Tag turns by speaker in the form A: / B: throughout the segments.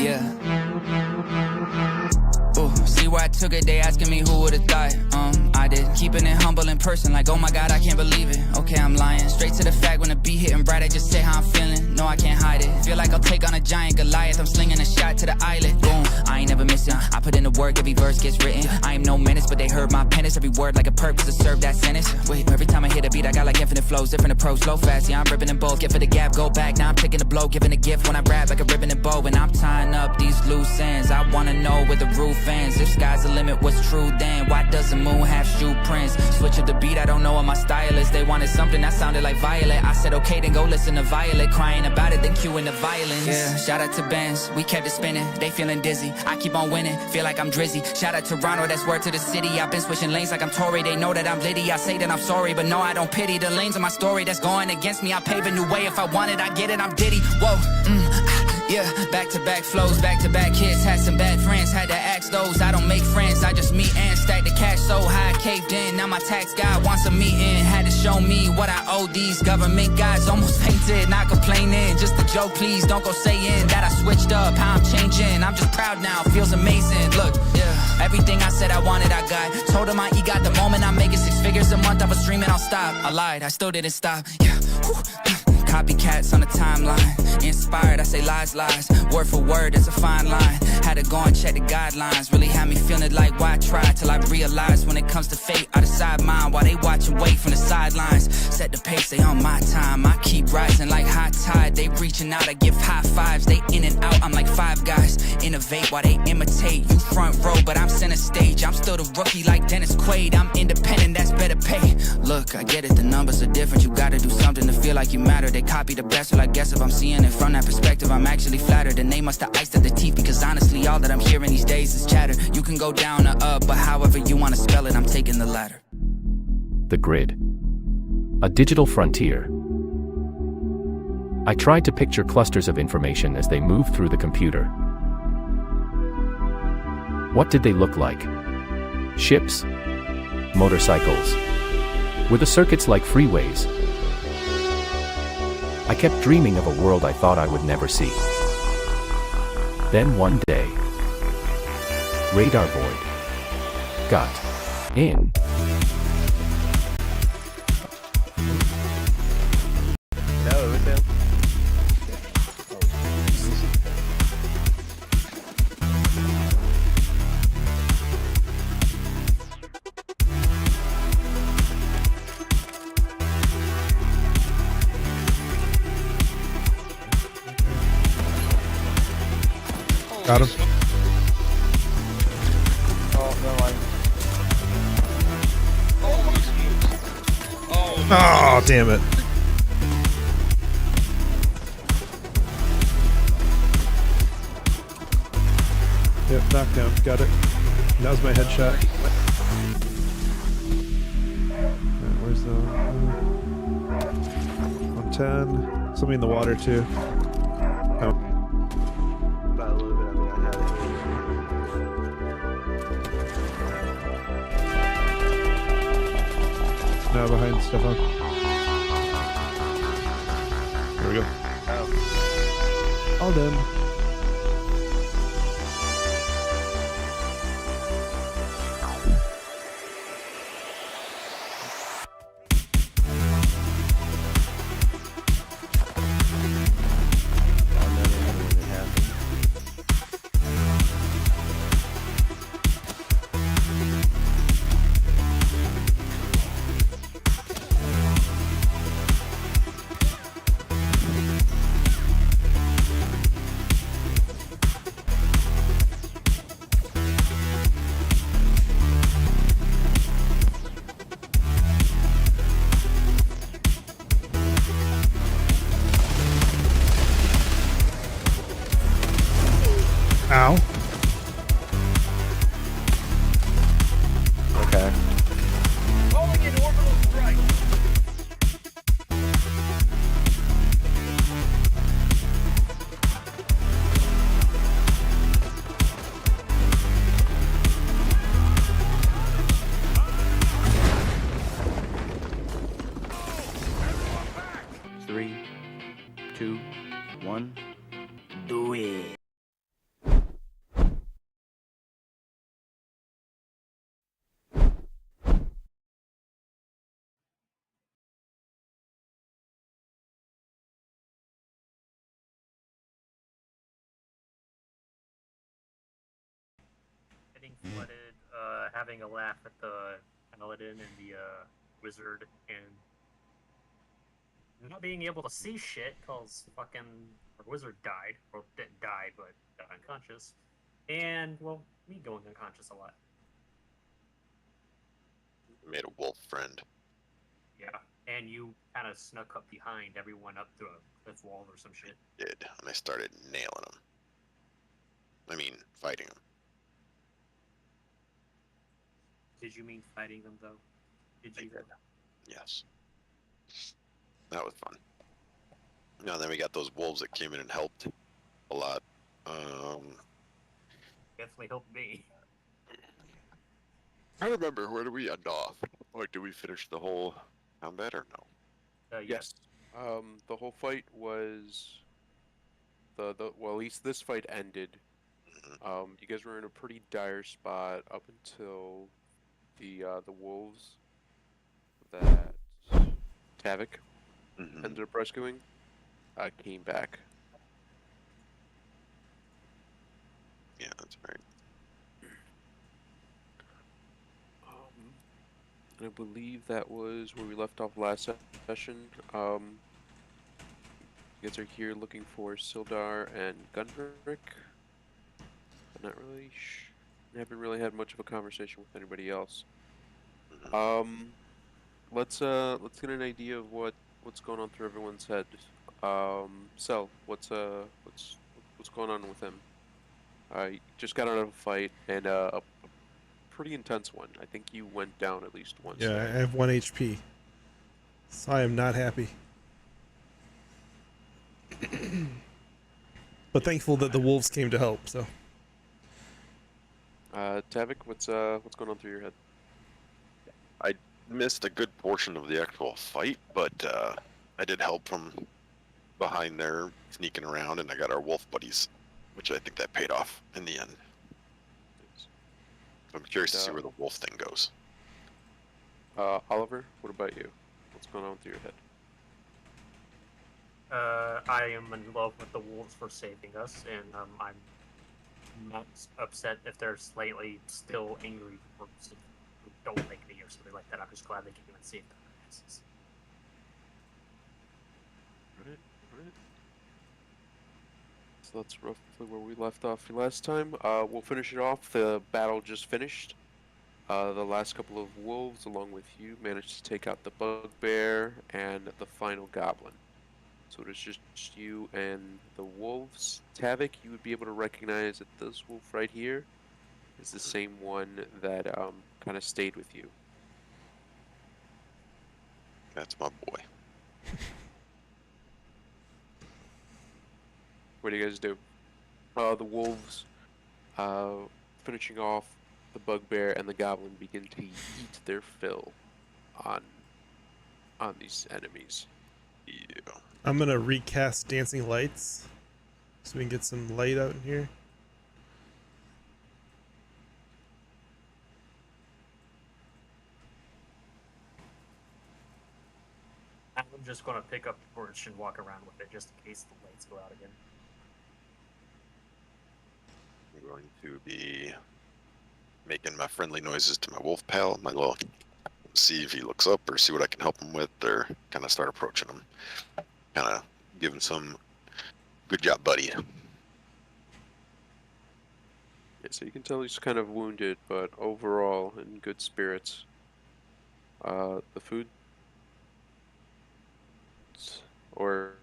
A: Yeah. Ooh, see where I took it, they asking me who would've thought. I did. Keeping it humble in person, like oh my god, I can't believe it. Okay, I'm lying. Straight to the fact, when the beat hitting bright, I just say how I'm feeling. No, I can't hide it. Feel like I'll take on a giant Goliath, I'm slinging a shot to the eyelid. Boom, I ain't never missing. I put in the work, every verse gets written. I am no menace, but they heard my penance. Every word like a purpose to serve that sentence. Wait, every time I hit a beat, I got like infinite flows, different approach, slow, fast. Yeah, I'm ripping them both. Get for the gap, go back. Now I'm taking the blow, giving a gift when I rap like a ribbon and bow. And I'm tying up these loose ends. I wanna know where the roof ends. If sky's the limit, what's true then? Why does the moon have shoe prints? Switch up the beat, I don't know what my style is. They wanted something that sounded like Violet. I said okay, then go listen to Violet. Crying about it, then cueing the violence. Yeah, shout out to Benz, we kept it spinning. They feeling dizzy, I keep on winning. Feel like I'm Drizzy. Shout out to Toronto, that's word to the city. I've been switching lanes like I'm Tory. They know that I'm Liddy. I say that I'm sorry, but no, I don't pity the lanes of my story that's going against me. I pave a new way. If I want it, I get it. I'm Diddy. Whoa, yeah, back-to-back flows, back-to-back hits. Had some bad friends, had to ask those. I don't make friends, I just meet and stack the cash so high, caved in. Now my tax guy wants a meeting. Had to show me what I owe these government guys. Almost fainted, not complaining. Just a joke, please don't go saying that I switched up, how I'm changing. I'm just proud now, feels amazing. Look, yeah, everything I said I wanted, I got. Told him I got the moment I'm making 6 figures a month. I was streaming, I'll stop. I lied, I still didn't stop. Yeah, copycats on the timeline. Inspired, I say lies, word for word, it's a fine line. Had to go and check the guidelines. Really had me feeling like why try, till I realized when it comes to fate, I decide mine while they watch and wait from the sidelines. Set the pace, they on my time. I keep rising like high tide. They reaching out, I give high fives. They in and out, I'm like Five Guys. Innovate while they imitate. You front row, but I'm center stage. I'm still the rookie like Dennis Quaid. I'm independent, that's better pay. Look, I get it, the numbers are different. You gotta do something to feel like you matter. They copy the best, well I guess if I'm seeing it from that perspective, I'm actually flattered. And they must have iced at the teeth, because honestly all that I'm hearing these days is chatter. You can go down or up, but however you want to spell it, I'm taking the latter.
B: The grid. A digital frontier. I tried to picture clusters of information as they moved through the computer. What did they look like? Ships? Motorcycles? Were the circuits like freeways? I kept dreaming of a world I thought I would never see. Then one day, Radarvoid got in.
C: Got him.
D: Oh, never mind.
C: Oh, damn it. Yep, knockdown. Got it. That was my headshot. Alright, where's the 110? Somebody in the water too. Oh.
D: About a little bit, I mean, I had it.
C: Now behind Stefan. Here we go.
D: Oh.
C: All done. Ow.
D: Okay.
A: Calling in orbital strike.
D: Three, two, one, do it.
E: flooded, having a laugh at the paladin and the wizard, and not being able to see shit because fucking our wizard died, or didn't die, but got unconscious, and well, me going unconscious a lot.
F: Made a wolf friend.
E: Yeah, and you kind of snuck up behind everyone up to a cliff wall or some shit.
F: Did, and I started nailing him. I mean, fighting him.
E: Did you mean fighting them though? Did you?
F: Yes. That was fun. Now then we got those wolves that came in and helped a lot.
E: Definitely helped me.
F: I remember, where do we end off? Like, do we finish the whole combat or no?
G: Yes. The whole fight was well, at least this fight ended. You guys were in a pretty dire spot up until the wolves that Tavik ended up rescuing came back.
F: Yeah, that's right.
G: I believe that was where we left off last session. You guys are here looking for Sildar and Gunrick. I'm not really I haven't really had much of a conversation with anybody else. Let's get an idea of what's going on through everyone's head. Cell, what's going on with him? I just got out of a fight, and a pretty intense one. I think you went down at least once.
C: Yeah, I have 1 HP. So I am not happy. But thankful that the wolves came to help, so.
G: Tavik, what's going on through your head?
F: I missed a good portion of the actual fight, but I did help from behind there, sneaking around, and I got our wolf buddies, which I think that paid off in the end. So I'm curious to see where the wolf thing goes.
G: Oliver, what about you? What's going on through your head?
E: I am in love with the wolves for saving us, and I'm not upset if they're slightly still angry wolves who don't like me or something like that. I'm just glad they came and saved their asses.
G: Right. So that's roughly where we left off last time. We'll finish it off. The battle just finished. The last couple of wolves, along with you, managed to take out the bugbear and the final goblin. So it is just you and the wolves. Tavik, you would be able to recognize that this wolf right here is the same one that kind of stayed with you.
F: That's my boy.
G: What do you guys do? The wolves, finishing off the bugbear and the goblin, begin to eat their fill on these enemies.
F: Yeah.
C: I'm gonna recast Dancing Lights so we can get some light out in here.
E: I'm just gonna pick up the torch and walk around with it just in case the lights go out again.
F: I'm going to be making my friendly noises to my wolf pal, my little, see if he looks up or see what I can help him with, or kind of start approaching him. Kind of give him some good job, buddy.
G: Yeah, so you can tell he's kind of wounded, but overall in good spirits. The food, or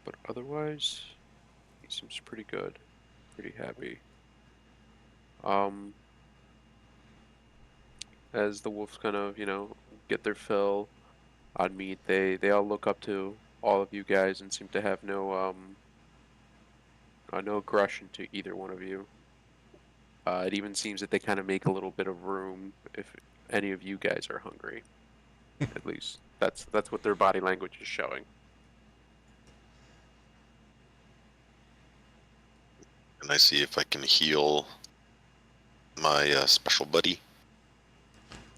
G: but otherwise, he seems pretty good, pretty happy. As the wolves kind of, get their fill on meat, they all look up to all of you guys and seem to have no aggression to either one of you. It even seems that they kind of make a little bit of room if any of you guys are hungry. At least that's what their body language is showing.
F: And I see if I can heal my special buddy.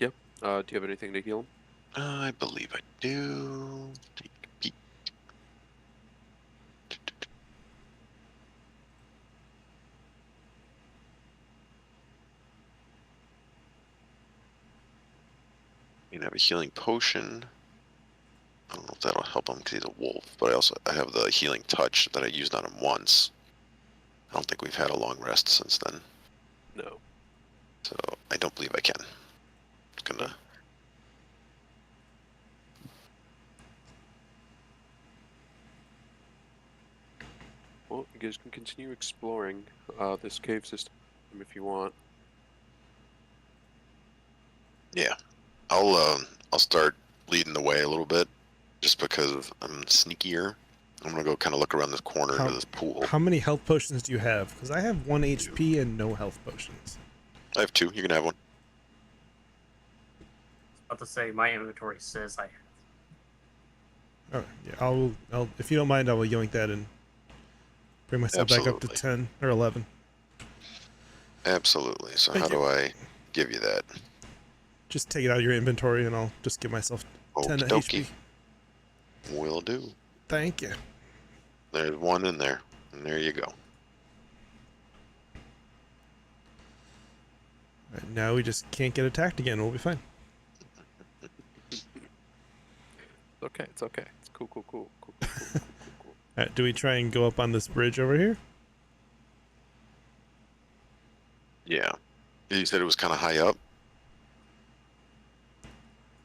G: Yep. Do you have anything to heal him?
F: I believe I do. Take a peek. You have a healing potion. I don't know if that'll help him because he's a wolf, but I have the healing touch that I used on him once. I don't think we've had a long rest since then,
G: No.
F: so I don't believe I can. Gonna.
G: Well, you guys can continue exploring this cave system if you want.
F: Yeah, I'll start leading the way a little bit, just because I'm sneakier. I'm gonna go kind of look around this corner
C: How-
F: into this pool.
C: How many health potions do you have? Because I have 1 HP and no health potions.
F: I have 2. You can have one.
E: About to say my inventory says I have.
C: Oh, yeah, I'll if you don't mind, I will yoink that and bring myself back up to
F: Absolutely.
C: 10 or 11.
F: Absolutely. So
C: Thank
F: how do I give you that?
C: Just take it out of your inventory and I'll just give myself 10
F: Okie
C: HP.
F: dokie. Will do.
C: Thank you.
F: There's 1 in there, and there you go.
C: Right, now we just can't get attacked again. We'll be fine.
G: Okay, it's okay. It's cool, cool, cool, cool, cool, cool, cool, cool.
C: All right, do we try and go up on this bridge over here?
F: Yeah. You said it was kind of high up.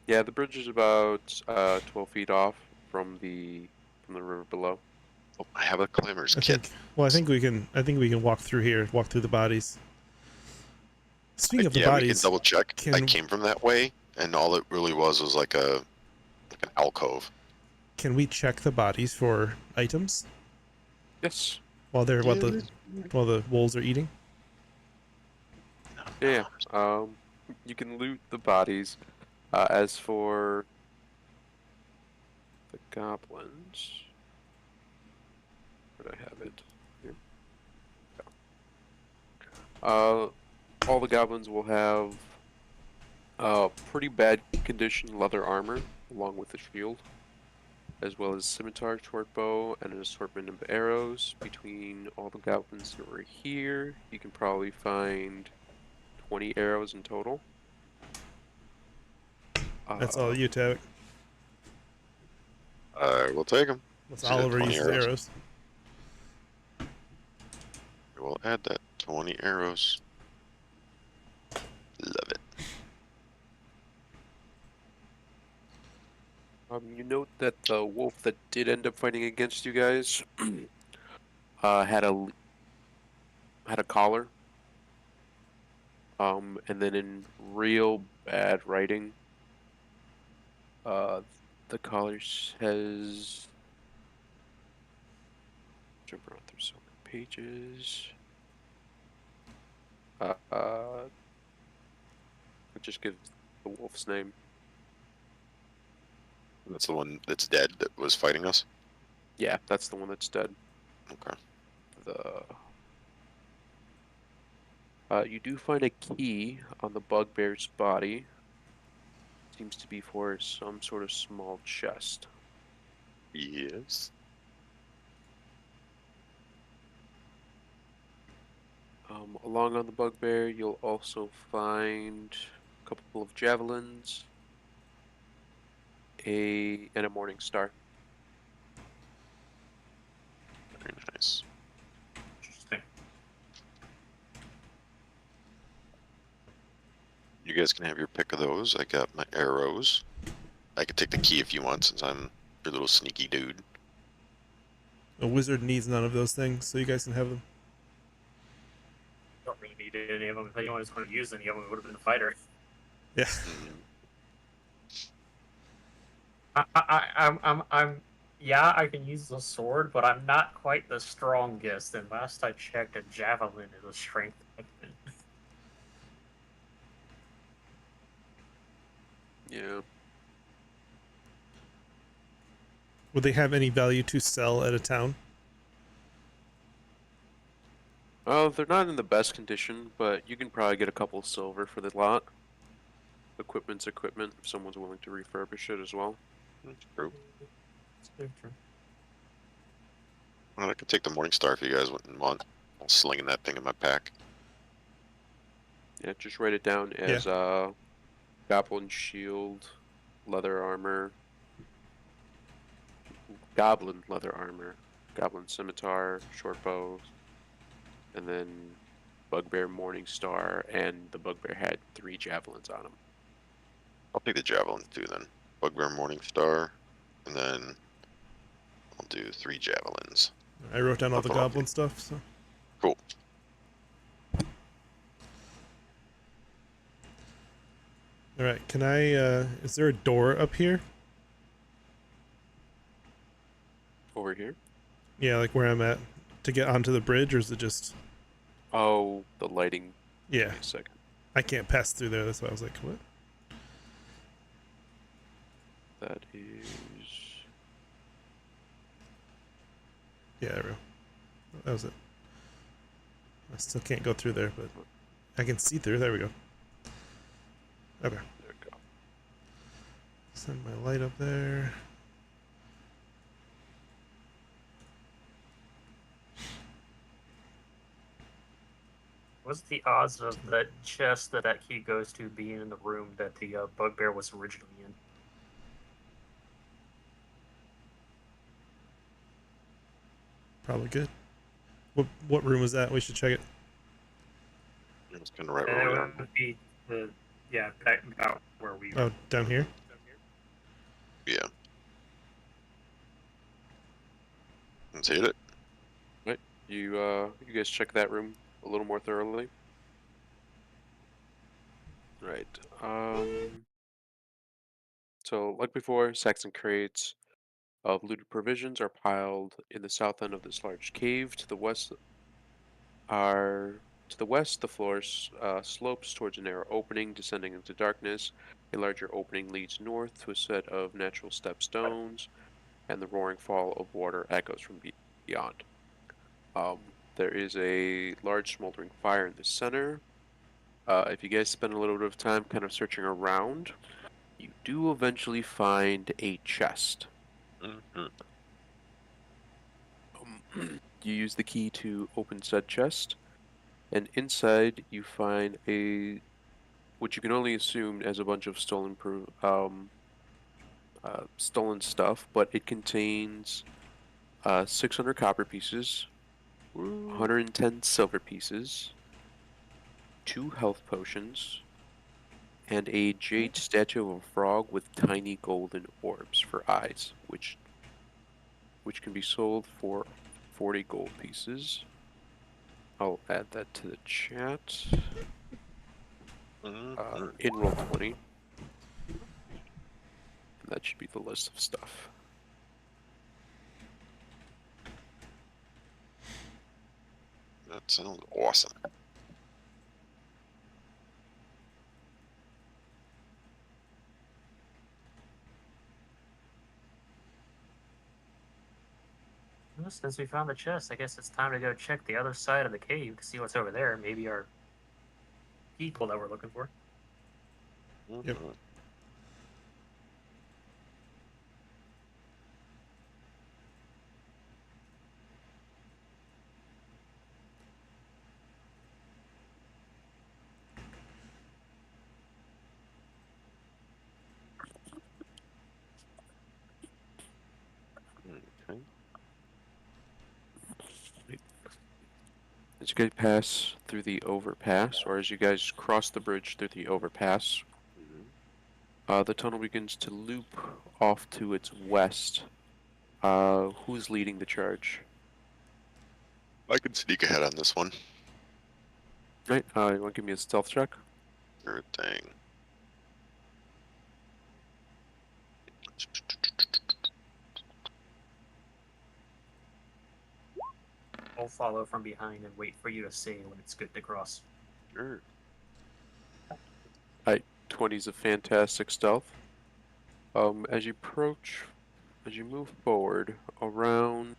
G: Yeah, the bridge is about 12 feet off from the river below.
F: Oh, I have a climber's
C: I
F: kit.
C: think. Well, I think we can walk through here. Walk through the bodies. Speaking of the
F: Yeah, we can
C: bodies,
F: double check. I
C: can-
F: came from that way, and all it really was like an alcove.
C: can we check the bodies for items
G: Yes.
C: while they're while the wolves are eating?
G: Yeah. You can loot the bodies. As for the goblins, where did I have it? Here. All the goblins will have pretty bad condition leather armor, along with the shield, as well as scimitar, short bow, and an assortment of arrows. Between all the goblins that were here, you can probably find 20 arrows in total.
C: That's all you, Tavik.
F: We'll take them.
C: That's
F: So you said
C: Oliver
F: 20
C: uses
F: arrows?
C: arrows.
F: We'll add that. 20 arrows. Love it.
G: You note that the wolf that did end up fighting against you guys had a collar. And then in real bad writing, the collar says. Jump around through so many pages. It just gives the wolf's name.
F: That's the one that's dead that was fighting us?
G: Yeah, that's the one that's dead.
F: Okay.
G: You do find a key on the bugbear's body. Seems to be for some sort of small chest.
F: Yes.
G: Along on the bugbear, you'll also find a couple of javelins, and a morning star.
F: Very nice.
E: Interesting.
F: You guys can have your pick of those. I got my arrows. I could take the key if you want, since I'm your little sneaky dude.
C: A wizard needs none of those things, so you guys can have them.
E: Don't really need any of them. If anyone was going to use any of them, it would have been a fighter.
C: Yeah.
E: Yeah, I can use the sword, but I'm not quite the strongest. And last I checked, a javelin is a strength weapon.
G: Yeah.
C: Would they have any value to sell at a town?
G: They're not in the best condition, but you can probably get a couple silver for the lot. Equipment's equipment. If someone's willing to refurbish it as well.
F: That's true.
E: It's very true.
F: Well, I could take the Morningstar if you guys wouldn't want. I'm slinging that thing in my pack.
G: Yeah, just write it down as goblin shield, leather armor, goblin leather armor, goblin scimitar, short bow, and then bugbear Morningstar, and the bugbear had 3 javelins on him.
F: I'll take the javelins too then. Bugbear Morningstar, and then I'll do 3 javelins.
C: I wrote down all the
F: That's all.
C: goblin stuff. So
F: Cool.
C: all right, can I? Is there a door up here?
G: Over here.
C: Yeah, like where I'm at to get onto the bridge, or is it just?
G: Oh, the lighting.
C: Yeah,
G: Wait a second.
C: I can't pass through there. That's why I was like, what?
G: That is.
C: Yeah, there we go. That was it. I still can't go through there, but I can see through. There we go. Okay.
G: There we go.
C: Send my light up there.
E: What's the odds of the chest that key goes to being in the room that the bugbear was originally in?
C: Probably good. What room was that? We should check it.
F: It's kind of right
E: And
F: where
E: it
F: we are.
E: would be the back about where we.
C: Oh, down here.
F: Yeah. Let's hit it.
G: Right. You guys check that room a little more thoroughly. Right. So like before, sacks and crates of looted provisions are piled in the south end of this large cave. To the west, the floor slopes towards a narrow opening, descending into darkness. A larger opening leads north to a set of natural stepstones, and the roaring fall of water echoes from beyond. There is a large smoldering fire in the center. If you guys spend a little bit of time kind of searching around, you do eventually find a chest.
F: Mm-hmm.
G: You use the key to open said chest, and inside you find what you can only assume as a bunch of stolen stuff, but it contains 600 copper pieces, 110 silver pieces, 2 health potions, and a jade statue of a frog with tiny golden orbs for eyes, which can be sold for 40 gold pieces. I'll add that to the chat. In Roll20. And that should be the list of stuff.
F: That sounds awesome.
E: Well, since we found the chest, I guess it's time to go check the other side of the cave to see what's over there. Maybe our people that we're looking for.
C: Yep.
F: Okay.
G: As you guys pass through the overpass, or as you guys cross the bridge through the overpass, the tunnel begins to loop off to its west. Who's leading the charge?
F: I can sneak ahead on this one.
G: Right, you want to give me a stealth check?
F: Sure thing.
E: I'll follow from behind and wait for you to say when it's good to cross.
F: Sure.
G: 20's a fantastic stealth. As you move forward around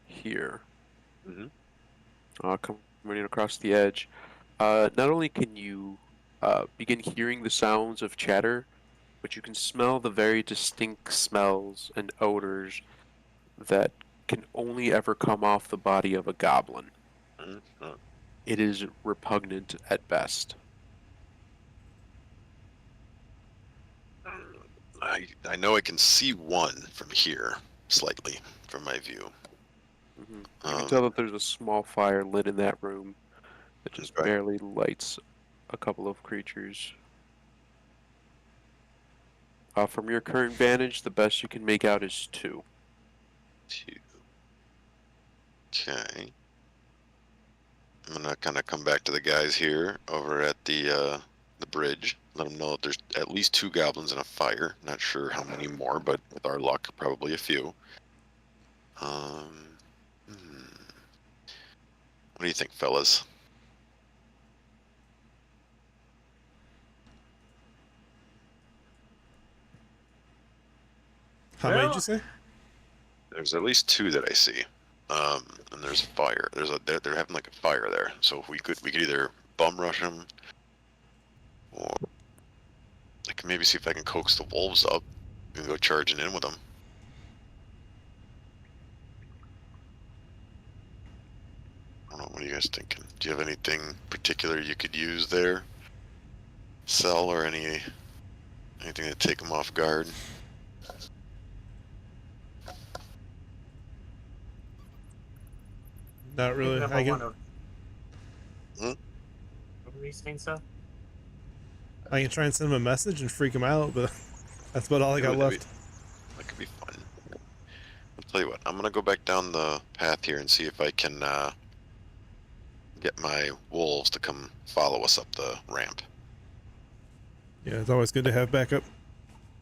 G: here, coming across the edge, not only can you begin hearing the sounds of chatter, but you can smell the very distinct smells and odors that can only ever come off the body of a goblin. It is repugnant at best.
F: I know I can see one from here, slightly, from my view.
G: You can tell that there's a small fire lit in that room that just
F: Okay.
G: barely lights a couple of creatures. From your current vantage, the best you can make out is 2.
F: 2. Okay. I'm gonna kind of come back to the guys here over at the bridge. Let them know that there's at least 2 goblins in a fire. Not sure how many more, but with our luck, probably a few. What do you think, fellas?
C: How many did you say?
F: There's at least 2 that I see. And there's a fire. They're having like a fire there. So if we could either bum rush them, or I can maybe see if I can coax the wolves up and go charging in with them. I don't know. What are you guys thinking? Do you have anything particular you could use there? Sell or anything to take them off guard?
C: Not really.
E: Number
C: I
E: one
C: can,
E: of- What were you saying, sir?
C: I can try and send him a message and freak him out, but that's about all I got
F: That'd be-
C: left.
F: That could be fun. I'll tell you what. I'm gonna go back down the path here and see if I can get my wolves to come follow us up the ramp.
C: Yeah, it's always good to have backup.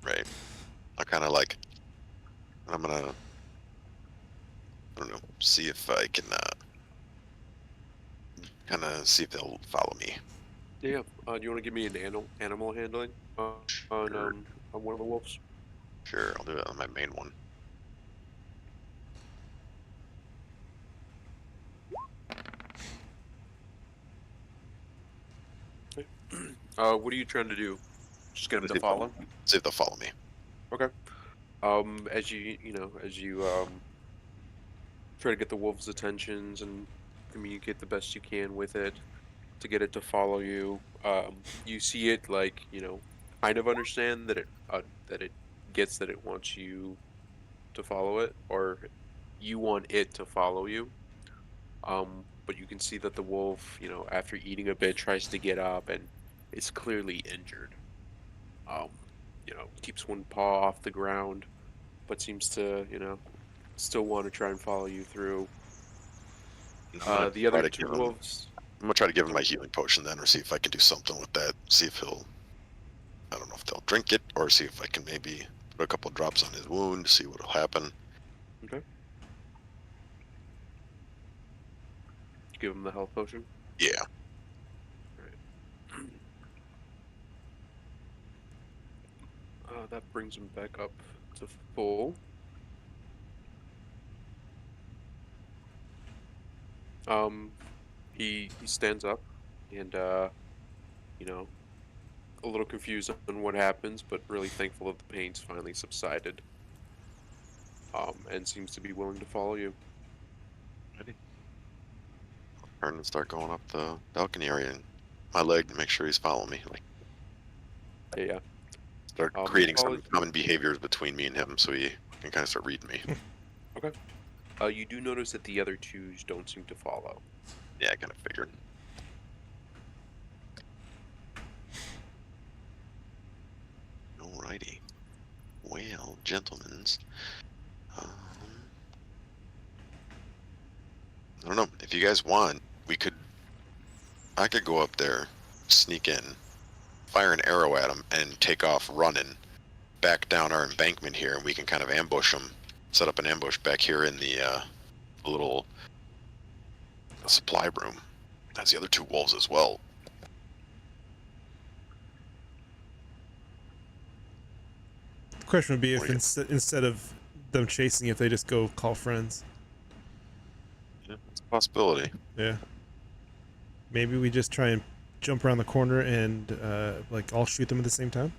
F: Right. I'm gonna, I don't know, see if I can kind of see if they'll follow me.
G: Yeah. Do you want to give me an animal handling on one of the wolves?
F: Sure, I'll do it on my main one.
G: What are you trying to do? Just get them to follow?
F: See if they'll follow me.
G: Okay. As you try to get the wolf's attentions and communicate the best you can with it to get it to follow you, you see it kind of understand that it gets that it wants you to follow it, or you want it to follow you. But you can see that the wolf, after eating a bit, tries to get up and is clearly injured. Keeps one paw off the ground, but seems to, still want to try and follow you through. The other 2 wolves.
F: I'm gonna try to give him my healing potion then, or see if I can do something with that. See if he'll, I don't know if they'll drink it, or see if I can maybe put a couple drops on his wound, see what'll happen.
G: Okay. Give him the health potion.
F: Yeah.
G: That brings him back up to full. He stands up and a little confused on what happens, but really thankful that the pain's finally subsided. And seems to be willing to follow you.
F: Ready? I'll turn and start going up the balcony area and my leg to make sure he's following me.
G: Yeah.
F: Start creating some common behaviors between me and him, so he can kind of start reading me.
G: Okay. You do notice that the other 2s don't seem to follow.
F: Yeah, I kind of figured. Alrighty. Well, gentlemens. I don't know. If you guys want, I could go up there, sneak in, fire an arrow at him, and take off running back down our embankment here, and we can kind of ambush them, set up an ambush back here in the little supply room. That's the other 2 wolves as well.
C: The question would be if instead of them chasing, if they just go call friends.
F: Yeah, it's a possibility.
C: Yeah. Maybe we just try and jump around the corner and like all shoot them at the same time?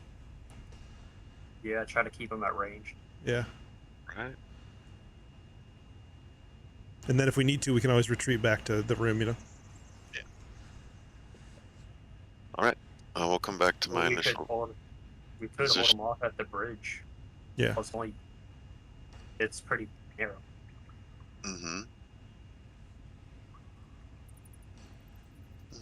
E: Yeah, try to keep them at range.
C: Yeah.
F: Right.
C: And then if we need to, we can always retreat back to the room, you know?
F: All right. We'll come back to my
E: we
F: initial
E: could hold
F: position.
E: them off at the bridge.
C: Yeah.
E: Plus it's pretty narrow.
F: Mm-hmm.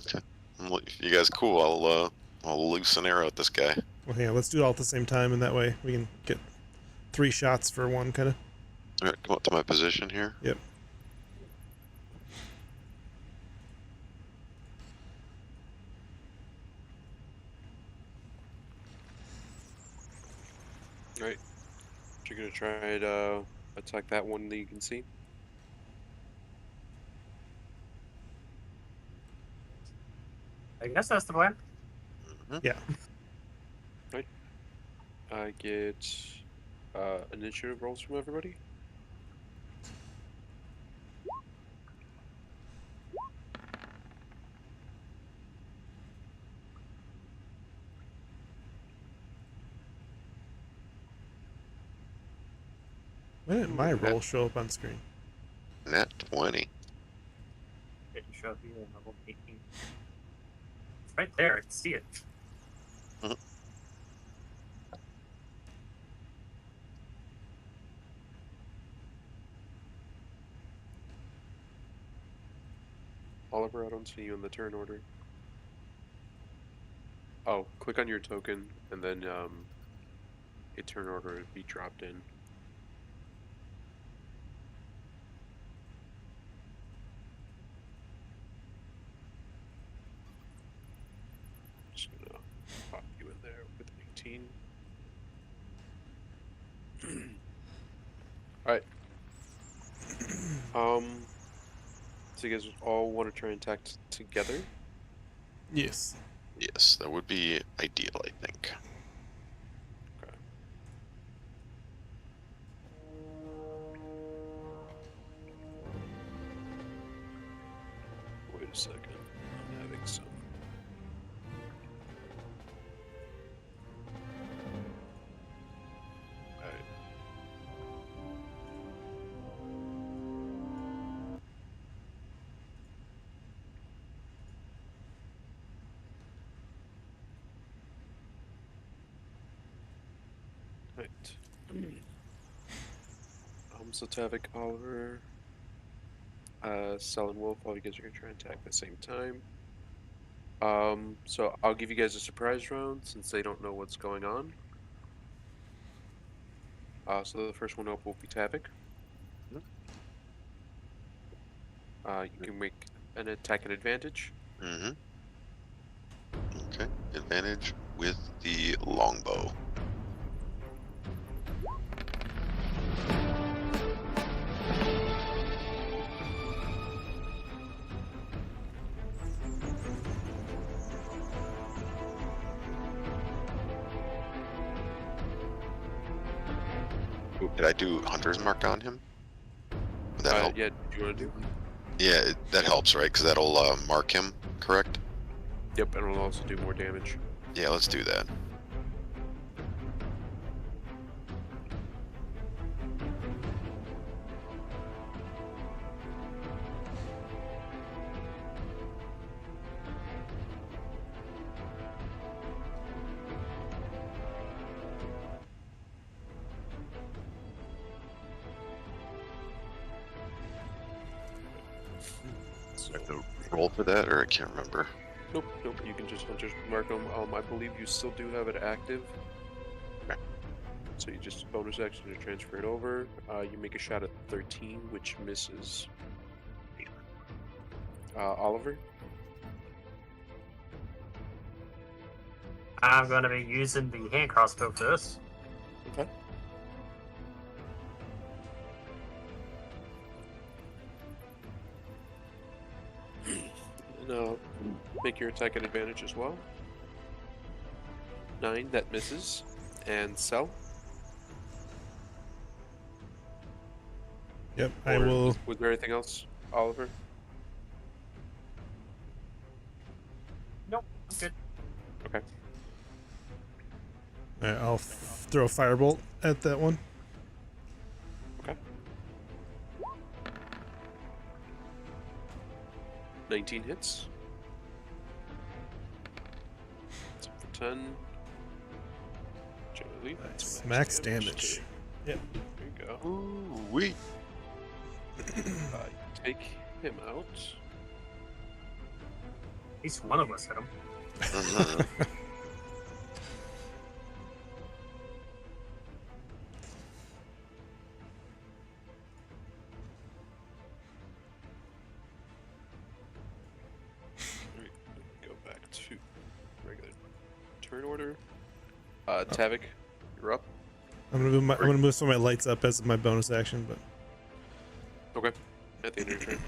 F: Okay. Well, if you guys cool, I'll loose an arrow at this guy.
C: Well, yeah, let's do it all at the same time, and that way we can get 3 shots for one, kind of.
F: All right, come up to my position here.
C: Yep.
G: Right. You're gonna try to attack that one that you can see.
E: I guess that's the plan.
C: Yeah.
G: I get initiative rolls from everybody.
C: Why didn't my roll show up on screen?
F: Nat 20.
E: It should show up here in level 18. It's right there. I can see it.
F: Mhm.
G: Oliver, I don't see you in the turn order. Oh, click on your token, and then a turn order would be dropped in. Just gonna pop you in there with 18. Alright. So you guys all want to try and attack together?
C: Yes.
F: Yes, that would be ideal, I think.
G: Okay. Wait a second. I'm having some. Alright. Right. So Tavik, Oliver, Cell and Wolf, all you guys are gonna try and attack at the same time. So I'll give you guys a surprise round since they don't know what's going on. So the first one up will be Tavik. You can make an attack at advantage.
F: Mm-hmm. Okay. Advantage with the longbow. Did I do Hunter's Mark on him? Would that help?
G: Yeah, do you want to do?
F: Yeah, that helps, right? Because that'll mark him, correct?
G: Yep, and it'll also do more damage.
F: Yeah, let's do that.
G: So,
F: I have to roll for that, or I can't remember.
G: nope, you can just mark them. I believe you still do have it active.
F: Okay.
G: So you just bonus action to transfer it over. You make a shot at 13, which misses. Oliver?
E: I'm going to be using the hand crossbow for this.
G: Okay. And make your attack at advantage as well. 9, that misses. And Cell?
C: Yep, I
G: Or
C: will.
G: Was there anything else, Oliver?
E: Nope.
G: Okay.
C: Alright, I'll throw a firebolt at that one.
G: Okay. 19 hits. That's up for 10. Generally,
C: Nice.
G: that's
C: Max damage.
G: too.
C: Yep.
G: There you go.
F: Ooh, wee.
G: Take him out.
E: At least one of us hit him.
F: Mhm.
G: Alright, go back to regular turn order. Tavik, you're up.
C: I'm gonna move some of my lights up as my bonus action, but
G: Okay. At the end of your turn.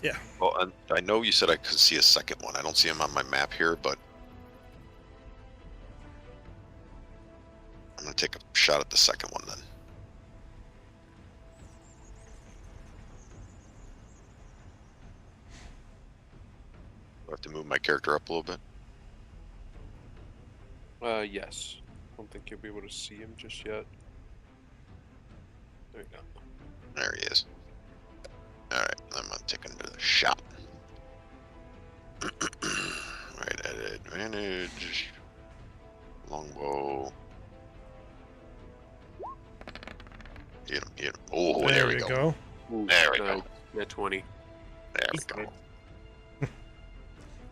C: yeah.
F: Well, and I know you said I could see a second one. I don't see him on my map here, but I'm gonna take a shot at the second one then. Do I have to move my character up a little bit?
G: Yes. I don't think you'll be able to see him just yet. There you go.
F: There he is. Alright, I'm gonna take another shot. Right at advantage. Longbow. Hit him, hit him. Oh, there we go.
G: Ooh,
F: There we go.
G: nice. Net 20.
F: There we
E: He's
F: go.
E: good.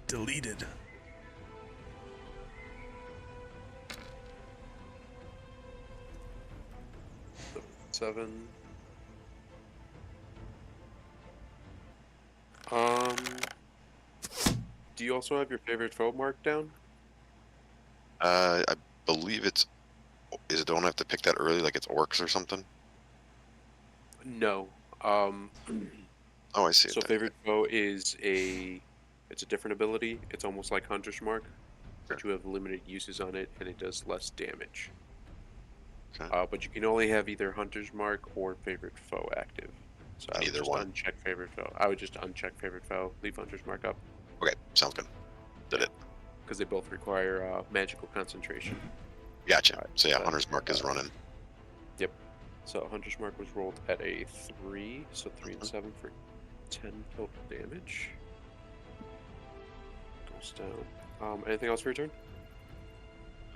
C: Deleted.
G: Seven. Um. Do you also have your favorite foe marked down?
F: I believe it's. Is it? Don't have to pick that early, like it's orcs or something.
G: No.
F: Oh, I see.
G: So
F: it.
G: favorite foe is it's a different ability. It's almost like Hunter's Mark, but you have limited uses on it, and it does less damage.
F: Okay.
G: But you can only have either Hunter's Mark or favorite foe active. So I would
F: Either
G: just
F: one.
G: uncheck favorite foe. I would just uncheck favorite foe, leave Hunter's Mark up,
F: Okay, sounds good. Did it?
G: because they both require magical concentration.
F: Gotcha.
G: Alright,
F: So yeah,
G: so,
F: Hunter's Mark is running.
G: So Hunter's Mark was rolled at a 3, so 3 and 7 for 10 total damage. Goes down. Anything else for your turn?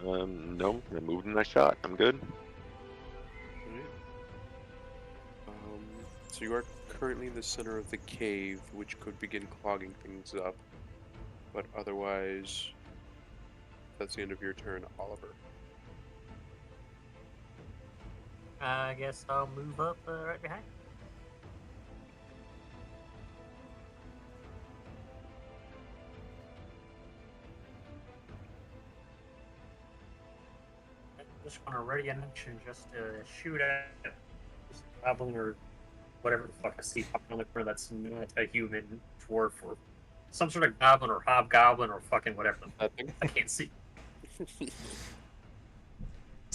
F: No, I moved and I shot. I'm good.
G: Alright. So you are currently in the center of the cave, which could begin clogging things up. But otherwise, that's the end of your turn, Oliver.
E: I guess I'll move up right behind. I'm just gonna ready an action just to shoot at this goblin or whatever the fuck I see popping on the corner that's not a human dwarf or some sort of goblin or hobgoblin or fucking whatever.
G: Nothing.
E: I can't see.
C: It's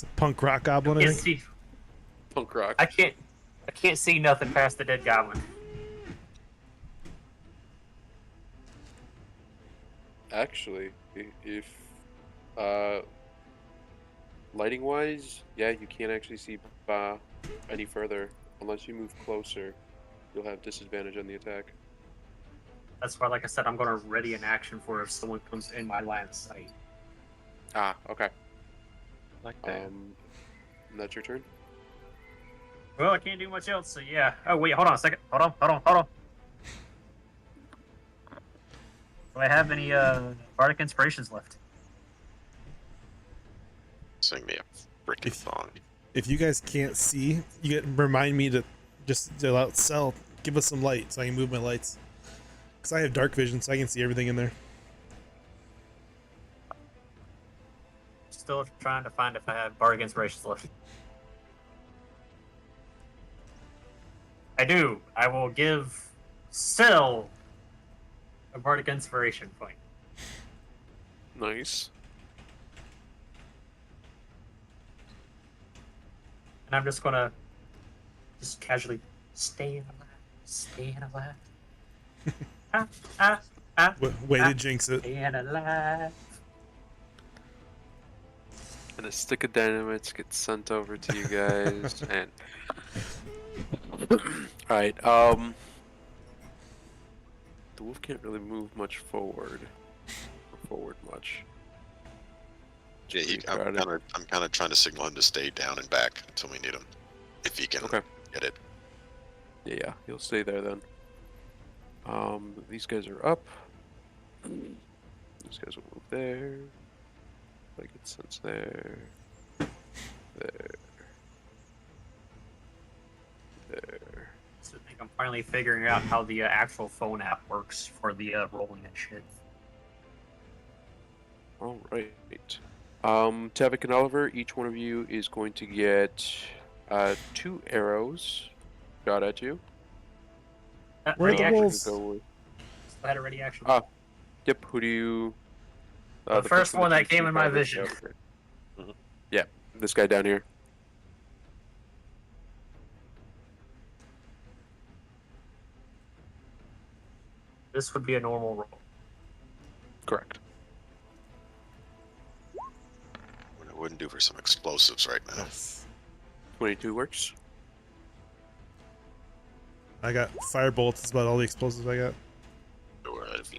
C: a punk rock goblin, I
E: Can't
C: think.
E: see.
G: Punk rock.
E: I can't see nothing past the dead goblin.
G: Actually, if lighting wise, yeah, you can't actually see any further unless you move closer. You'll have disadvantage on the attack.
E: That's why, like I said, I'm gonna ready an action for if someone comes in my line of sight.
G: Ah, okay.
F: Like that.
G: And that's your turn.
E: Well, I can't do much else, so yeah. Oh wait, hold on a second. Hold on. Do I have any bardic inspirations left?
F: Sing me a freaking song.
C: If you guys can't see, you get remind me to just out cell. Give us some light so I can move my lights. Cause I have dark vision, so I can see everything in there.
E: Still trying to find if I have bardic inspirations left. I do. I will give Syl a bardic inspiration point.
G: Nice.
E: And I'm just gonna casually staying alive.
C: Way to jinx it.
E: Staying alive.
G: And a stick of dynamite gets sent over to you guys, and alright, the wolf can't really move much forward. Or forward much.
F: Yeah,
G: Pretty
F: I'm
G: crowded.
F: kind of trying to signal him to stay down and back until we need him, if he can
G: Okay.
F: get it.
G: Yeah, he'll stay there then. These guys are up. These guys will move there. Like it sense there. There. There.
E: So I think I'm finally figuring out how the actual phone app works for the rolling and shit.
G: Alright. Tavik and Oliver, each one of you is going to get 2 arrows shot at you.
C: Where are
E: Ready
C: the
E: action.
C: wolves?
G: Go with-
E: Still had a ready action.
G: Ah. Yep, who do you...
E: The first one that
G: you
E: came
G: see
E: in my
G: probably-
E: vision.
G: yeah, okay. Yeah, this guy down here.
E: This would be a normal roll.
G: Correct.
F: What I wouldn't do for some explosives right now.
C: Yes.
G: 22 works.
C: I got fire bolts. That's about all the explosives I got.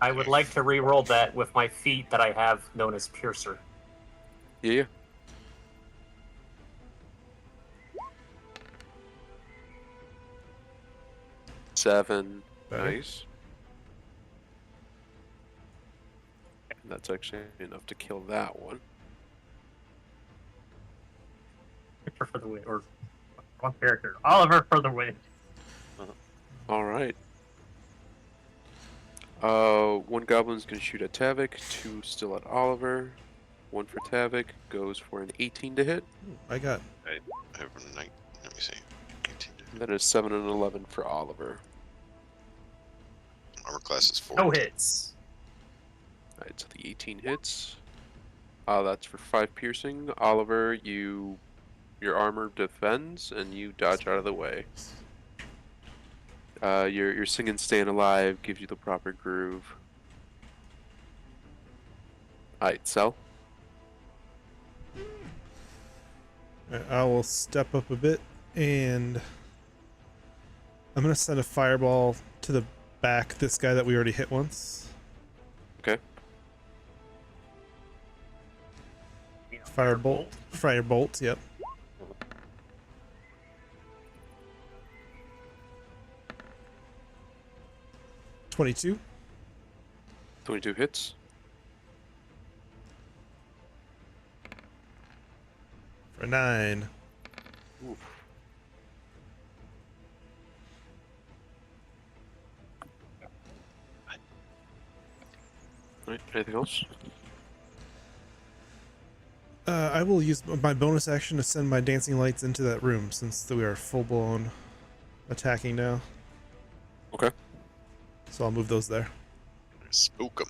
E: I would like to re-roll that with my feat that I have known as Piercer.
G: Yeah. Seven.
C: Better.
G: Nice. And that's actually enough to kill that one.
E: Victor for the win, or wrong character. Oliver for the win.
G: Alright. One goblin's gonna shoot at Tavik, 2 still at Oliver. 1 for Tavik, goes for an 18 to hit.
C: I got
F: I have a 9. Let me see. 18.
G: And then a 7 and 11 for Oliver.
F: Armor class is 4.
E: No hits.
G: Alright, so the 18 hits. That's for 5 piercing. Oliver, your armor defends and you dodge out of the way. Your singing Staying Alive gives you the proper groove. Alright, Cell.
C: I will step up a bit and I'm gonna send a fireball to the back. This guy that we already hit once.
G: Okay.
C: Firebolt. Firebolt. Yep. $22.
G: 22 hits.
C: For 9.
G: Oof. Alright, anything else?
C: I will use my bonus action to send my dancing lights into that room since we are full blown attacking now.
G: Okay.
C: So I'll move those there.
F: Spook him.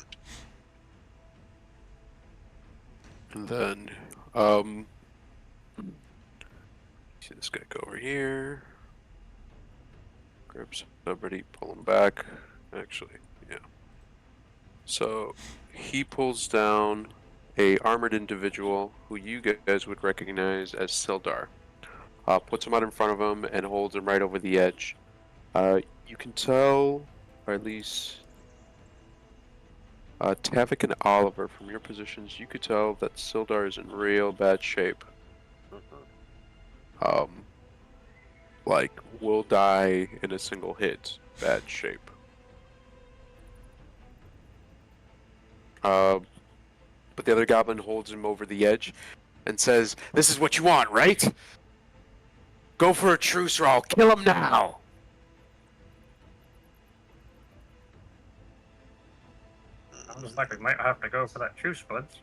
G: And then, see this guy go over here. Grab somebody, pull him back. Actually, yeah. So, he pulls down a armored individual who you guys would recognize as Sildar. Puts him out in front of him and holds him right over the edge. You can tell, or at least Tavik and Oliver, from your positions, you could tell that Sildar is in real bad shape. Like, will die in a single hit. Bad shape. But the other goblin holds him over the edge and says, "This is what you want, right? Go for a truce or I'll kill him now!"
E: Sounds like we might have to go for that truce, buds.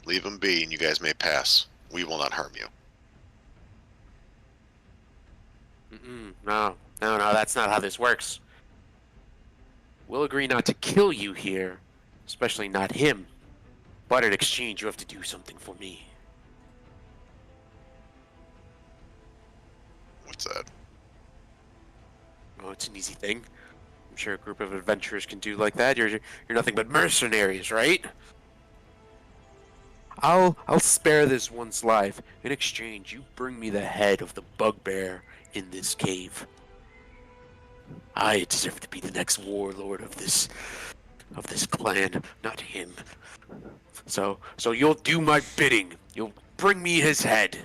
F: Leave him be, and you guys may pass. We will not harm you.
G: No, that's not how this works. We'll agree not to kill you here, especially not him. But in exchange, you have to do something for me.
F: What's that?
G: Oh, it's an easy thing. I'm sure a group of adventurers can do like that. You're nothing but mercenaries, right? I'll spare this one's life. In exchange, you bring me the head of the bugbear in this cave. I deserve to be the next warlord of this clan, not him. So you'll do my bidding. You'll bring me his head.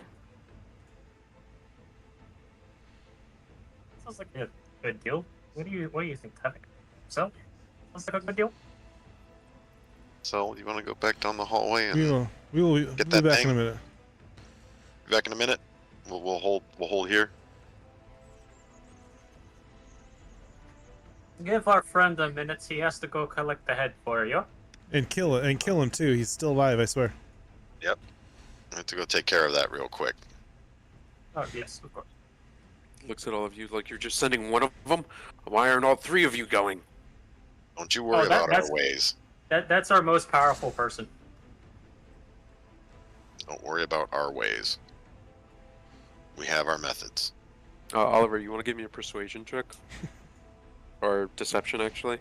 E: Sounds like a good deal. What do you think, Tevik? So, sounds like a good deal.
F: So, you want to go back down the hallway and
C: We will
F: Get
C: be
F: that
C: back
F: thing?
C: in a minute.
F: be back in a minute? We'll hold here.
E: Give our friend a minute. He has to go collect the head for you.
C: And kill him too. He's still alive, I swear.
F: Yep. I have to go take care of that real quick.
E: Oh yes, of course.
G: Looks at all of you like you're just sending one of them. Why aren't all three of you going?
F: Don't you worry about our ways.
E: That's our most powerful person.
F: Don't worry about our ways. We have our methods.
G: Oliver, you want to give me a persuasion check? Or deception, actually?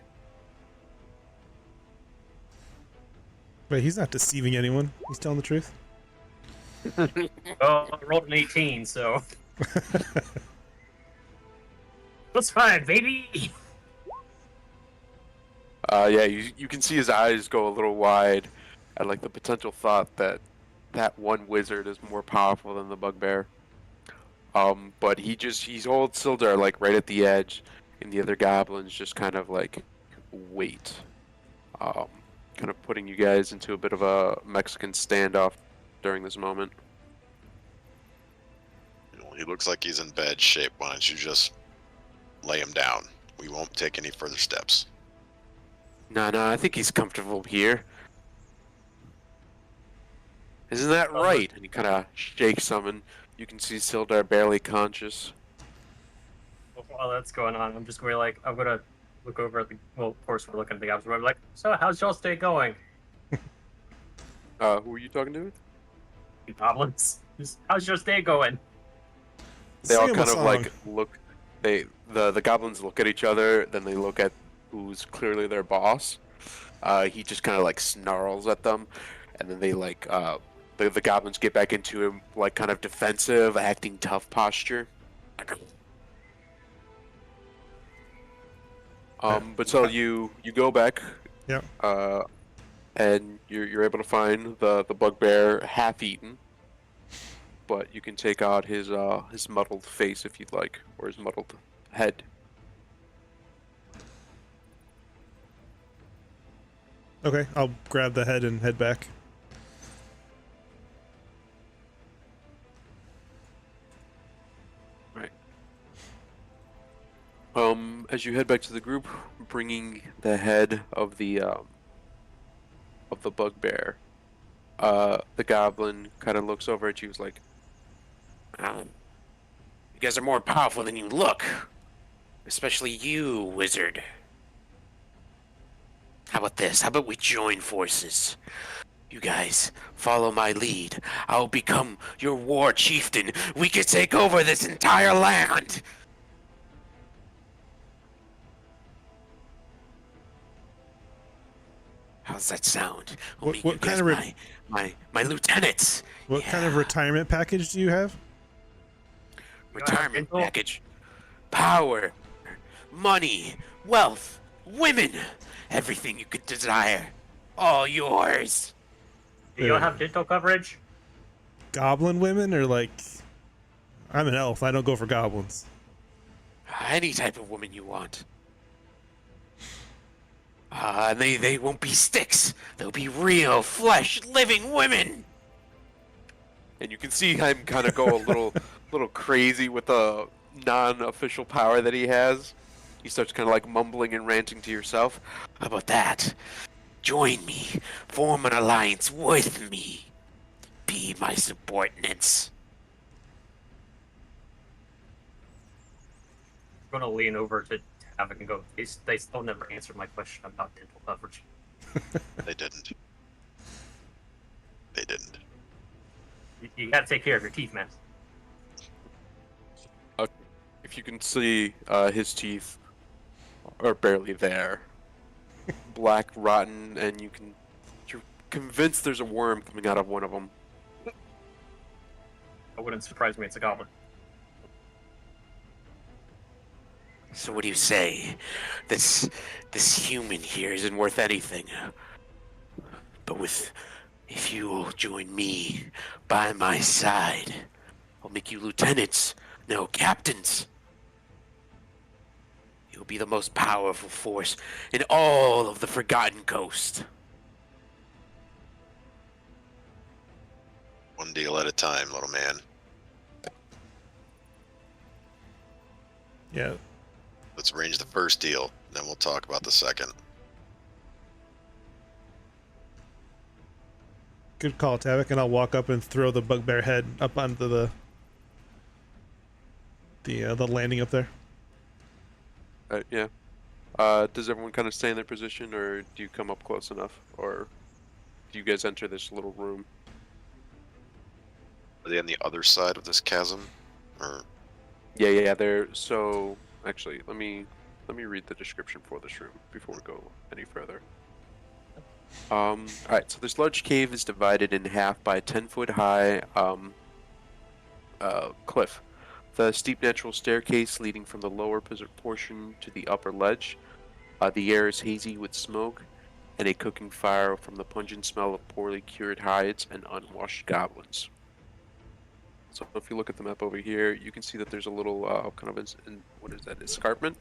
C: Wait, he's not deceiving anyone. He's telling the truth.
E: Oh, I rolled an 18, so that's fine, baby.
G: Yeah, you can see his eyes go a little wide at like the potential thought that that one wizard is more powerful than the bugbear. But he's holds Sildar like right at the edge, and the other goblins just kind of like wait. Kind of putting you guys into a bit of a Mexican standoff during this moment.
F: He looks like he's in bad shape. Why don't you just lay him down? We won't take any further steps.
G: No, I think he's comfortable here. Isn't that right? And he kind of shakes him, and you can see Sildar barely conscious.
E: While that's going on, I'm gonna look over at the. Well, of course, we're looking at the guys. We're like, so how's y'all's day going?
G: Who are you talking to?
E: You goblins. How's your day going?
G: They all
C: Sing him a
G: kind of
C: song.
G: like look. The goblins look at each other, then they look at who's clearly their boss. He just kind of like snarls at them, and then they like the goblins get back into him like kind of defensive, acting tough posture. But so you go back.
C: Yeah.
G: And you're able to find the bugbear half eaten. But you can take out his muddled face if you'd like, or his muddled head.
C: Okay, I'll grab the head and head back.
G: Right. As you head back to the group, bringing the head of the bugbear, the goblin kind of looks over at you. He's like, "You guys are more powerful than you look, especially you, wizard. How about this? How about we join forces? You guys follow my lead. I'll become your war chieftain. We could take over this entire land." How's that sound? I'll
C: What-
G: make
C: what
G: you
C: kind
G: guys
C: of
G: my lieutenants.
C: What kind of
G: Yeah.
C: retirement package do you have?
G: Retirement
E: Info?
G: package. Power, money, wealth, women, everything you could desire. All yours.
E: Do you have dental coverage?
C: Goblin women or like... I'm an elf, I don't go for goblins.
G: Any type of woman you want. And they won't be sticks. They'll be real, flesh, living women. And you can see him kind of go a little crazy with the non-official power that he has. He starts kind of like mumbling and ranting to yourself. How about that? Join me. Form an alliance with me. Be my subordinates.
E: I'm gonna lean over to Tavik and go. They still never answered my question about dental coverage.
F: They didn't. They didn't.
E: You gotta take care of your teeth, man.
G: Cliff, you can see his teeth are barely there. Black, rotten, and you're convinced there's a worm coming out of one of them.
E: It wouldn't surprise me. It's a goblin.
H: So what do you say? This human here isn't worth anything. But if you will join me by my side, I'll make you lieutenants, no captains. You'll be the most powerful force in all of the Forgotten Coast.
F: One deal at a time, little man.
C: Yeah.
F: Let's arrange the first deal, then we'll talk about the second.
C: Good call, Tavik, and I'll walk up and throw the bugbear head up onto the landing up there.
G: Yeah. Does everyone kind of stay in their position, or do you come up close enough, or do you guys enter this little room?
F: Are they on the other side of this chasm? Or
G: Yeah. They're so. Actually, let me read the description for this room before we go any further. Alright, so this large cave is divided in half by a 10-foot high cliff. The steep natural staircase leading from the lower portion to the upper ledge. The air is hazy with smoke and a cooking fire from the pungent smell of poorly cured hides and unwashed goblins. So if you look at the map over here, you can see that there's a little kind of what is that? Escarpment?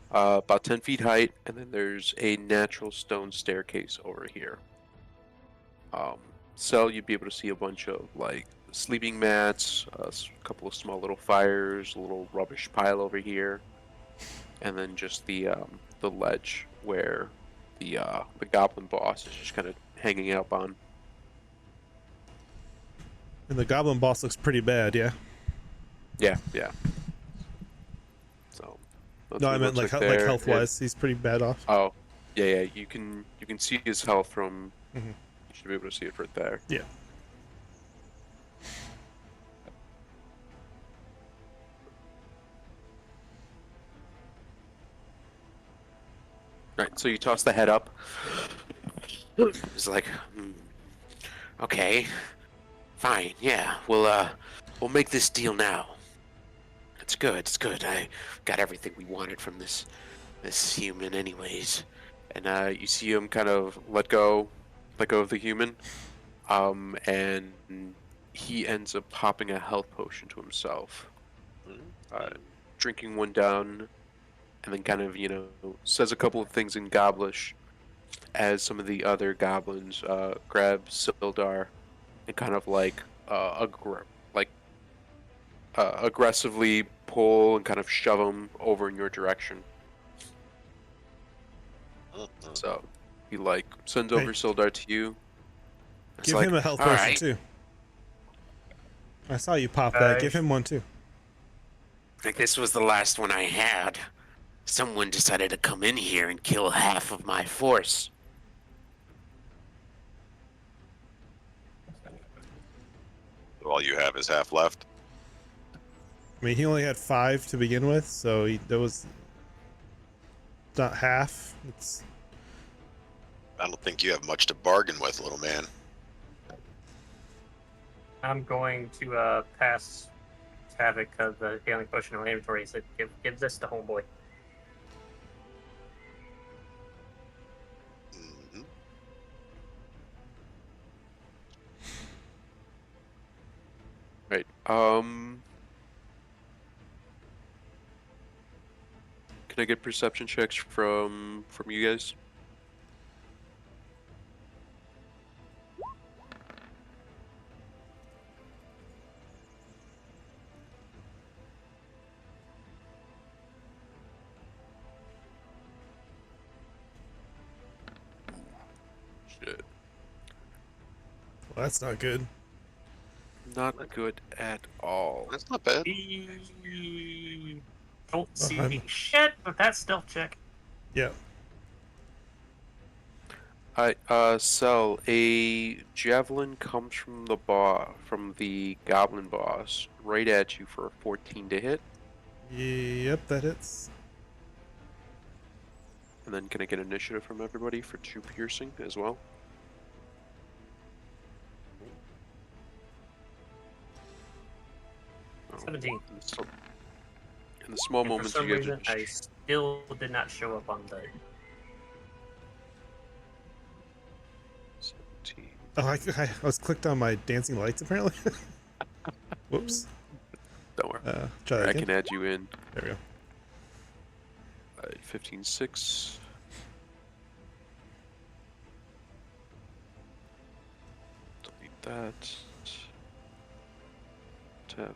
G: About 10 feet height, and then there's a natural stone staircase over here. So you'd be able to see a bunch of like sleeping mats, a couple of small little fires, a little rubbish pile over here, and then just the ledge where the goblin boss is just kind of hanging out on.
C: And the goblin boss looks pretty bad, yeah?
G: Yeah. So.
C: No, I meant like health-wise. He's pretty bad off.
G: Oh, yeah. You can see his health from.
C: Mhm.
G: You should be able to see it right there.
C: Yeah.
H: Right, so you toss the head up. It's like, okay, fine, yeah, we'll make this deal now. It's good. I got everything we wanted from this human, anyways.
G: And you see him kind of let go of the human, and he ends up popping a health potion to himself, drinking one down. And then kind of, says a couple of things in Goblish as some of the other goblins grab Sildar and kind of aggressively pull and kind of shove him over in your direction. So he sends over Sildar to you. It's
C: Give him a health potion too. I saw you pop that. Give him one too.
H: Like this was the last one I had. Someone decided to come in here and kill half of my force.
F: all you have is half left.
C: I mean, he only had 5 to begin with, so there was not half.
F: I don't think you have much to bargain with, little man.
E: I'm going to pass Havoc the healing potion in my inventory. So give this to homeboy.
F: Mm-hmm.
G: Right. Can I get perception checks from you guys? Shit.
C: Well, that's not good.
G: Not good at all.
F: That's not bad.
E: Don't see shit with that stealth check.
C: Yeah.
G: Cell, a javelin comes from the goblin boss right at you for a 14 to hit.
C: Yep, that hits.
G: And then can I get initiative from everybody for 2 piercing as well? Oh,
E: 17.
G: in the small
E: And for
G: moments
E: some
G: you guys
E: reason,
G: are
E: I still did not show up on the.
G: 17.
C: Oh, I was clicked on my dancing lights apparently. Whoops.
G: Don't worry.
C: Try that
G: I
C: again.
G: can add you in.
C: There we go.
G: 15-6. Delete that. Tavik.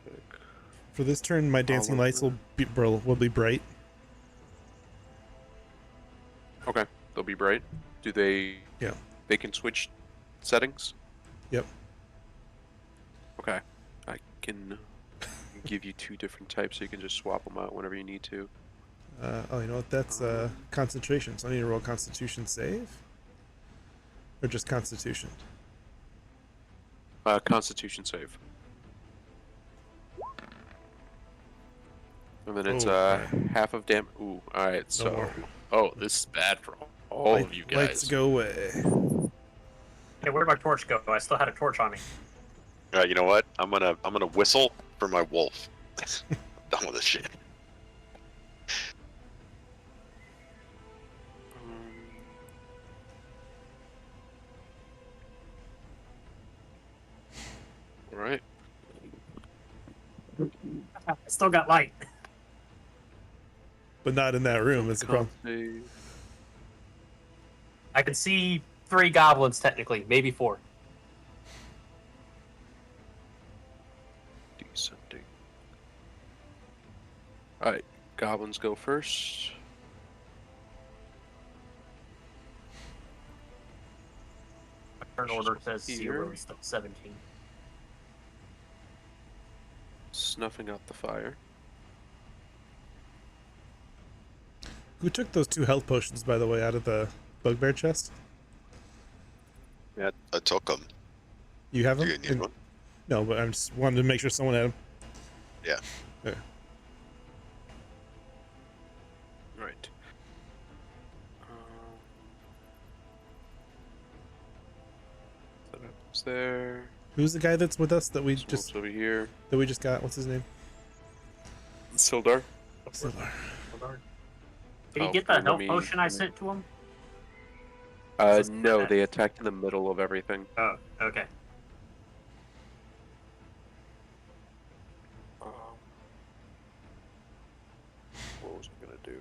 C: For this turn, my dancing lights will be bright.
G: Okay, they'll be bright. Do they?
C: Yeah.
G: They can switch settings.
C: Yep.
G: Okay, I can give you 2 different types, so you can just swap them out whenever you need to.
C: Oh, you know what? That's concentration. So I need to roll Constitution save, or just Constitution.
G: Constitution save. And then it's
C: alright.
G: half of damage. Ooh, alright,
C: No
G: so.
C: more.
G: Oh, this is bad for all of you guys.
C: Lights go away.
E: Hey, where'd my torch go? I still had a torch on me.
F: You know what? I'm gonna whistle for my wolf. I'm done with this shit.
G: Alright.
E: I still got light.
C: But not in that room. Is the problem?
G: Save.
E: I can see 3 goblins technically, maybe 4.
G: Descending. Alright, goblins go first.
E: Turn order says
G: Here.
E: 0 instead of 17.
G: Snuffing out the fire.
C: Who took those 2 health potions, by the way, out of the bugbear chest?
F: Yeah, I took them.
C: You have
F: Do
C: them?
F: you need one?
C: No, but I just wanted to make sure someone had them.
F: Yeah.
C: Okay.
G: Right. That happens there.
C: Who's the guy that's with us that we
G: This
C: just
G: over here.
C: got? What's his name?
G: Sildar.
C: Sildar.
E: Hold on. Did
G: Oh,
E: he get that
G: let
E: health
G: me-
E: potion I sent to him?
G: No, they attacked in the middle of everything.
E: Oh, okay.
G: What was I gonna do?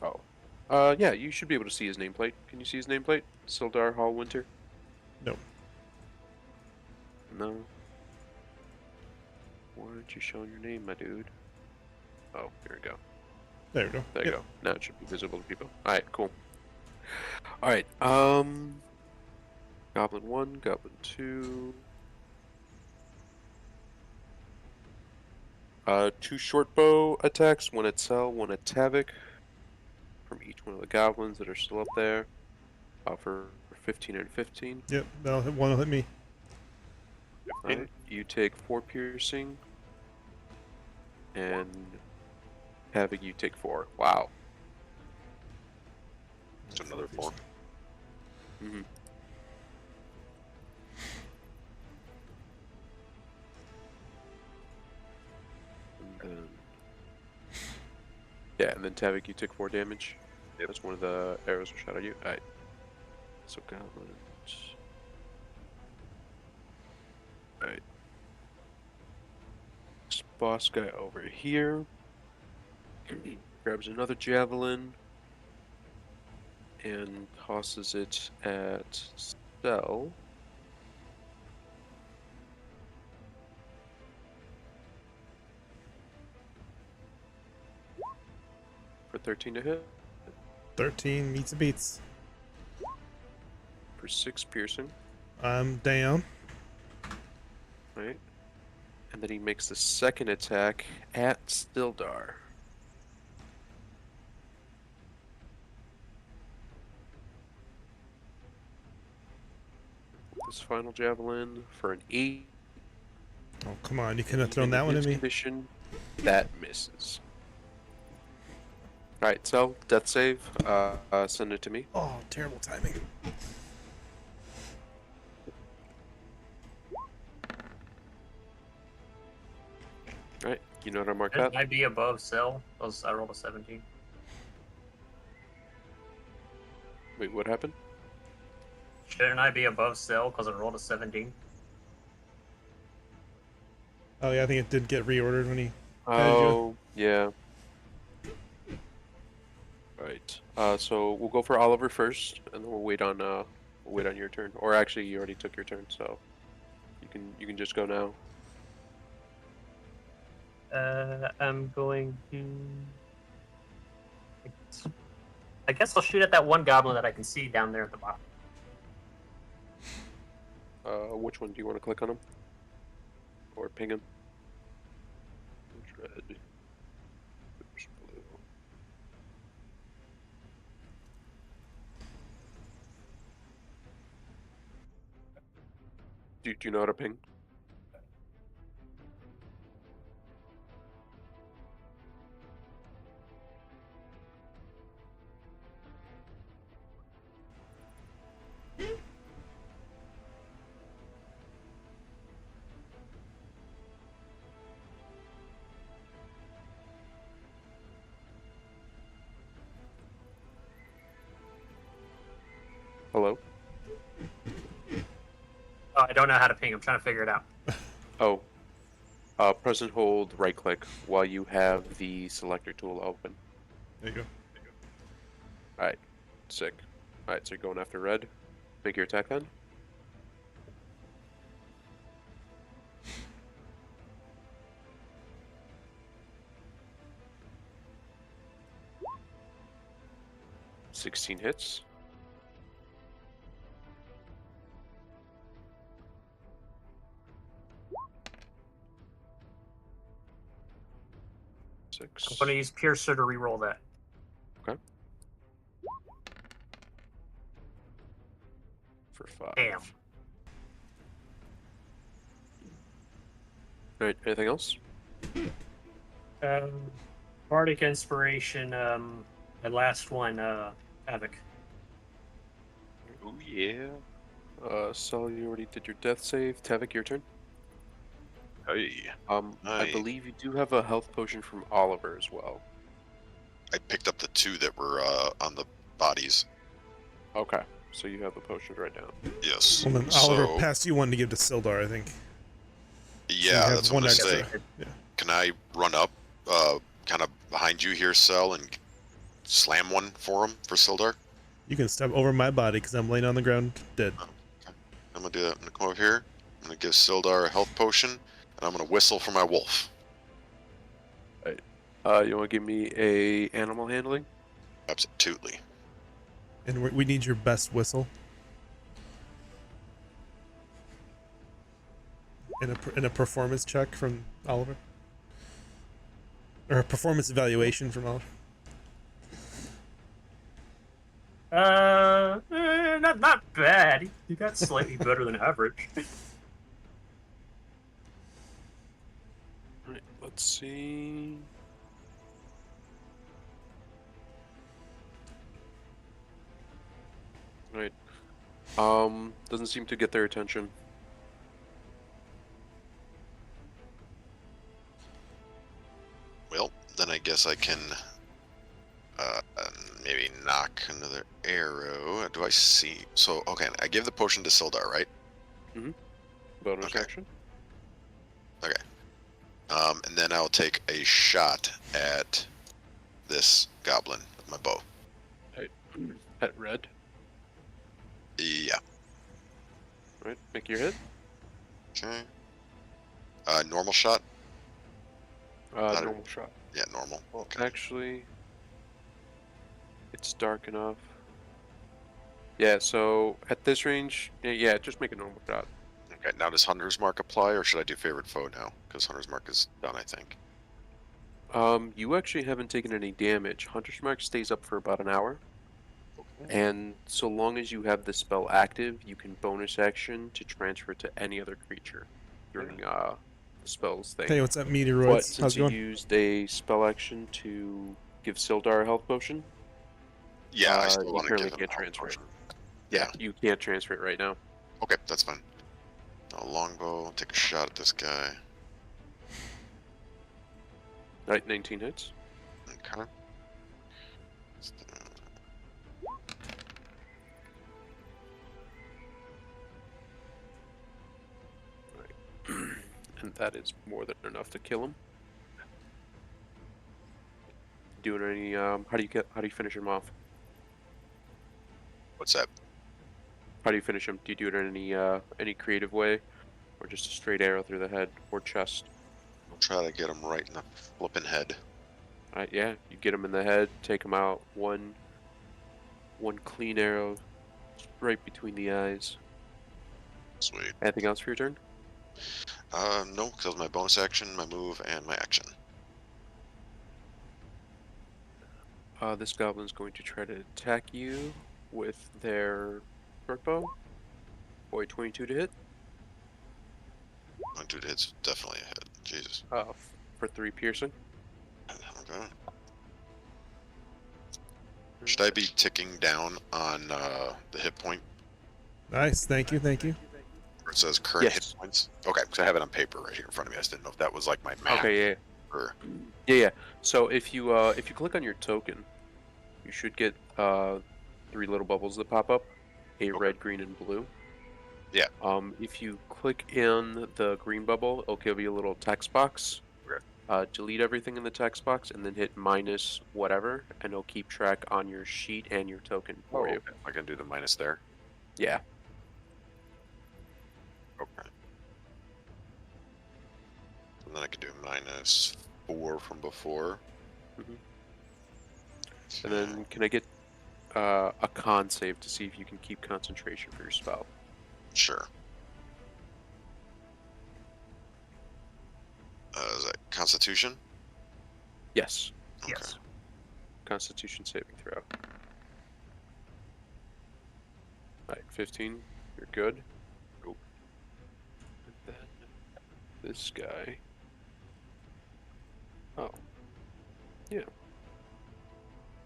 G: Oh. Yeah, you should be able to see his nameplate. Can you see his nameplate? Sildar Hallwinter?
C: No.
G: No. Why aren't you showing your name, my dude? Oh, here we go.
C: There we go.
G: There you
C: Yep.
G: go. Now it should be visible to people. Alright, cool. Alright, Goblin 1, Goblin 2. 2 short bow attacks, 1 at Cell, 1 at Tavik. From each one of the goblins that are still up there. For 15 and 15.
C: Yep, one will hit me.
G: Alright, you take 4 piercing. And Tavik, you take 4. Wow.
F: It's another 4.
G: Mm-hmm. And then... Yeah, and then Tavik, you took 4 damage.
F: Yep.
G: That's one of the arrows that shot at you. Alright. So goblins. Alright. This boss guy over here grabs another javelin and tosses it at Cell. For 13 to hit.
C: 13 meets and beats.
G: For 6 piercing.
C: I'm down.
G: Right. And then he makes the second attack at Sildar. this final javelin for an 8.
C: Oh, come on. You couldn't have thrown
G: In
C: that one at
G: his
C: me.
G: condition, that misses. Alright, so death save. Send it to me.
C: Oh, terrible timing.
G: Alright, you know what I marked
E: Shouldn't
G: that?
E: I be above cell? I rolled a 17.
G: Wait, what happened?
E: Shouldn't I be above cell because I rolled a 17?
C: Oh, yeah, I think it did get reordered when he...
G: Oh, yeah. Right. So we'll go for Oliver first, and then we'll wait on your turn. Or actually, you already took your turn, so you can just go now.
E: I'm going to. I guess I'll shoot at that one goblin that I can see down there at the bottom.
G: Which one do you want to click on him? Or ping him? Which red? Which blue? Do you know how to ping? Hello?
E: Oh, I don't know how to ping. I'm trying to figure it out.
G: Oh. Press and hold right click while you have the selector tool open.
C: There you go.
G: Alright. Sick. Alright, so you're going after red. Make your attack then. $16 hits. Six.
E: I'm going to use Piercer to reroll that.
G: Okay. For 5.
E: Damn.
G: Alright, anything else?
E: Bardic Inspiration, the last one, Havoc.
F: Oh yeah.
G: Sul, you already did your death save. Tavik, your turn.
F: Hey.
G: I
F: Aye.
G: believe you do have a health potion from Oliver as well.
F: I picked up the 2 that were on the bodies.
G: Okay, so you have the potions right now.
F: Yes.
C: Well, then Oliver
F: So,
C: passed you one to give to Sildar, I think.
F: yeah,
C: have
F: that's what I'm
C: one
F: gonna
C: extra.
F: say.
C: Yeah.
F: Can I run up, kind of behind you here, Cell, and slam one for him for Sildar?
C: You can step over my body because I'm laying on the ground dead.
F: I'm gonna do that. I'm gonna come over here. I'm gonna give Sildar a health potion, and I'm gonna whistle for my wolf.
G: You want to give me a animal handling?
F: Absolutely.
C: And we need your best whistle. And a performance check from Oliver. Or a performance evaluation from Oliver.
E: Not bad. You got slightly better than average.
G: Alright, let's see. Right. Doesn't seem to get their attention.
F: Well, then I guess I can maybe knock another arrow. Do I see? So, okay, I give the potion to Sildar, right?
G: Bonus
F: Okay.
G: action.
F: Okay. And then I'll take a shot at this goblin with my bow.
G: At red.
F: Yeah.
G: Right, make your hit.
F: Okay. Normal shot? Not a-
G: Normal shot.
F: Yeah, normal.
G: Well,
F: Okay.
G: actually, it's dark enough. Yeah, so at this range, yeah, just make a normal shot.
F: Okay, now does Hunter's Mark apply, or should I do favorite foe now? Because Hunter's Mark is done, I think.
G: You actually haven't taken any damage. Hunter's Mark stays up for about an hour. And so long as you have the spell active, you can bonus action to transfer it to any other creature during the spell's thing.
C: Hey, what's up,
G: But
C: meteoroids?
G: since
C: How's it
G: you
C: going?
G: used a spell action to give Sildar a health potion,
F: Yeah, I still
G: you
F: want to
G: currently
F: give him
G: can't
F: a health
G: transfer it.
F: potion. Yeah.
G: You can't transfer it right now.
F: Okay, that's fine. A longbow. Take a shot at this guy.
G: Right, 19 hits.
F: Okay.
G: And that is more than enough to kill him. Doing any how do you finish him off?
F: What's that?
G: How do you finish him? Do you do it in any creative way, or just a straight arrow through the head or chest?
F: I'll try to get him right in the flipping head.
G: Yeah, you get him in the head, take him out. One clean arrow, right between the eyes.
F: Sweet.
G: Anything else for your turn?
F: No, because my bonus action, my move, and my action.
G: This goblin's going to try to attack you with their short bow. Boy, 22 to hit.
F: 22 hits, definitely a hit. Jesus.
G: For 3 piercing.
F: Okay. Should I be ticking down on the hit point
C: Nice. Thank you. Thank you.
F: where it says current
G: Yes.
F: hit points? Okay, because I have it on paper right here in front of me. I just didn't know if that was like my map.
G: Okay, yeah.
F: Or...
G: Yeah. So if you click on your token, you should get 3 little bubbles that pop up, red, green, and blue.
F: Yeah.
G: If you click in the green bubble, it'll give you a little text box.
F: Okay.
G: Delete everything in the text box and then hit minus whatever, and it'll keep track on your sheet and your token for you.
F: Okay. I can do the minus there.
G: Yeah.
F: Okay. And then I can do -4 from before.
G: Mhm. And then can I get a con save to see if you can keep concentration for your spell?
F: Sure. Is that Constitution?
G: Yes.
F: Okay.
E: Yes.
G: Constitution saving throw. Alright, 15. You're good. Oh. And then this guy. Oh. Yeah.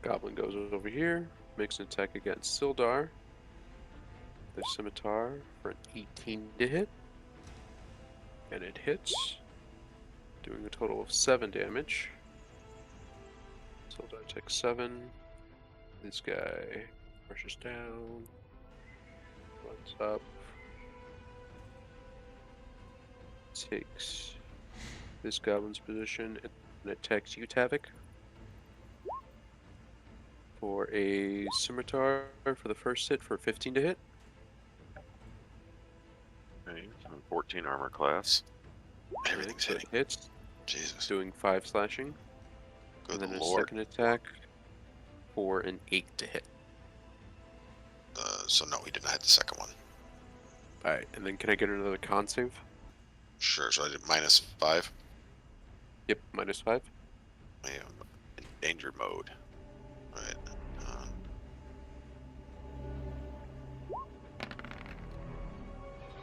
G: Goblin goes over here, makes an attack against Sildar. The scimitar for an 18 to hit. And it hits, doing a total of 7 damage. Sildar takes 7. This guy rushes down, runs up, takes this goblin's position, and attacks you, Tavik. For a scimitar for the first hit for 15 to hit.
F: Okay, so 14 armor class. Everything's
G: So it
F: hitting.
G: hits,
F: Jesus.
G: doing 5 slashing.
F: Good
G: And then a
F: lord.
G: second attack for an 8 to hit.
F: So no, he did not hit the second one.
G: Alright, and then can I get another con save?
F: Sure, so I did -5.
G: Yep, -5.
F: I am in danger mode. Right.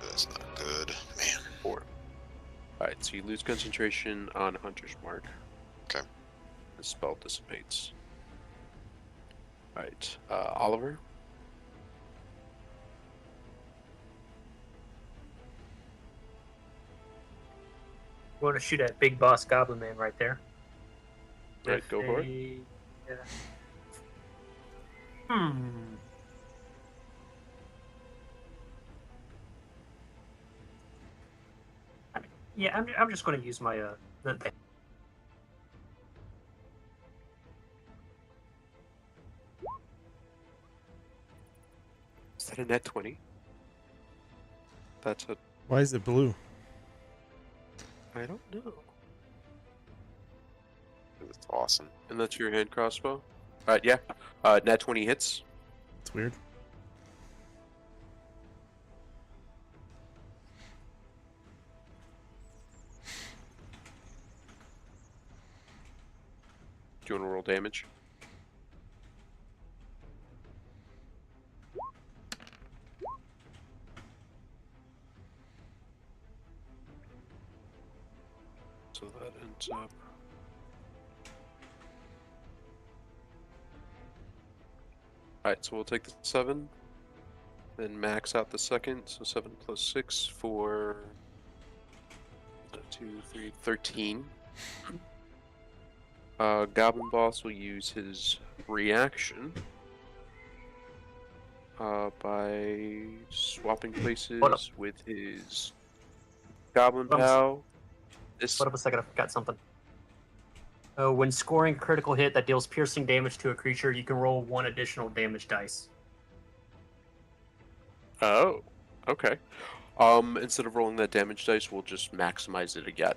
F: That's not good. Man.
G: 4. Alright, so you lose concentration on Hunter's Mark.
F: Okay.
G: The spell dissipates. Alright, Oliver?
E: We want to shoot at big boss goblin man right there.
G: Right,
E: With
G: go for it.
E: Yeah. Hmm. Yeah, I'm just going to use my the
G: Is that a net 20? That's a...
C: Why is it blue?
G: I don't know.
F: It's awesome.
G: And that's your hand crossbow? Alright, yeah. Net 20 hits.
C: It's weird.
G: Do you want to roll damage? So that ends up. Alright, so we'll take the 7, then max out the second, so 7 plus 6 for 2, 3, 13. Goblin Boss will use his reaction by swapping places with his Goblin Pal.
E: Hold up a second, I forgot something. When scoring a critical hit that deals piercing damage to a creature, you can roll 1 additional damage dice.
G: Oh, okay. Instead of rolling that damage dice, we'll just maximize it again.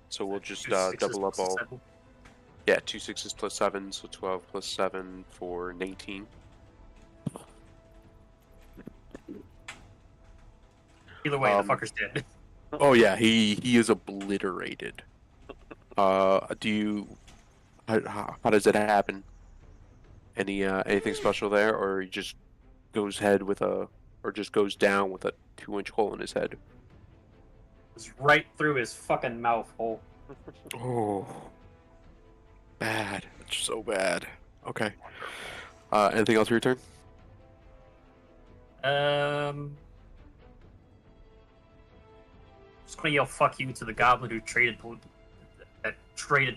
G: So we'll just
E: 2 6s
G: double up
E: plus
G: all.
E: 7.
G: Yeah, 2 6s plus 7, so 12 plus 7 for 19.
E: Either way, the fucker's dead.
G: Oh yeah, he is obliterated. Do you? How does it happen? Anything special there, or he just goes just goes down with a 2-inch hole in his head?
E: It's right through his fucking mouth hole.
G: Oh, bad. It's so bad. Okay. Anything else for your turn?
E: Just gonna yell "fuck you" to the goblin who traded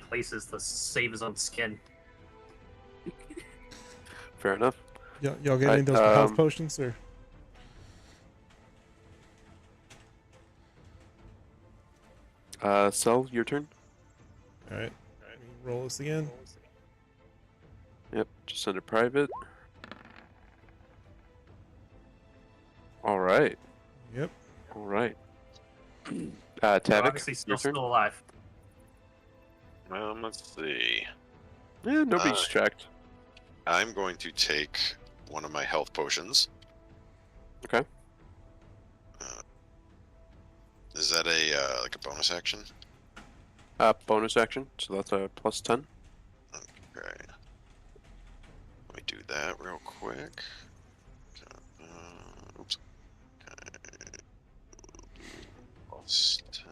E: places to save his own skin.
G: Fair enough.
C: Y'all get any of those health potions or?
G: Cell, your turn.
C: All right. Roll this again.
G: Yep, just send it private. All right.
C: Yep.
G: All right.
E: So
G: Tavik,
E: obviously
G: your turn.
E: still alive.
F: Let's see.
G: Yeah, nobody's checked.
F: I'm going to take one of my health potions.
G: Okay.
F: Is that a like a bonus action?
G: Bonus action, so that's a plus 10.
F: Okay. Let me do that real quick. Oops. Okay. Plus 10.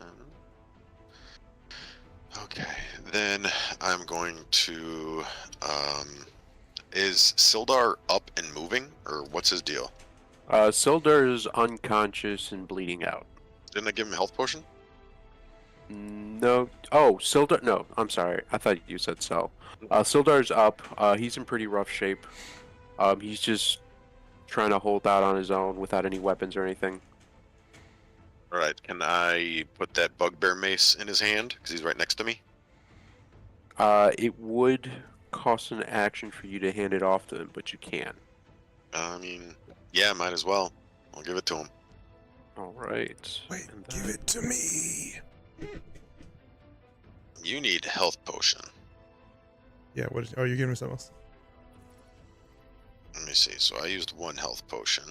F: Okay, then I'm going to. Is Sildar up and moving, or what's his deal?
G: Sildar is unconscious and bleeding out.
F: Didn't I give him a health potion?
G: No. Oh, Sildar. No, I'm sorry. I thought you said Cell. Sildar's up. He's in pretty rough shape. He's just trying to hold out on his own without any weapons or anything.
F: All right. Can I put that bugbear mace in his hand because he's right next to me?
G: It would cost an action for you to hand it off to him, but you can.
F: I mean, yeah, might as well. I'll give it to him.
G: All right.
C: Wait, give it to me.
F: You need health potion.
C: Yeah. Oh, you're giving me something else.
F: Let me see. So I used 1 health potion.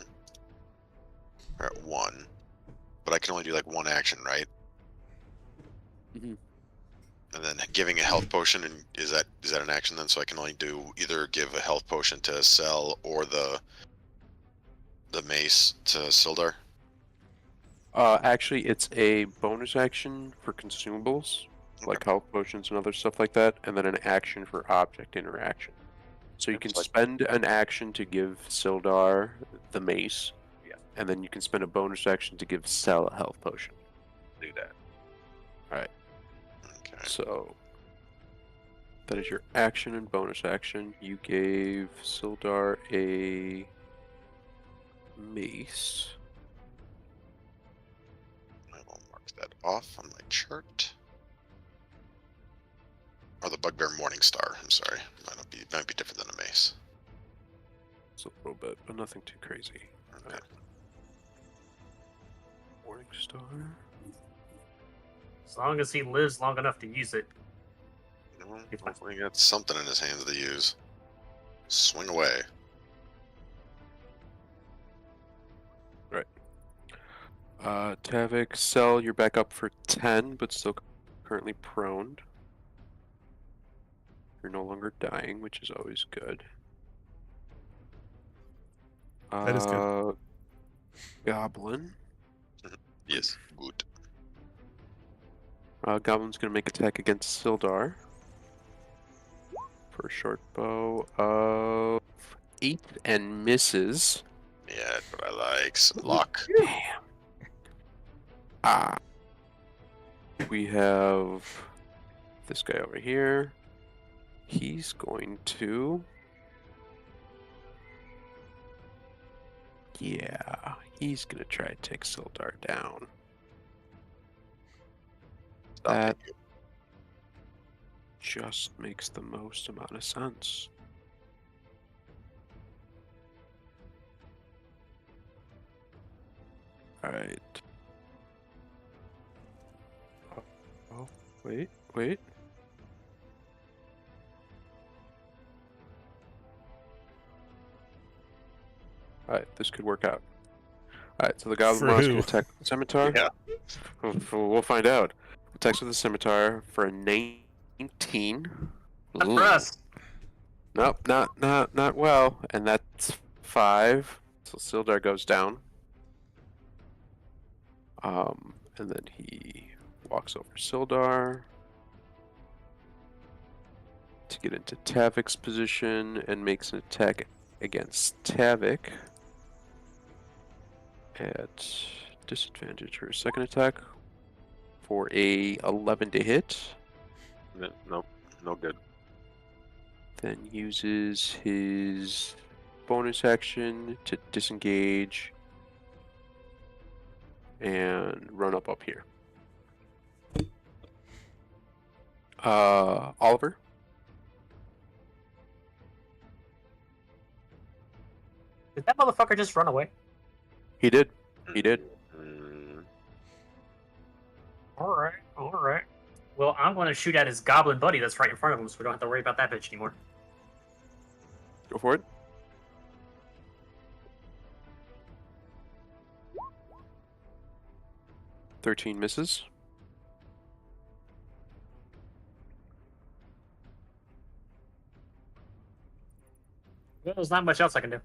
F: We're at 1, but I can only do like 1 action, right?
G: Mhm.
F: And then giving a health potion, and is that an action then? So I can only do either give a health potion to Cell or the mace to Sildar.
G: Actually, it's a bonus action for consumables, like health potions and other stuff like that, and then an action for object interaction. So you can spend an action to give Sildar the mace, and then you can spend a bonus action to give Cell a health potion.
F: Do that.
G: Alright.
F: Okay.
G: So that is your action and bonus action. You gave Sildar a mace.
F: I will mark that off on my chart. Or the bugbear Morningstar. I'm sorry. Might be different than a mace.
G: It's a little bit, but nothing too crazy.
F: Okay.
G: Morningstar.
E: As long as he lives long enough to use it.
F: Hopefully he got something in his hands to use. Swing away.
G: Right. Tavik, Cell, you're back up for 10, but still currently prone. You're no longer dying, which is always good.
C: That is good.
G: Goblin.
F: Yes, good.
G: Goblin's gonna make attack against Sildar. For a short bow of 8 and misses.
F: Yeah, that's what I like. Some luck.
G: Damn. Ah. We have this guy over here. He's going to... Yeah, he's going to try to take Sildar down.
F: Stop
G: That
F: it.
G: just makes the most amount of sense. Alright. Oh, wait. Alright, this could work out. Alright, so the Goblin
C: For
G: Mouse
C: who?
G: can attack the Scimitar.
F: Yeah.
G: We'll find out. Attacks with the Scimitar for a 19.
E: Not
G: Ooh.
E: for us.
G: Nope, not well. And that's 5. So Sildar goes down. And then he walks over Sildar to get into Tavik's position and makes an attack against Tavik at disadvantage for a second attack for a 11 to hit.
F: Nope, no good.
G: Then uses his bonus action to disengage and run up here. Oliver?
E: Did that motherfucker just run away?
G: He did. He did.
E: Alright. Well, I'm going to shoot at his goblin buddy that's right in front of him so we don't have to worry about that bitch anymore.
G: Go for it. "13 misses.
E: Well, there's not much else I can do.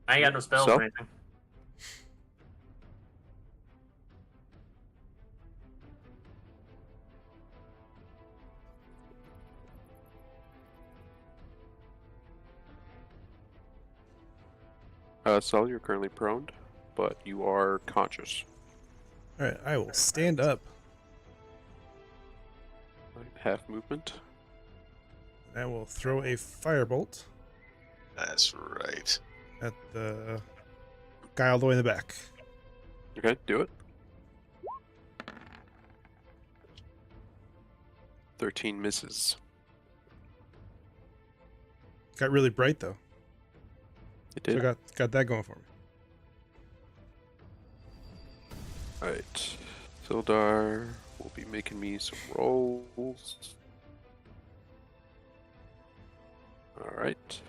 E: I ain't got no spells
G: So?
E: or anything.
G: Sol, you're currently prone, but you are conscious.
C: Alright, I will stand up.
G: Half movement.
C: I will throw a firebolt
F: That's right.
C: at the guy all the way in the back.
G: Okay, do it. 13 misses.
C: Got really bright though.
G: It
C: So I
G: did.
C: got that going for me.
G: Alright. Sildar will be making me some rolls. Alright.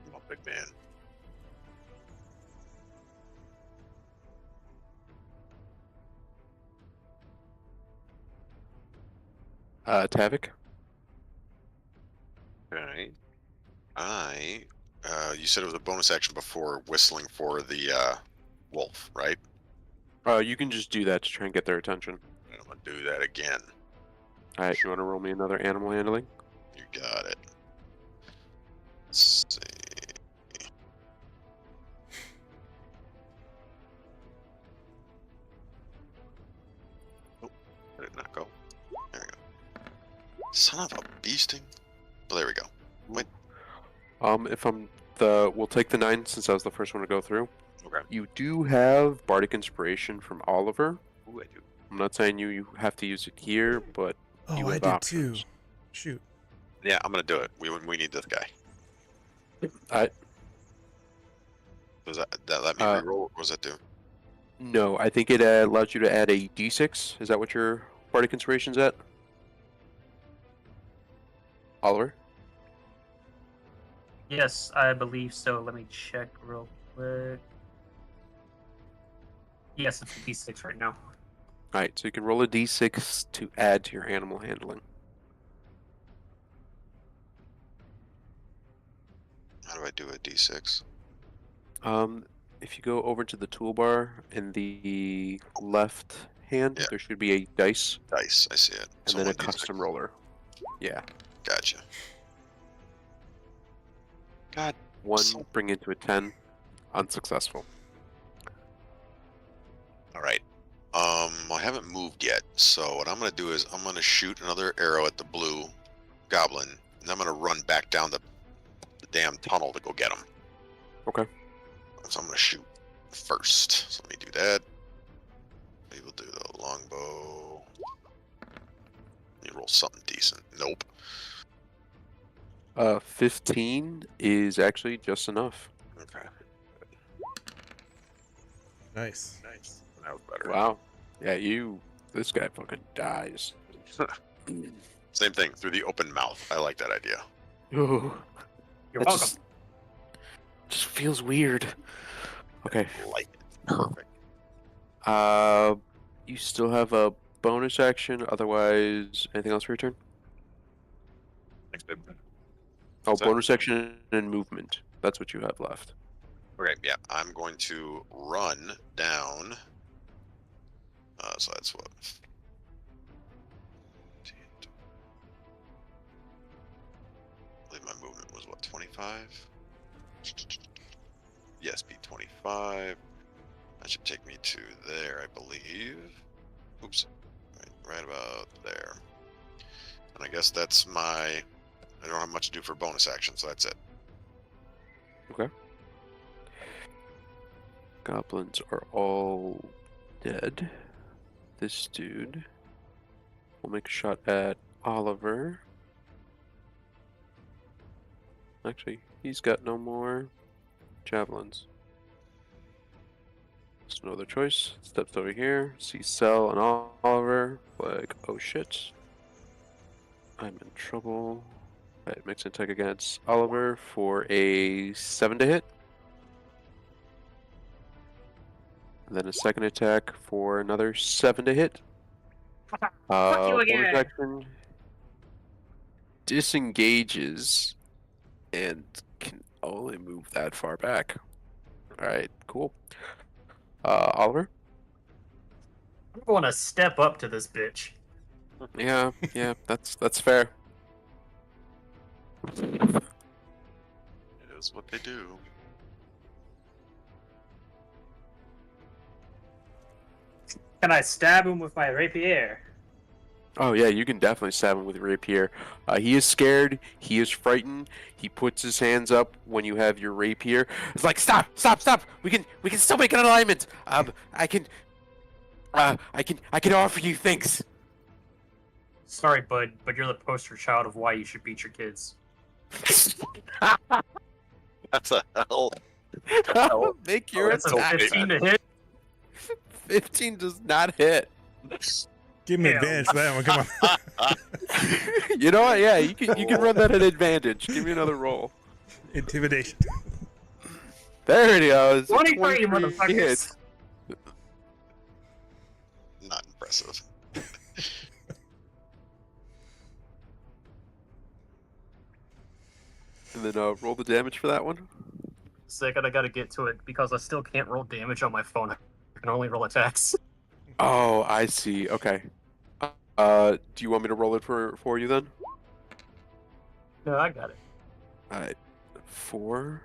F: Come on, big man.
G: Tavik?
F: Alright. You said it was a bonus action before whistling for the wolf, right?
G: You can just do that to try and get their attention.
F: I'm gonna do that again.
G: Alright, you want to roll me another animal handling?
F: You got it. Let's see. Oh, did it not go? There we go. Son of a beasting. Well, there we go. Wait.
G: If I'm the... We'll take the 9 since I was the first one to go through.
F: Okay.
G: You do have Bardic Inspiration from Oliver.
F: Ooh, I do.
G: I'm not saying you have to use it here, but
C: Oh,
G: you
C: I
G: have
C: did
G: options.
C: too. Shoot.
F: Yeah, I'm gonna do it. We need this guy.
G: Alright.
F: Does that let me
G: Uh,
F: reroll? What does that do?
G: No, I think it allows you to add a d6. Is that what your Bardic Inspiration's at? Oliver?
E: Yes, I believe so. Let me check real quick. Yes, it's a D6 right now.
G: Alright, so you can roll a d6 to add to your animal handling.
F: How do I do a D6?
G: If you go over to the toolbar in the left hand,
F: Yeah.
G: there should be a dice
F: Dice, I see it.
G: and
F: So
G: then a
F: one d6.
G: custom roller. Yeah.
F: Gotcha. God.
G: One,
F: So-
G: bring into a 10. Unsuccessful.
F: All right. I haven't moved yet, so what I'm gonna do is I'm gonna shoot another arrow at the blue goblin, and I'm gonna run back down the damn tunnel to go get him.
G: Okay.
F: So I'm gonna shoot first. So let me do that. We will do the longbow. You roll something decent. Nope.
G: 15 is actually just enough.
F: Okay.
C: Nice.
F: Nice. That was better.
G: Wow. Yeah, this guy fucking dies.
F: Same thing through the open mouth. I like that idea.
G: Ooh,
E: You're
G: that
E: welcome.
G: just feels weird. Okay.
F: Like it. Perfect.
G: You still have a bonus action. Otherwise, anything else for your turn?
F: Thanks, babe.
G: Oh,
F: So-
G: bonus action and movement. That's what you have left.
F: Okay, yeah, I'm going to run down. So that's what. I believe my movement was what, 25? Yes, be 25. That should take me to there, I believe. Oops, right about there. And I guess that's my. I don't have much to do for bonus action, so that's it.
G: Okay. Goblins are all dead. This dude will make a shot at Oliver. Actually, he's got no more javelins. There's no other choice. Steps over here, sees Cell and Oliver. Like, oh shit. I'm in trouble. Alright, makes an attack against Oliver for a 7 to hit. And then a second attack for another 7 to hit.
E: Fuck you
G: Bonus
E: again.
G: action disengages and can only move that far back. Alright, cool. Oliver?
E: I'm going to step up to this bitch.
G: Yeah, that's fair.
F: It is what they do.
E: Can I stab him with my rapier?
G: Oh yeah, you can definitely stab him with your rapier. He is scared. He is frightened. He puts his hands up when you have your rapier. It's like stop! We can still make an alignment. I can offer you things.
E: Sorry, bud, but you're the poster child of why you should beat your kids.
F: That's a hell.
G: Make your
E: That's a
G: attack.
E: 15 to hit.
G: 15 does not hit.
C: Give him
E: Yeah.
C: advantage for that one. Come on.
G: You know what? Yeah, you can run that at advantage. Give me another roll.
C: Intimidation.
G: There it goes.
E: 23, you
G: 23
E: motherfuckers.
G: hits.
F: Not impressive.
G: And then roll the damage for that one.
E: Second, I gotta get to it because I still can't roll damage on my phone. I can only roll attacks.
G: Oh, I see. Okay. Do you want me to roll it for you then?
E: No, I got it.
G: Alright. 4.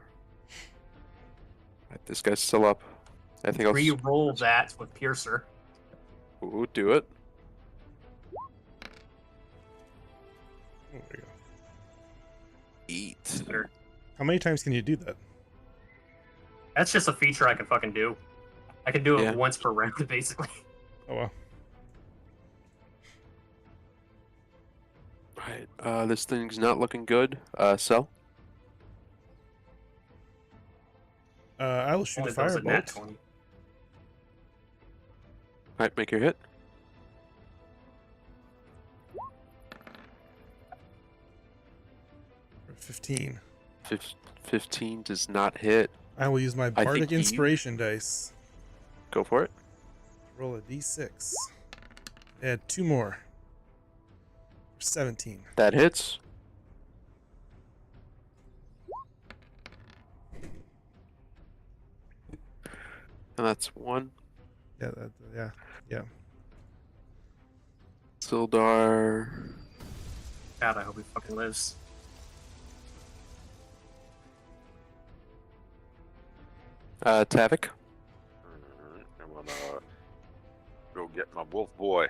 G: Alright, this guy's still up. I think I'll
E: Re-roll that with Piercer.
G: Ooh, do it.
C: There we go.
G: 8.
C: How many times can you do that?
E: That's just a feature I can fucking do. I can do it
G: Yeah.
E: once per round, basically.
C: Oh wow.
G: Alright, this thing's not looking good. Cell?
C: I will shoot a
E: Only those at nat
C: firebolt
E: 20.
G: Alright, make your hit.
C: for 15.
G: 15 does not hit.
C: I will use my
G: think
C: bardic
G: you-
C: inspiration dice.
G: Go for it.
C: Roll a d6. Add 2 more. 17.
G: That hits. And that's 1.
C: Yeah, yeah.
G: Sildar.
E: God, I hope he fucking lives.
G: Tavik.
F: I'm gonna go get my wolf boy.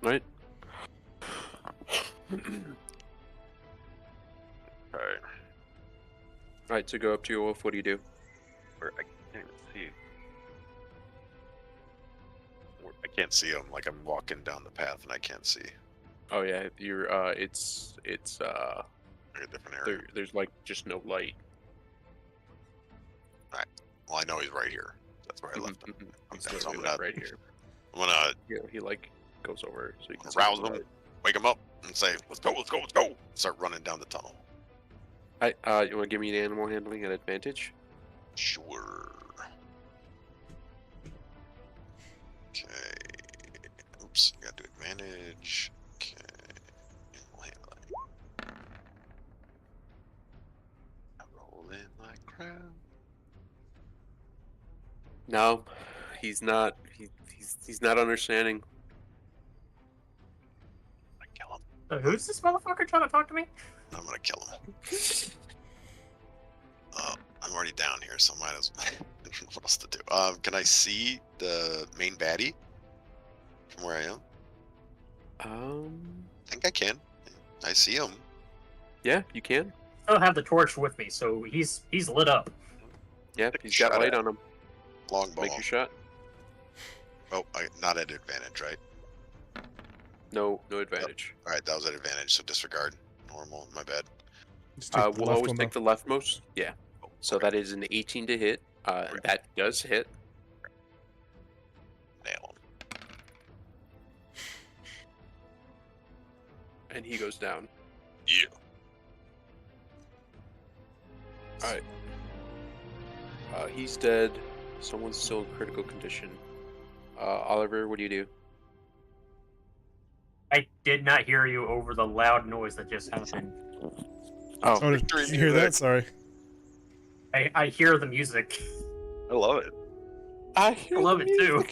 G: Right.
F: Okay.
G: Alright, so go up to your wolf. What do you do?
F: Where I can't even see. I can't see him. Like I'm walking down the path and I can't see.
G: Oh yeah, you're it's
F: Like a different area.
G: there's like just no light.
F: Well, I know he's right here. That's where I left him.
G: He's
F: Okay, so
G: literally
F: I'm
G: like
F: gonna,
G: right here.
F: I'm gonna
G: Yeah, he like goes over so you can
F: rouse
G: see the
F: him,
G: light.
F: wake him up, and say, "Let's go, let's go, let's go!" Start running down the tunnel.
G: Alright, you wanna give me an animal handling at advantage?
F: Sure. Okay. Oops, I gotta do advantage. Okay. Animal handling. I'm rolling like crap.
G: No, he's not. He's not understanding.
F: I kill him.
E: Who's this motherfucker trying to talk to me?
F: I'm gonna kill him. I'm already down here, so I might as well. What else to do? Can I see the main baddie from where I am? I think I can. I see him.
G: Yeah, you can.
E: I don't have the torch with me, so he's lit up.
G: Yeah,
F: Take a
G: he's got
F: shot
G: light
F: at
G: on him.
F: Longbow.
G: Make your shot.
F: Oh, not at advantage, right?
G: No advantage.
F: All right, that was at advantage, so disregard. Normal, my bad.
C: Just take the
G: We'll
C: left
G: always
C: one,
G: take
C: though.
G: the leftmost. Yeah.
F: Oh,
G: So
F: okay.
G: that is an 18 to hit. That does hit.
F: Nail him.
G: And he goes down.
F: Yeah.
G: Alright. He's dead. Someone's still in critical condition. Oliver, what do you do?
E: I did not hear you over the loud noise that just happened.
G: Oh,
C: Oh, did you hear that? Sorry.
E: I hear the music.
F: I love it.
G: I
E: I love it too.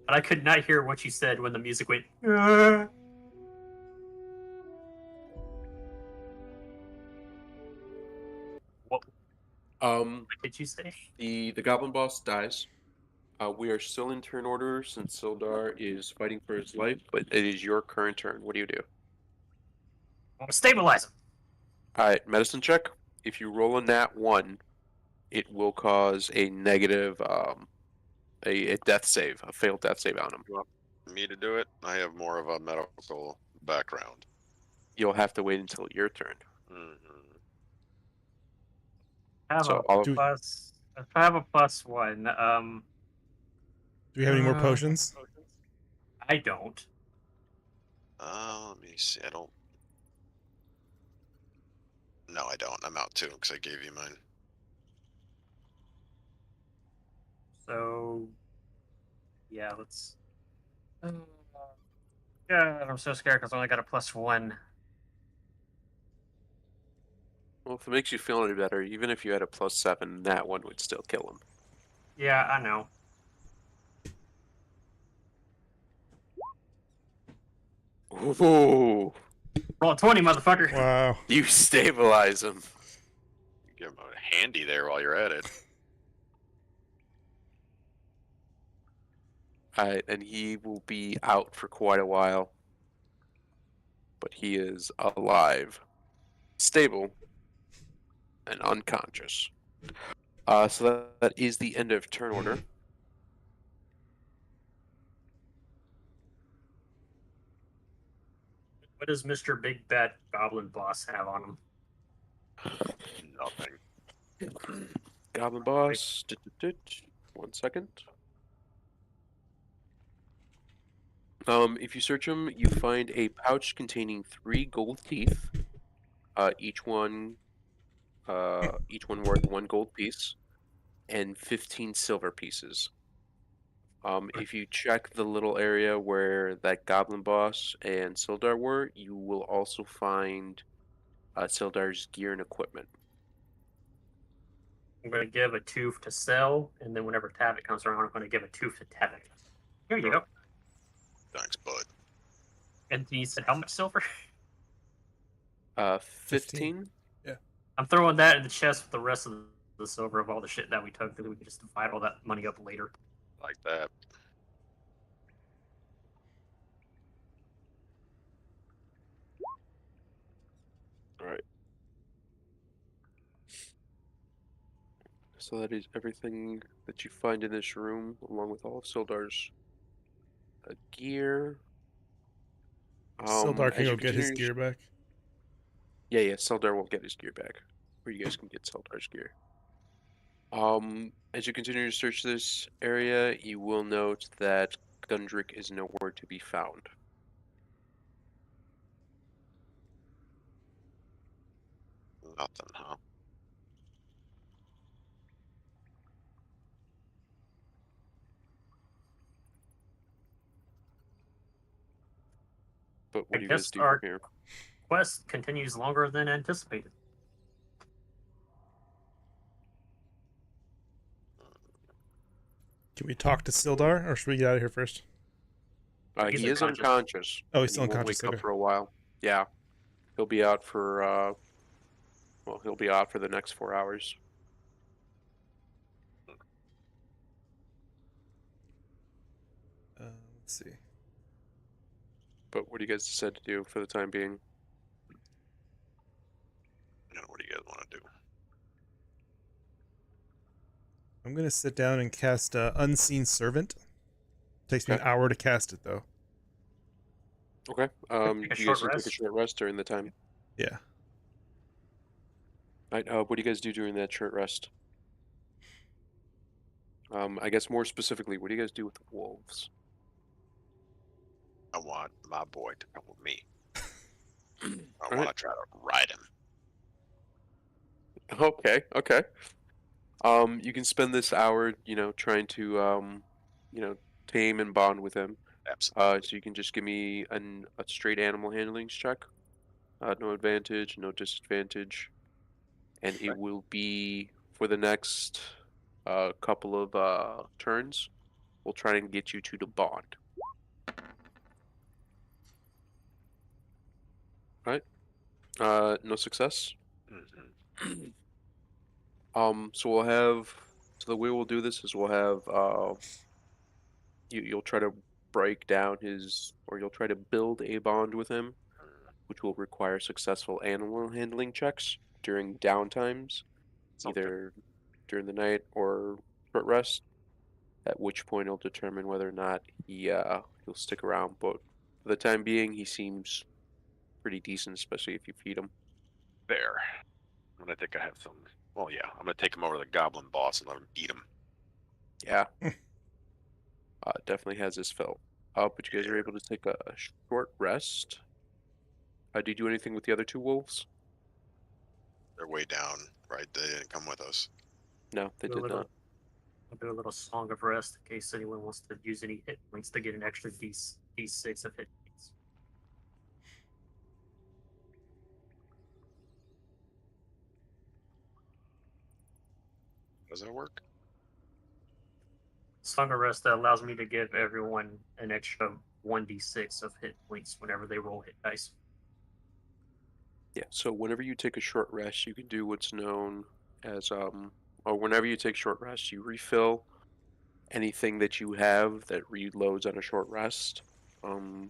E: But I could not hear what you said when the music went. What did you say?
G: The goblin boss dies. We are still in turn order since Sildar is fighting for his life, but it is your current turn. What do you do?
E: I'm gonna stabilize him.
G: Alright, medicine check. If you roll a nat 1, it will cause a negative, a death save, a failed death save on him.
F: You want me to do it? I have more of a medical background.
G: You'll have to wait until your turn.
E: I have
G: So,
E: a
G: Oliver,
E: plus. If I have a +1,
C: Do we have any more potions?
E: I don't.
F: Let me see. I don't. No, I don't. I'm out too because I gave you mine.
E: So, yeah, let's. God, I'm so scared because I only got a +1.
G: well, if it makes you feel any better, even if you had a +7, that one would still kill him.
E: Yeah, I know.
G: Ooh,
E: Roll a 20, motherfucker.
C: Wow.
G: you stabilize him.
F: Give him a handy there while you're at it.
G: Alright, and he will be out for quite a while. But he is alive, stable, and unconscious. So that is the end of turn order.
E: What does Mr. Big Bad Goblin Boss have on him?
F: Nothing.
G: Goblin boss. 1 second. If you search him, you find a pouch containing 3 gold teeth. Each one worth 1 gold piece, and 15 silver pieces. If you check the little area where that goblin boss and Sildar were, you will also find Sildar's gear and equipment.
E: I'm going to give a tooth to Sel, and then whenever Tavik comes around, I'm going to give a tooth to Tavik. Here you go.
F: Thanks, bud.
E: And you said how much silver?
G: 15.
E: I'm throwing that in the chest with the rest of the silver of all the shit that we took, that we can just divide all that money up later.
F: Like that.
G: All right. So that is everything that you find in this room, along with all of Sildar's gear.
C: Sildar can
G: As
C: go
G: you
C: get his
G: continue,
C: gear back.
G: yeah, Sildar won't get his gear back, or you guys can get Sildar's gear. As you continue to search this area, you will note that Gundrick is nowhere to be found.
F: Nothing, huh?
G: But what
E: I
G: do you guys
E: guess
G: do from here?
E: quest continues longer than anticipated.
C: Can we talk to Sildar, or should we get out of here first?
E: He's
G: He is
E: unconscious.
G: unconscious.
C: Oh, he's
G: and
C: still
G: he won't
C: unconscious,
G: wake
C: okay.
G: up for a while. Yeah, he'll be out for he'll be out for the next 4 hours.
C: Let's see.
G: But what do you guys decide to do for the time being?
F: What do you guys want to do?
C: I'm gonna sit down and cast Unseen Servant. Takes me an
G: Okay.
C: hour to cast it though.
G: Okay.
E: Take a
G: You guys
E: short
G: can take a
E: rest.
G: short rest during the time.
C: Yeah.
G: Right. What do you guys do during that short rest? I guess more specifically, what do you guys do with the wolves?
F: I want my boy to come with me. I
G: Alright.
F: want to try to ride him.
G: Okay. Okay. You can spend this hour, trying to, tame and bond with him.
F: Absolutely.
G: So you can just give me a straight animal handling check. No advantage, no disadvantage, and it will be for the next couple of turns. We'll try and get you two to bond. Right? No success.
F: Mhm.
G: So we'll have. So the way we'll do this is we'll have. You'll try to break down or you'll try to build a bond with him, which will require successful animal handling checks during downtimes,
F: Sounds good.
G: either during the night or short rest. At which point he'll determine whether or not he'll stick around. But for the time being, he seems pretty decent, especially if you feed him.
F: There. And I think I have some. Well, yeah. I'm gonna take him over to the goblin boss and let him beat him.
G: Yeah. Definitely has his fill. But you guys are able to take a short rest. Did you do anything with the other two wolves?
F: They're way down, right? They didn't come with us.
G: No, they did not.
E: I'll do a little song of rest in case anyone wants to use any hit points to get an extra D6 of hit points.
F: Does that work?
E: Song of rest that allows me to give everyone an extra 1d6 of hit points whenever they roll hit dice.
G: Yeah, so whenever you take a short rest, you can do what's known as or whenever you take short rest, you refill anything that you have that reloads on a short rest.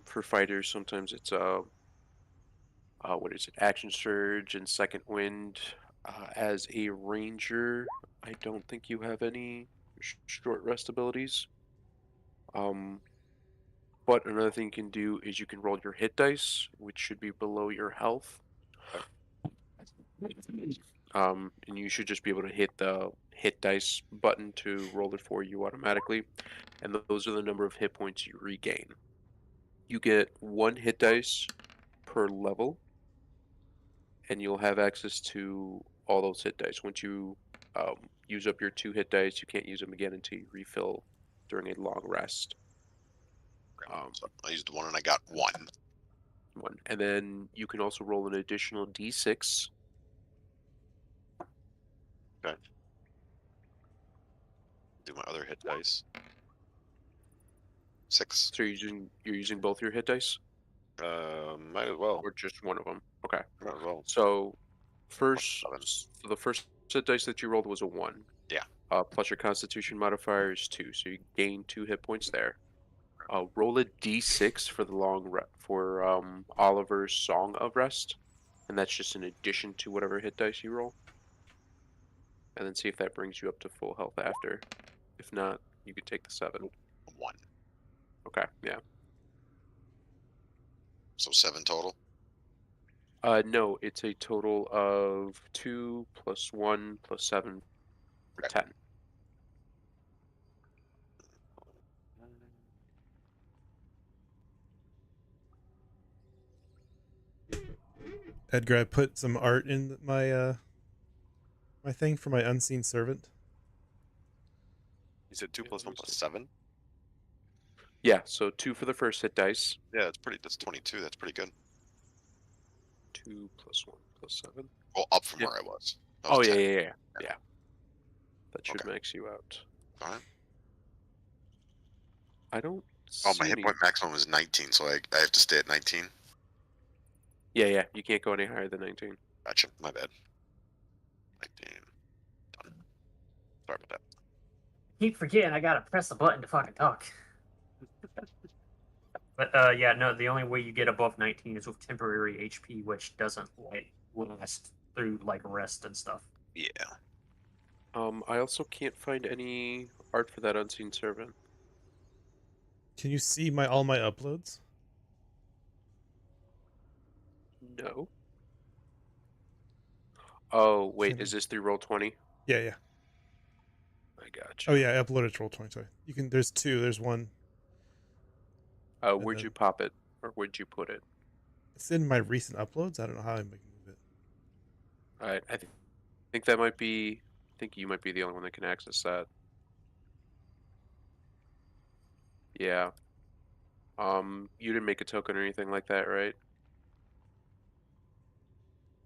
G: For fighters, sometimes it's what is it? Action surge and second wind. As a ranger, I don't think you have any short rest abilities. But another thing you can do is you can roll your hit dice, which should be below your health. And you should just be able to hit the hit dice button to roll it for you automatically. And those are the number of hit points you regain. You get 1 hit dice per level, and you'll have access to all those hit dice. Once you use up your 2 hit dice, you can't use them again until you refill during a long rest.
F: So I used 1 and I got 1.
G: And then you can also roll an additional d6.
F: Okay. Do my other hit dice. 6.
G: So you're using both your hit dice?
F: Might as well.
G: or just one of them? Okay.
F: Might as well.
G: So, first,
F: Seven.
G: so the first set dice that you rolled was a 1.
F: Yeah.
G: Plus your Constitution modifier is 2, so you gain 2 hit points there. Roll a d6 for the for Oliver's Song of Rest, and that's just in addition to whatever hit dice you roll. And then see if that brings you up to full health after. If not, you could take the 7.
F: 1.
G: Okay, yeah.
F: So 7 total.
G: No, it's a total of 2 plus 1 plus 7 for 10.
C: Edgar, I put some art in my my thing for my unseen servant.
F: You said 2
G: Yeah,
F: plus 1
G: let me
F: plus
G: see.
F: 7.
G: Yeah, so 2 for the first hit dice.
F: Yeah, that's pretty. That's 22. That's pretty good.
G: 2 plus 1 plus 7.
F: Well, up from
G: Yeah.
F: where I was. That
G: Oh,
F: was
G: yeah,
F: 10.
G: yeah. That should
F: Okay.
G: max you out.
F: All right.
G: I don't
F: Oh,
G: see
F: my hit
G: any...
F: point maximum is 19, so I have to stay at 19.
G: Yeah, you can't go any higher than 19.
F: Gotcha. My bad. 19. Done. Sorry about that.
E: Keep forgetting I gotta press the button to fucking talk. But yeah, no, the only way you get above 19 is with temporary HP, which doesn't like last through like rest and stuff.
F: Yeah.
G: I also can't find any art for that unseen servant.
C: Can you see all my uploads?
G: No. Oh, wait,
C: Can-
G: is this through Roll20?
C: Yeah.
G: I gotcha.
C: Oh yeah, I uploaded to Roll20. Sorry. You can. There's 2. There's 1.
G: Where'd
C: then-
G: you pop it? Or where'd you put it?
C: It's in my recent uploads. I don't know how I can move it.
G: Alright, I think that might be... I think you might be the only one that can access that. Yeah. You didn't make a token or anything like that, right?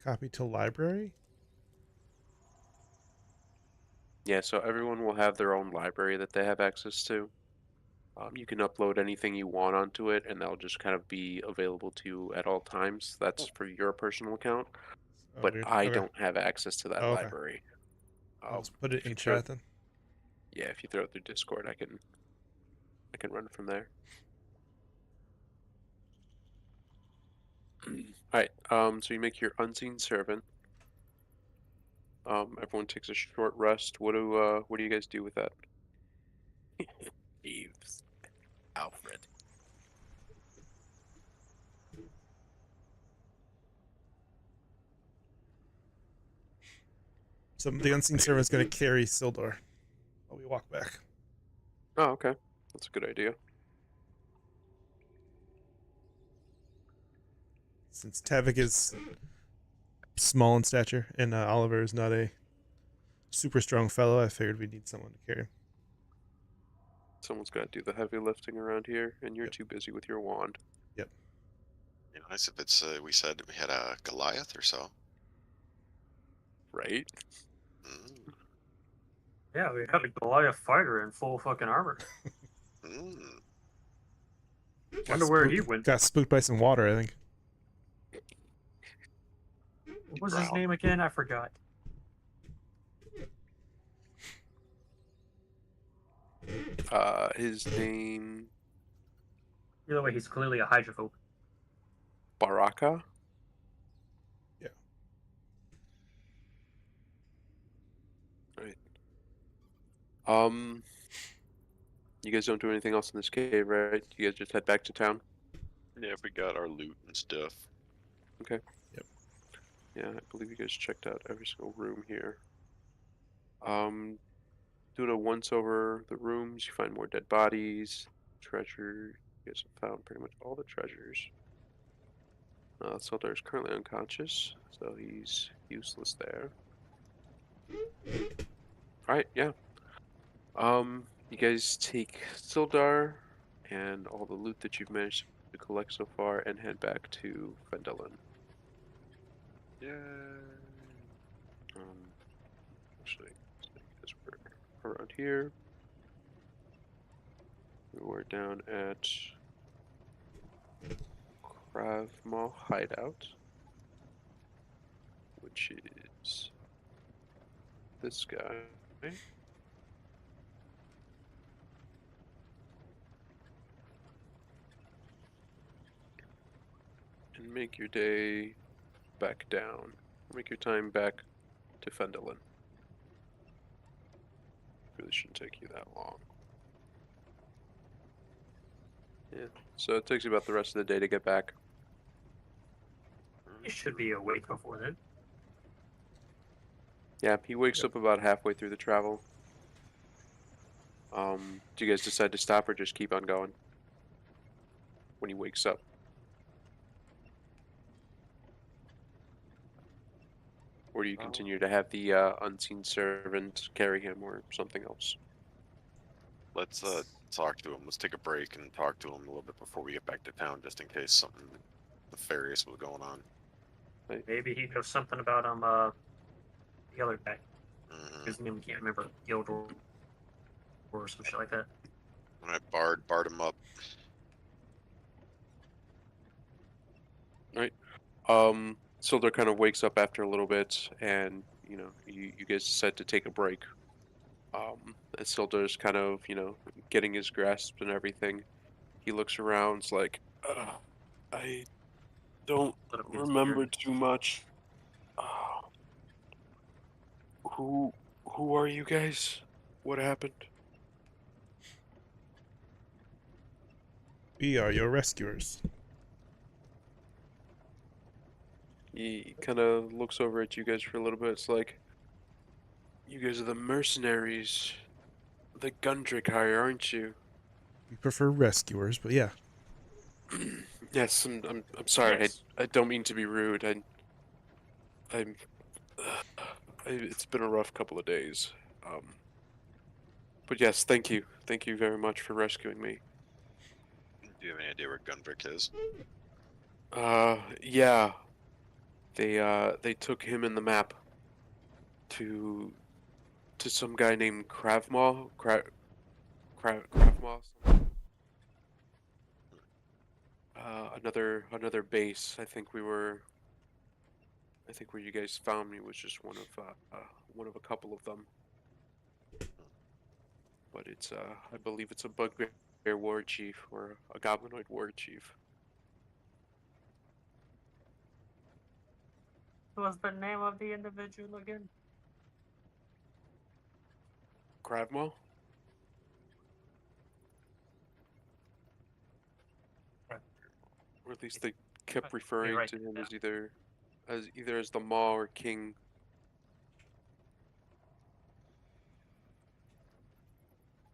C: Copy to library.
G: Yeah, so everyone will have their own library that they have access to. You can upload anything you want onto it, and that'll just kind of be available to you at all times. That's for your personal account,
C: Oh,
G: but
C: weird.
G: I
C: Okay.
G: don't have access to that
C: Oh, okay.
G: library.
C: I'll just put it
G: if you
C: in
G: throw-
C: chat then.
G: Yeah, if you throw it through Discord, I can run it from there. Alright, so you make your unseen servant. Everyone takes a short rest. What do you guys do with that?
H: Eves. Alfred.
C: So the unseen servant is going to carry Sildar while we walk back.
G: Oh, okay. That's a good idea.
C: Since Tavik is small in stature and Oliver is not a super strong fellow, I figured we'd need someone to carry him.
G: Someone's got to do the heavy lifting around here, and you're
C: Yep.
G: too busy with your wand.
F: You know, nice if it's we said we had a Goliath or so.
G: Right?
F: Mm.
E: Yeah, we have a Goliath fighter in full fucking armor.
F: Mm.
E: Wonder where he went.
C: Got spooked by some water, I think.
E: What was his
F: Brown.
E: name again? I forgot.
G: His name...
E: Either way, he's clearly a hydrophobe.
G: Baraka?
C: Yeah.
G: Right. You guys don't do anything else in this cave, right? You guys just head back to town?
F: Yeah, if we got our loot and stuff.
G: Okay.
C: Yep.
G: Yeah, I believe you guys checked out every single room here. Doing a once over the rooms, you find more dead bodies, treasure. You guys have found pretty much all the treasures. Sildar is currently unconscious, so he's useless there. Alright, yeah. You guys take Sildar and all the loot that you've managed to collect so far and head back to Fendelin.
F: Yeah.
G: Actually, because we're around here. We're down at Ravma hideout, which is this guy. And make your day back down. Make your time back to Fendelin. Really shouldn't take you that long. Yeah, so it takes you about the rest of the day to get back.
E: You should be awake before then.
G: Yeah, he wakes up about halfway through the travel. Do you guys decide to stop or just keep on going when he wakes up? Or do you continue to have the unseen servant carry him or something else?
F: Let's talk to him. Let's take a break and talk to him a little bit before we get back to town, just in case something nefarious was going on.
E: Maybe he knows something about the other guy.
F: Mm-hmm.
E: His name I can't remember. Gildor or some shit like that.
F: All right, Bard him up.
G: Sildar kind of wakes up after a little bit, and you guys decide to take a break. As Sildar's kind of getting his grasp and everything, he looks around, it's like, I don't
E: Little bit
G: remember
E: scared.
G: too much. Uh, who who are you guys? What happened?
C: We are your rescuers.
G: He kind of looks over at you guys for a little bit. It's like, you guys are the mercenaries, the Gundrick hire, aren't you?
C: We prefer rescuers, but yeah.
G: Yes, I'm sorry.
E: Yes.
G: I don't mean to be rude. I'm it's been a rough couple of days. But yes, thank you. Thank you very much for rescuing me.
F: Do you have any idea where Gundrick is?
G: Yeah. They took him in the map to some guy named Kravmaw. Kravmaw. Another base. I think where you guys found me was just one of a couple of them. But it's I believe it's a bugbear war chief or a goblinoid war chief.
E: What was the name of the individual again?
G: Kravmaw?
E: Right.
G: Or at least they kept
E: You're
G: referring
E: right.
G: to him as either as the Maw or King.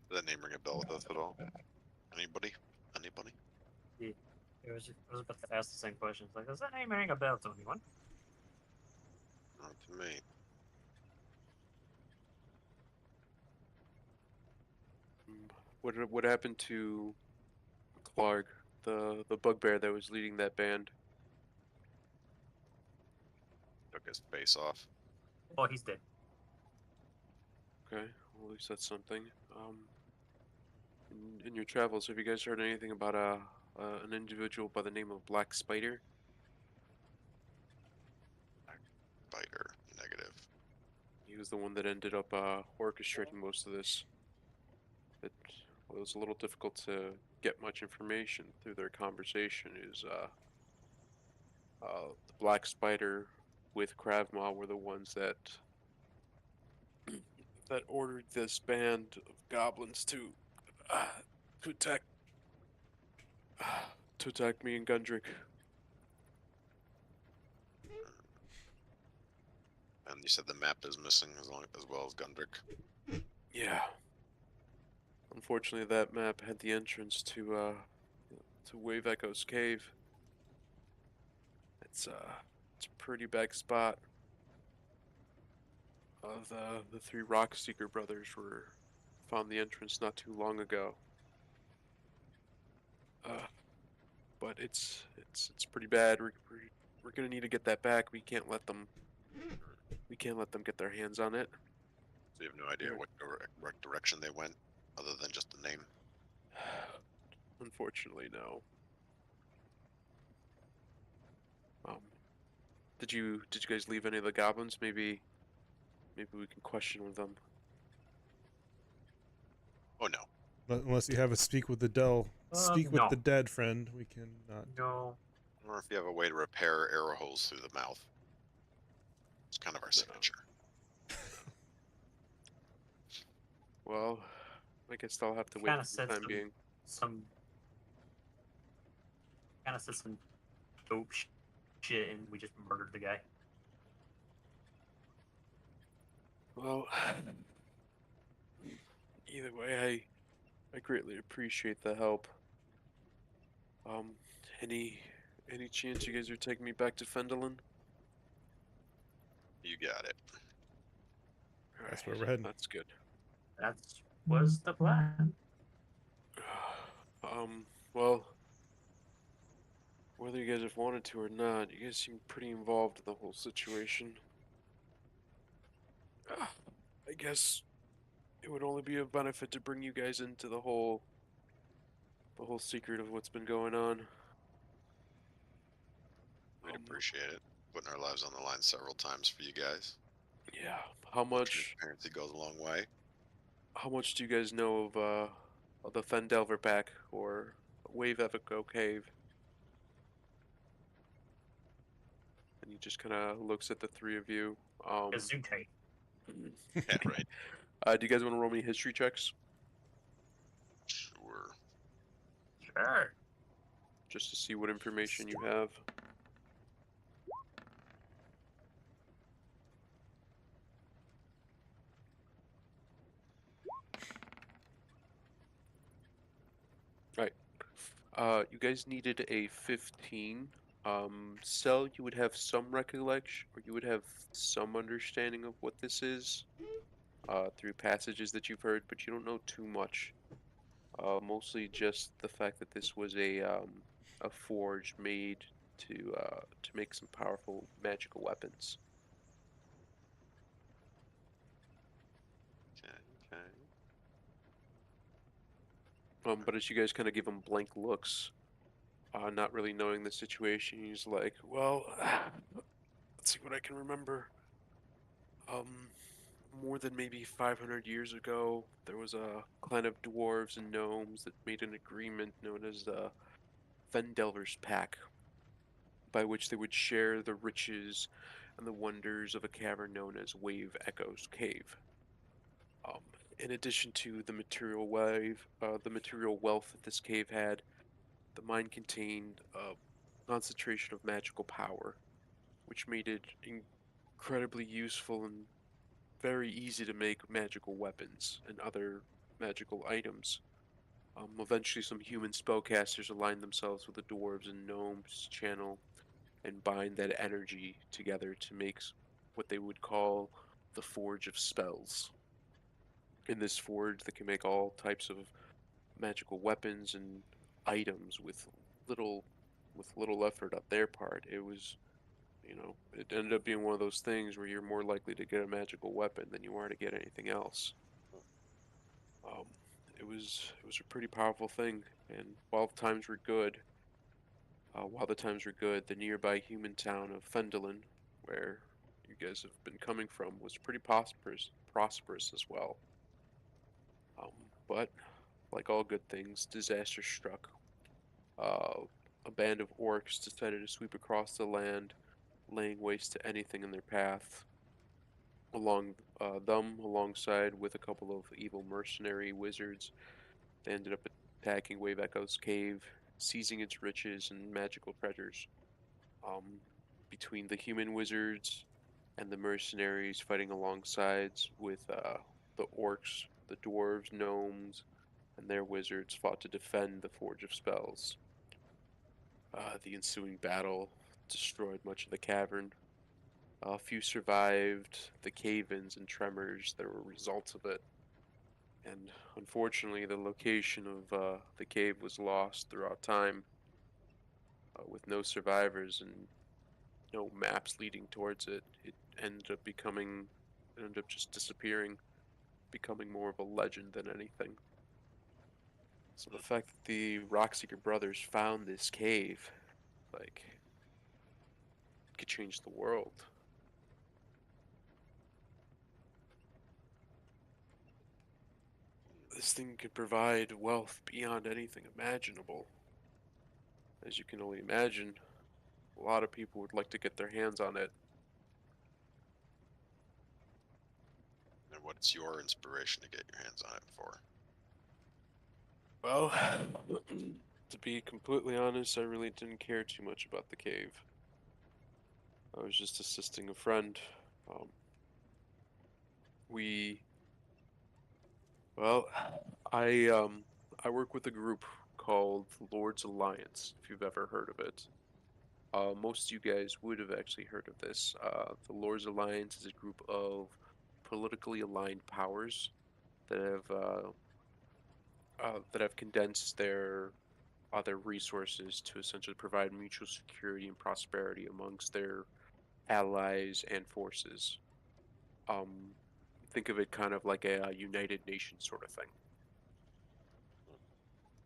F: Does that name ring a bell with us at all? Anybody? Anybody?
E: I was about to ask the same question. It's like, does that name ring a bell to anyone?
F: Not to me.
G: What happened to Clark, the bugbear that was leading that band?
F: Took his face off.
E: Oh, he's dead.
G: Okay, well, at least that's something. In your travels, have you guys heard anything about an individual by the name of Black Spider?
F: Biter. Negative.
G: He was the one that ended up orchestrating most of this. It was a little difficult to get much information through their conversation. The Black Spider with Kravmaw were the ones that ordered this band of goblins to attack me and Gundrick.
F: And you said the map is missing as well as Gundrick.
G: Yeah. Unfortunately, that map had the entrance to Wave Echo's cave. It's a pretty big spot. The three Rockseeker brothers found the entrance not too long ago. But it's pretty bad. We're gonna need to get that back. We can't let them get their hands on it.
F: So you have no idea what direction they went, other than just the name.
G: Unfortunately, no. Did you guys leave any of the goblins? Maybe we can question with them.
F: Oh no.
C: Unless you have a speak with the speak with
E: No.
C: the dead friend, we cannot.
E: No.
F: Or if you have a way to repair arrow holes through the mouth. It's kind of our signature.
G: Well, I guess I'll have to wait
E: Kind of
G: for the
E: said
G: time being.
E: some kind of said some dope shit, and we just murdered the guy.
G: Well, either way, I greatly appreciate the help. Any chance you guys are taking me back to Fendelin?
F: You got it.
C: That's where we're heading.
G: That's good.
E: That was the plan.
G: Well, whether you guys have wanted to or not, you guys seem pretty involved in the whole situation. I guess it would only be of benefit to bring you guys into the whole secret of what's been going on.
F: We'd appreciate it. Putting our lives on the line several times for you guys.
G: Yeah. How much
F: Transparency goes a long way.
G: How much do you guys know of the Fendelver Pack or Wave Echo Cave? And he just kind of looks at the three of you.
E: Gesundheit.
F: Yeah, right.
G: Do you guys want to roll me history checks?
F: Sure.
E: Sure.
G: Just to see what information you have. Right. You guys needed a 15. Cell, you would have some recollection, or you would have some understanding of what this is, through passages that you've heard, but you don't know too much. Mostly just the fact that this was a forge made to make some powerful magical weapons.
F: Okay.
G: But as you guys kind of give him blank looks, not really knowing the situation, he's like, well, let's see what I can remember. More than maybe 500 years ago, there was a clan of dwarves and gnomes that made an agreement known as the Fendelver's Pack, by which they would share the riches and the wonders of a cavern known as Wave Echo's Cave. In addition to the material wealth that this cave had, the mine contained a concentration of magical power, which made it incredibly useful and very easy to make magical weapons and other magical items. Eventually, some human spellcasters aligned themselves with the dwarves and gnomes' channel and bind that energy together to make what they would call the Forge of Spells. In this forge, they can make all types of magical weapons and items with little effort on their part. It was, it ended up being one of those things where you're more likely to get a magical weapon than you are to get anything else. It was a pretty powerful thing, and while the times were good, the nearby human town of Fendelin, where you guys have been coming from, was pretty prosperous as well. But like all good things, disaster struck. A band of orcs decided to sweep across the land, laying waste to anything in their path. Alongside with a couple of evil mercenary wizards, they ended up attacking Wave Echo's cave, seizing its riches and magical treasures. Between the human wizards and the mercenaries fighting alongside with the orcs, the dwarves, gnomes, and their wizards fought to defend the Forge of Spells. The ensuing battle destroyed much of the cavern. A few survived the cave-ins and tremors that were results of it. And unfortunately, the location of the cave was lost throughout time, with no survivors and no maps leading towards it. It ended up just disappearing, becoming more of a legend than anything. So the fact that the Rockseeker brothers found this cave, like, could change the world. This thing could provide wealth beyond anything imaginable. As you can only imagine, a lot of people would like to get their hands on it.
F: And what's your inspiration to get your hands on it for?
G: Well, to be completely honest, I really didn't care too much about the cave. I was just assisting a friend. Um, we, well, I work with a group called Lord's Alliance, if you've ever heard of it. Most of you guys would have actually heard of this. The Lord's Alliance is a group of politically aligned powers that have condensed their resources to essentially provide mutual security and prosperity amongst their allies and forces. Think of it kind of like a United Nations sort of thing.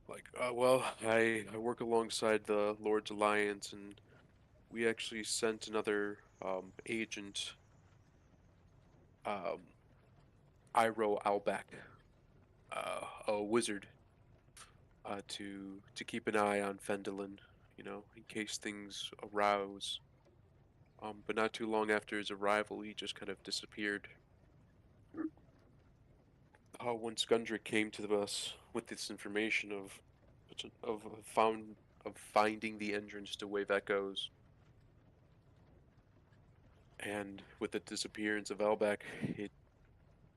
G: Like, well, I work alongside the Lord's Alliance, and we actually sent another agent, Iro Albeck, a wizard, to keep an eye on Fendelin, you know, in case things arouse. But not too long after his arrival, he just kind of disappeared. Once Gundrick came to us with this information of finding the entrance to Wave Echoes, and with the disappearance of Albeck,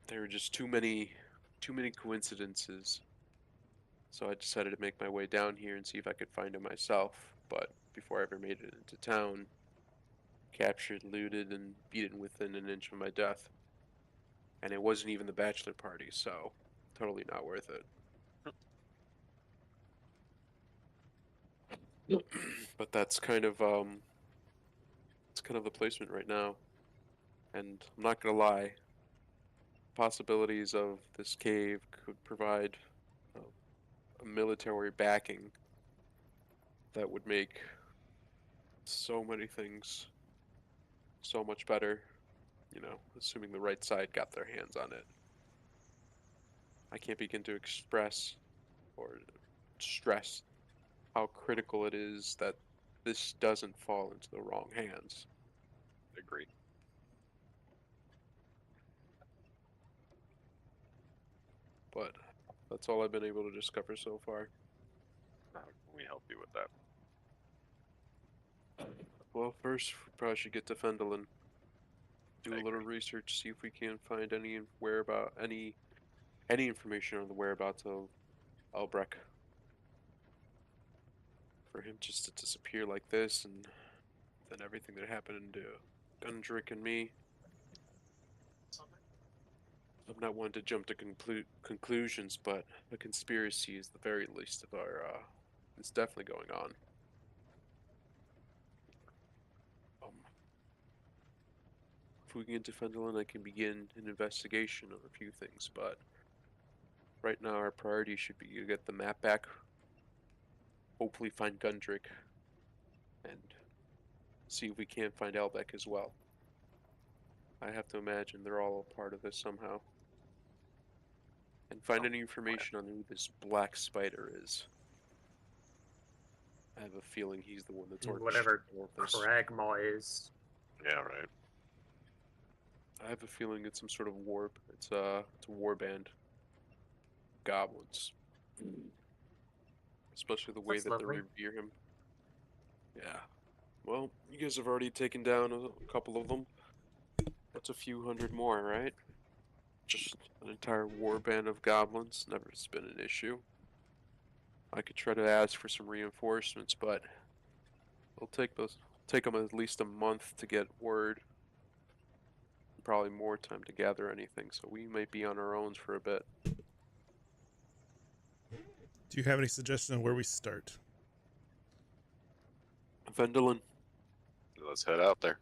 G: there were just too many coincidences. So I decided to make my way down here and see if I could find him myself. But before I ever made it into town, captured, looted, and beaten within an inch of my death. And it wasn't even the bachelor party, so totally not worth it. But that's kind of the placement right now. And I'm not gonna lie, possibilities of this cave could provide a military backing that would make so many things so much better, you know, assuming the right side got their hands on it. I can't begin to express or stress how critical it is that this doesn't fall into the wrong hands.
F: Agree.
G: But that's all I've been able to discover so far.
F: How can we help you with that?
G: Well, first, we probably should get to Fendelin. Do
F: I
G: a little
F: agree.
G: research, see if we can find any information on the whereabouts of Albrecht. For him just to disappear like this, and then everything that happened to Gundrick and me. I'm not one to jump to conclusions, but a conspiracy is the very least of our, it's definitely going on. If we can get to Fendelin, I can begin an investigation of a few things, but right now our priority should be to get the map back, hopefully find Gundrick, and see if we can't find Albeck as well. I have to imagine they're all a part of this somehow. And find any information on who this black spider is. I have a feeling he's the one that's
E: Whatever
G: orchestrating all of this.
E: Kragmaw is.
F: Yeah, right.
G: I have a feeling it's some sort of warp. It's a warband. Goblins. Especially the way
E: That's
G: that
E: lovely.
G: they revere him. Yeah. Well, you guys have already taken down a couple of them. That's a few hundred more, right? Just an entire warband of goblins. Never has been an issue. I could try to ask for some reinforcements, but it'll take them at least a month to get word. Probably more time to gather anything, so we might be on our own for a bit.
C: Do you have any suggestion on where we start?
G: Fendelin.
F: Let's head out there.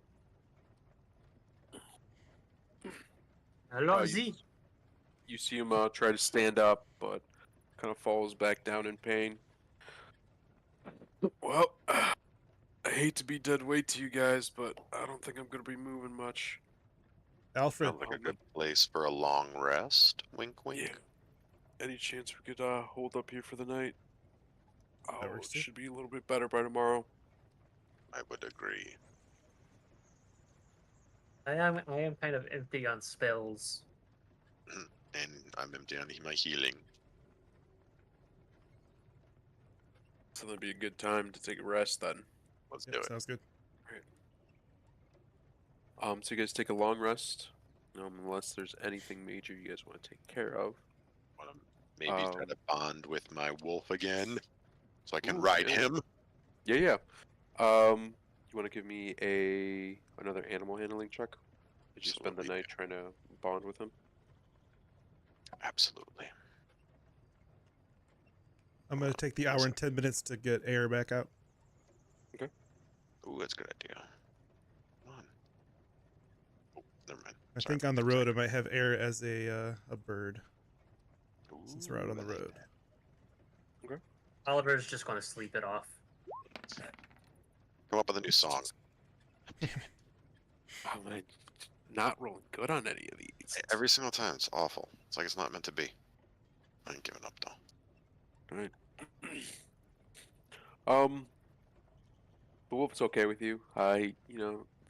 E: Allons-y.
G: You see him try to stand up, but kind of falls back down in pain. Well, I I hate to be dead weight to you guys, but I don't think I'm gonna be moving much.
C: Alfred,
F: Sounds like a good place for a long rest. Wink, wink.
G: Yeah. Any chance we could hold up here for the night?
C: that
G: Oh,
C: works
G: it
C: too.
G: should be a little bit better by tomorrow.
F: I would agree.
E: I am kind of empty on spells.
F: And I'm empty on my healing.
G: So that'd be a good time to take a rest then.
F: Let's
C: Yep,
F: do it.
C: sounds good.
G: So you guys take a long rest, unless there's anything major you guys want to take care of.
F: Want to maybe try to bond with my wolf again, so I can
G: Ooh,
F: ride
G: yeah.
F: him.
G: Yeah. You want to give me another animal handling check? Did you spend the
F: Absolutely.
G: night trying to bond with him?
F: Absolutely.
C: I'm gonna take the hour and 10 minutes to get air back out.
F: Ooh, that's a good idea. Come on. Oh, never mind.
C: I
F: Sorry
C: think on
F: about
C: the
F: that.
C: road I might have air as a bird since we're out
F: Ooh,
C: on the
F: I like
C: road.
F: that.
E: Oliver's just going to sleep it off.
F: Come up with a new song.
G: I'm not rolling good on any of these.
F: Every single time, it's awful. It's like it's not meant to be. I ain't giving up though.
G: Right. The wolf's okay with you.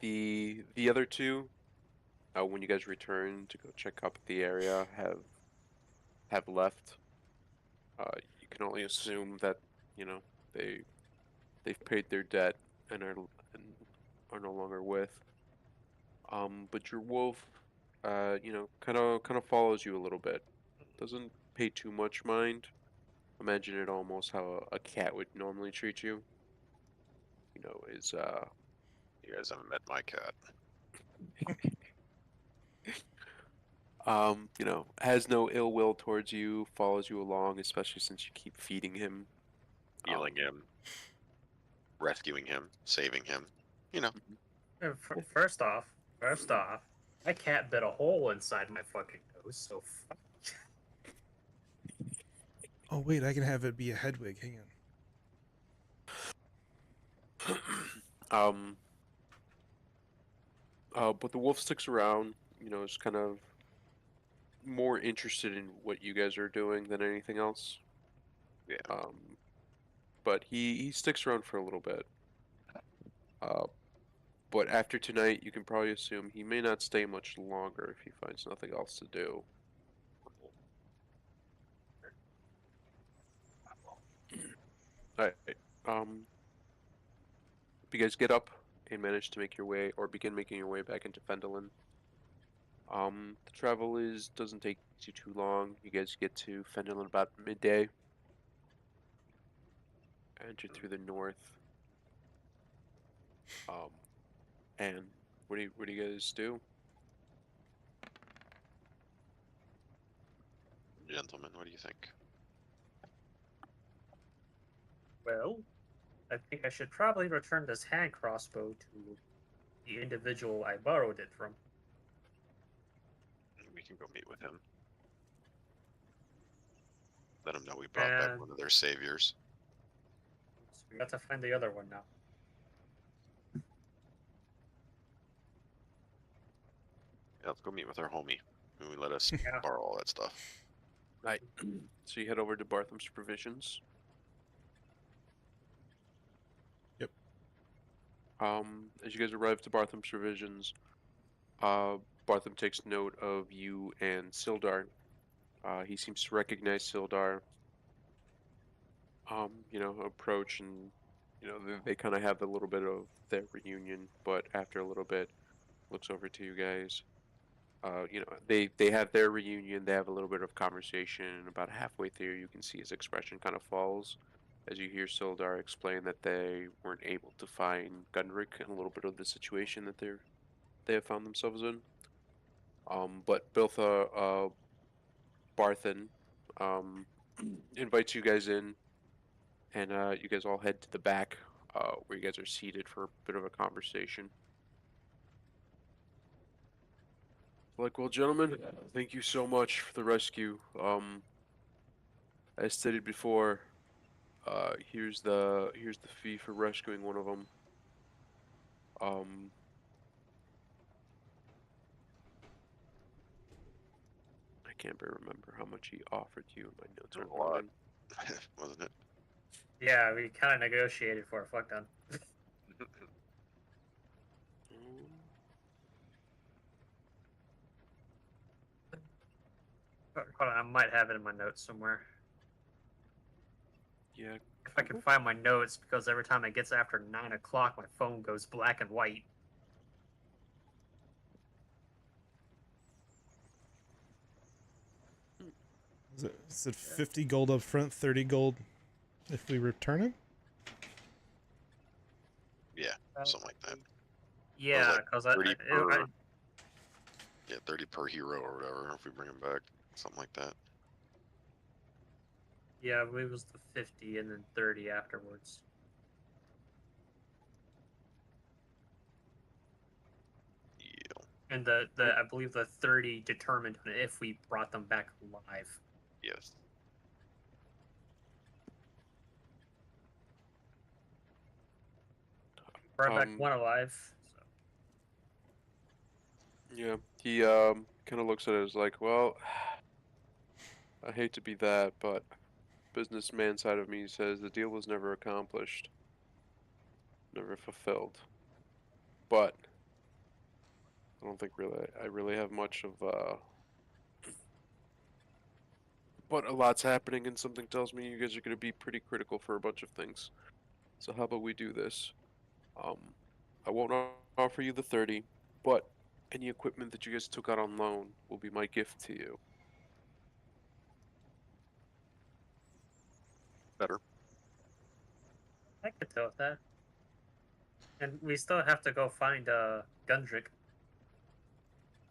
G: The other two, when you guys return to go check up the area, have left. You can only assume that they've paid their debt and are no longer with. But your wolf, kind of follows you a little bit. Doesn't pay too much mind. Imagine it almost how a cat would normally treat you. Is
F: You guys haven't met my cat.
G: has no ill will towards you, follows you along, especially since you keep feeding him.
F: Healing him. Rescuing him. Saving him. You know.
E: First off, my cat bit a hole inside my fucking nose, so fuck.
C: Oh wait, I can have it be a Hedwig. Hang on.
G: But the wolf sticks around, is kind of more interested in what you guys are doing than anything else.
F: Yeah.
G: But he sticks around for a little bit. But after tonight, you can probably assume he may not stay much longer if he finds nothing else to do. Alright. If you guys get up and manage to make your way, or begin making your way back into Fendelin, the travel doesn't take you too long. You guys get to Fendelin about midday. Enter through the north. And what do you guys do?
F: Gentlemen, what do you think?
E: Well, I think I should probably return this hand crossbow to the individual I borrowed it from.
F: We can go meet with him. Let him know we brought back one of their saviors.
E: So we got to find the other one now.
F: Yeah, let's go meet with our homie. Who let us
E: Yeah.
F: borrow all that stuff.
G: Right. So you head over to Bartham's Provisions.
C: Yep.
G: As you guys arrive to Bartham's Provisions, Bartham takes note of you and Sildar. He seems to recognize Sildar. Approach and they kind of have a little bit of their reunion, but after a little bit, looks over to you guys. They have their reunion. They have a little bit of conversation, and about halfway through, you can see his expression kind of falls as you hear Sildar explain that they weren't able to find Gunrick and a little bit of the situation that they have found themselves in. But Biltha Barthen invites you guys in, and you guys all head to the back where you guys are seated for a bit of a conversation. Well, gentlemen, thank you so much for the rescue. As stated before, here's the fee for rescuing one of them. I can't remember how much he offered you. My notes
F: A
G: aren't
F: lot.
G: loading.
F: Wasn't it?
E: Yeah, we kind of negotiated for a fuck ton.
G: Mm,
E: Hold on, I might have it in my notes somewhere.
G: yeah.
E: If I can find my notes, because every time it gets after 9 o'clock, my phone goes black and white.
C: Is it 50 gold up front, 30 gold if we return him?
F: Yeah, something like that.
E: Yeah,
F: like
E: because
F: 30 per. Yeah, 30 per hero or whatever if we bring him back. Something like that.
E: yeah, it was the 50 and then 30 afterwards.
F: Yeah.
E: And I believe the 30 determined if we brought them back alive.
F: Yes.
E: Brought back one alive. So.
G: Yeah, he kind of looks at it as like, well, I hate to be that, but businessman side of me says the deal was never accomplished, never fulfilled. But I don't think I really have much of but a lot's happening, and something tells me you guys are going to be pretty critical for a bunch of things. So how about we do this? I won't offer you the 30, but any equipment that you guys took out on loan will be my gift to you.
F: Better.
E: I could deal with that. And we still have to go find Gundrick.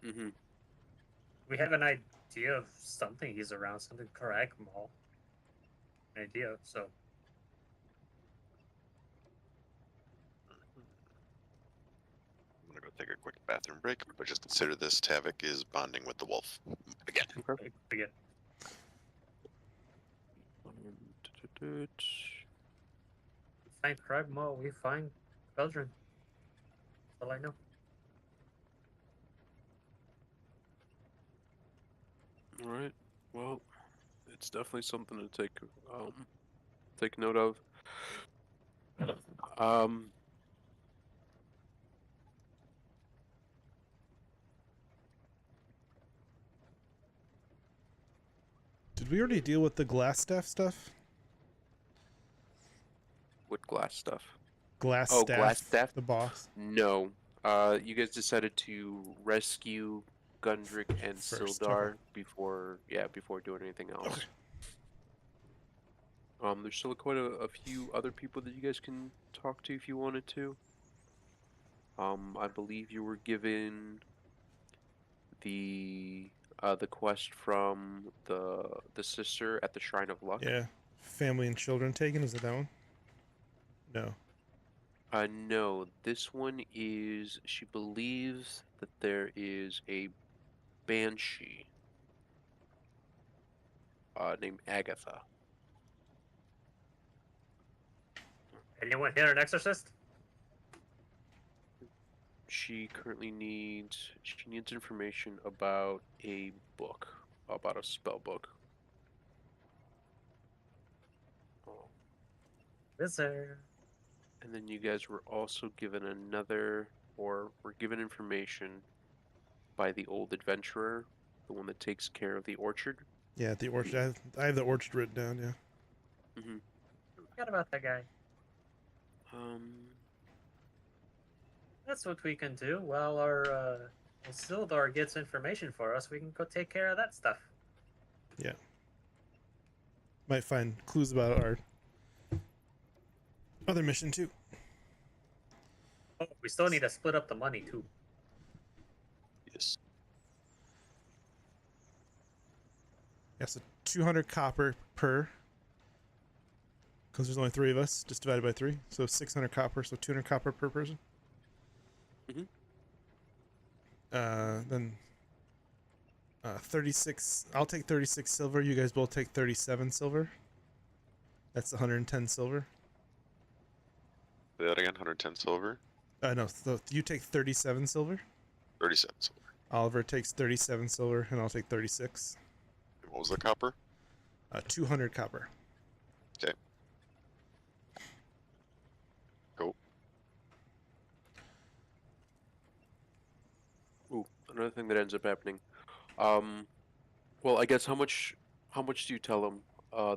G: Mm-hmm.
E: We have an idea of something he's around, something correct mall. An idea, so.
F: I'm gonna go take a quick bathroom break, but just consider this Tavik is bonding with the wolf. Again.
G: Okay.
E: Begin. Find Crab Mall, we find Belgium. That's all I know.
G: All right. Well, it's definitely something to take note of.
C: Did we already deal with the glass staff stuff?
G: What glass stuff?
C: Glass
G: Oh,
C: staff.
G: glass staff?
C: The boss.
G: No. You guys decided to rescue Gundrick and
C: First,
G: Sildar
C: okay.
G: before doing anything else.
C: Okay.
G: There's still quite a few other people that you guys can talk to if you wanted to. I believe you were given the quest from the sister at the Shrine of Luck.
C: Yeah. Family and children taken, is it that one? No.
G: No, this one is, she believes that there is a banshee named Agatha.
E: Anyone here an exorcist?
G: She currently needs information about a book, about a spell book.
E: Wizard.
G: And then you guys were also given were given information by the old adventurer, the one that takes care of the orchard.
C: Yeah, the orchard. I have the orchard written down, yeah.
G: Mm-hmm.
E: Forgot about that guy. That's what we can do. While our Sildar gets information for us, we can go take care of that stuff.
C: Yeah. Might find clues about our other mission too.
E: Oh, we still need to split up the money too.
F: Yes.
C: Yeah, so 200 copper per. Because there's only 3 of us, just divided by 3. So 600 copper, so 200 copper per person.
G: Mm-hmm.
C: Then 36. I'll take 36 silver. You guys both take 37 silver. That's 110 silver.
F: Say that again, 110 silver.
C: No, so you take 37 silver.
F: 37 silver.
C: Oliver takes 37 silver, and I'll take 36.
F: And what was the copper?
C: 200 copper.
F: Okay. Cool.
G: Ooh, another thing that ends up happening. Well, I guess how much do you tell them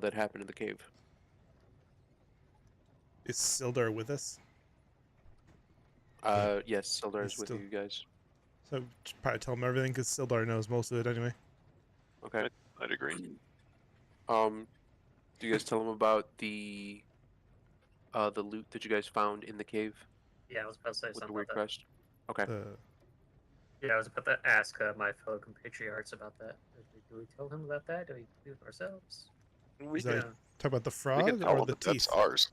G: that happened in the cave?
C: Is Sildar with us?
G: Yes, Sildar
C: He's
G: is with
C: still-
G: you guys.
C: So probably tell him everything because Sildar knows most of it anyway.
G: Okay.
F: I'd agree.
G: Do you guys tell them about the loot that you guys found in the cave
E: Yeah, I was about to say
G: with the
E: something
G: weird
E: about that.
G: crest? Okay.
E: Yeah, I was about to ask my fellow compatriots about that. Do we tell him about that? Do we do it ourselves?
F: We
C: Is that
F: can,
C: talk about the
F: we
C: frog
F: can tell
C: or
F: them
C: the
F: that that's
C: teeth?
F: ours.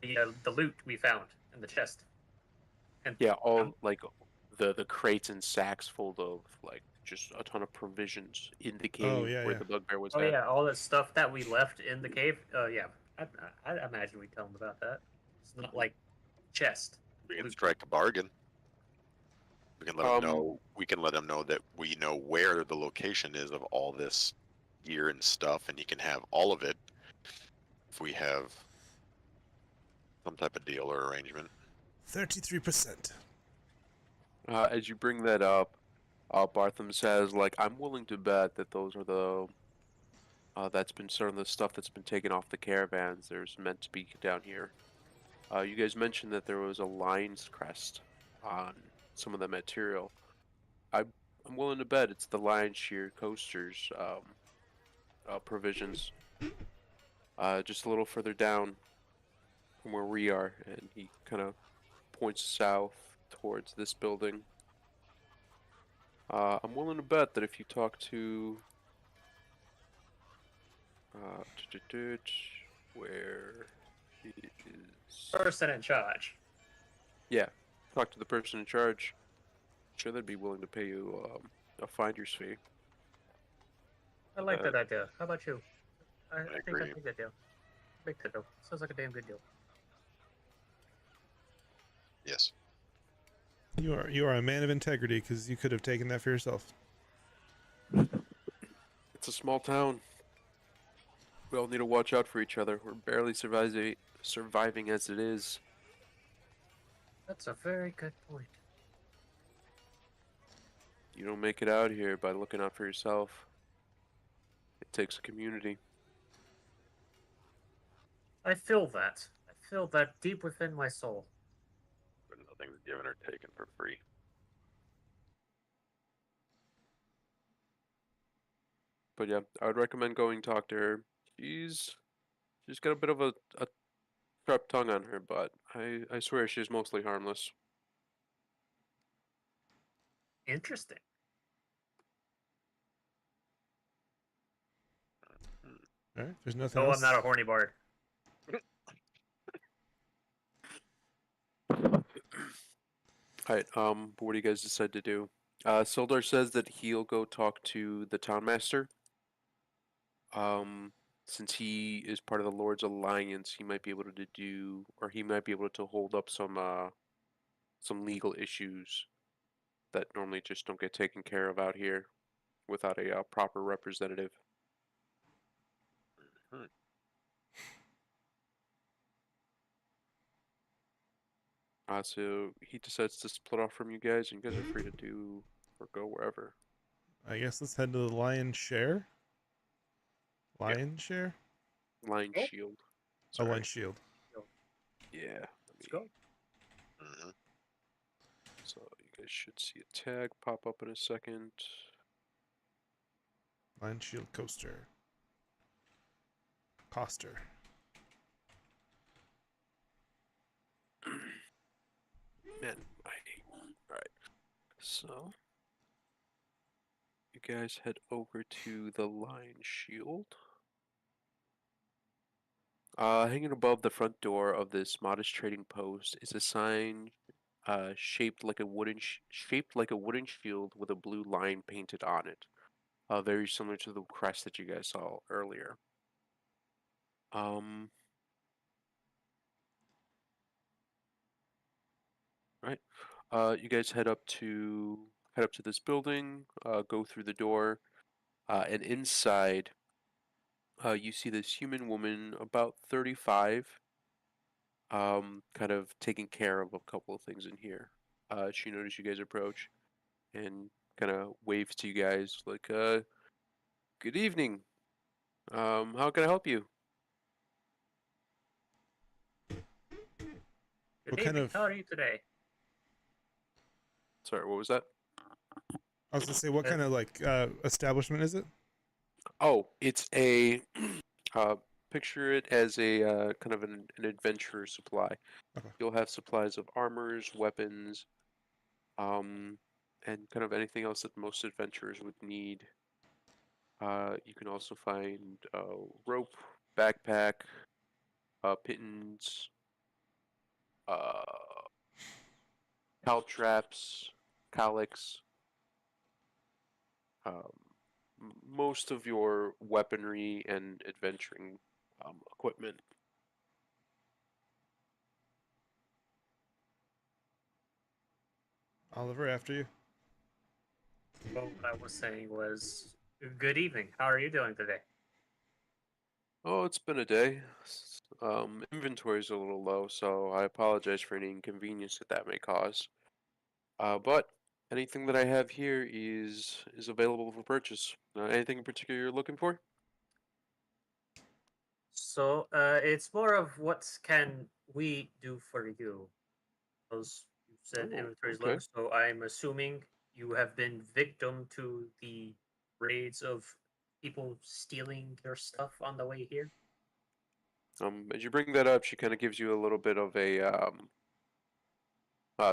E: The loot we found in the chest. And
G: Yeah, all like the crates and sacks full of like just a ton of provisions in the cave
C: Oh, yeah,
G: where
C: yeah.
G: the bugbear was
E: oh
G: at.
E: yeah, all the stuff that we left in the cave. Yeah, I imagine we tell them about that. It's not like chest.
F: We can
E: loot.
F: strike a bargain. We can let them
G: Um,
F: know. We can let them know that we know where the location is of all this gear and stuff, and he can have all of it if we have some type of deal or arrangement.
C: 33%.
G: As you bring that up, Bartham says, like, I'm willing to bet that those are that's been sort of the stuff that's been taken off the caravans. There's meant to be down here. You guys mentioned that there was a lion's crest on some of the material. I'm willing to bet it's the lion's shear coasters provisions. Just a little further down from where we are, and he kind of points south towards this building. I'm willing to bet that if you talk to where is
E: Person in charge.
G: yeah, talk to the person in charge. Sure, they'd be willing to pay you a finder's fee.
E: I like that idea. How about you? I think I
F: agree.
E: like that deal. Big deal. Sounds like a damn good deal.
F: Yes.
C: You are a man of integrity because you could have taken that for yourself.
G: It's a small town. We all need to watch out for each other. We're barely surviving as it is.
E: That's a very good point.
G: You don't make it out here by looking out for yourself. It takes a community.
E: I feel that. I feel that deep within my soul.
F: But nothing's given or taken for free.
G: But yeah, I would recommend going talk to her. She's got a bit of a sharp tongue on her, but I swear she's mostly harmless.
E: Interesting.
C: All right, there's nothing
E: Oh,
C: else.
E: I'm not a horny bard.
G: Alright, but what do you guys decide to do? Sildar says that he'll go talk to the townmaster. Since he is part of the Lord's Alliance, he might be able to do, or he might be able to hold up some legal issues that normally just don't get taken care of out here without a proper representative.
F: Hmm.
G: So he decides to split off from you guys, and you guys are free to do or go wherever.
C: I guess let's head to the lion's share. Lion share?
G: Lion
E: Oh.
G: Shield.
C: A
G: Sorry.
C: lion shield.
G: Yeah.
E: Let's go.
F: Mm-hmm.
G: So you guys should see a tag pop up in a second.
C: Lion shield coaster. Coster.
G: Man, alright. So you guys head over to the Lion Shield. Hanging above the front door of this modest trading post is a sign shaped like a wooden shield with a blue lion painted on it. Very similar to the crest that you guys saw earlier. Right. You guys head up to this building. Go through the door, and inside, you see this human woman, about 35, kind of taking care of a couple of things in here. She noticed you guys approach and kind of waves to you guys like, "Good evening. How can I help you?"
E: Good
C: What kind
E: evening.
C: of-
E: How are you today?
G: Sorry, what was that?
C: I was gonna say, what kind of like establishment is it?
G: Oh, it's a picture it as a kind of an adventurer supply.
C: Okay.
G: You'll have supplies of armors, weapons, and kind of anything else that most adventurers would need. You can also find rope, backpack, pittons, uh, caltraps, cowlicks. Most of your weaponry and adventuring equipment.
C: Oliver, after you.
E: Well, what I was saying was, good evening. How are you doing today?
G: Oh, it's been a day. Inventory's a little low, so I apologize for any inconvenience that may cause. But anything that I have here is available for purchase. Anything in particular you're looking for?
E: So, it's more of what can we do for you? Because you said
G: Oh,
E: inventory is
G: okay.
E: low, so I'm assuming you have been victim to the raids of people stealing your stuff on the way here.
G: As you bring that up, she kind of gives you a little bit of a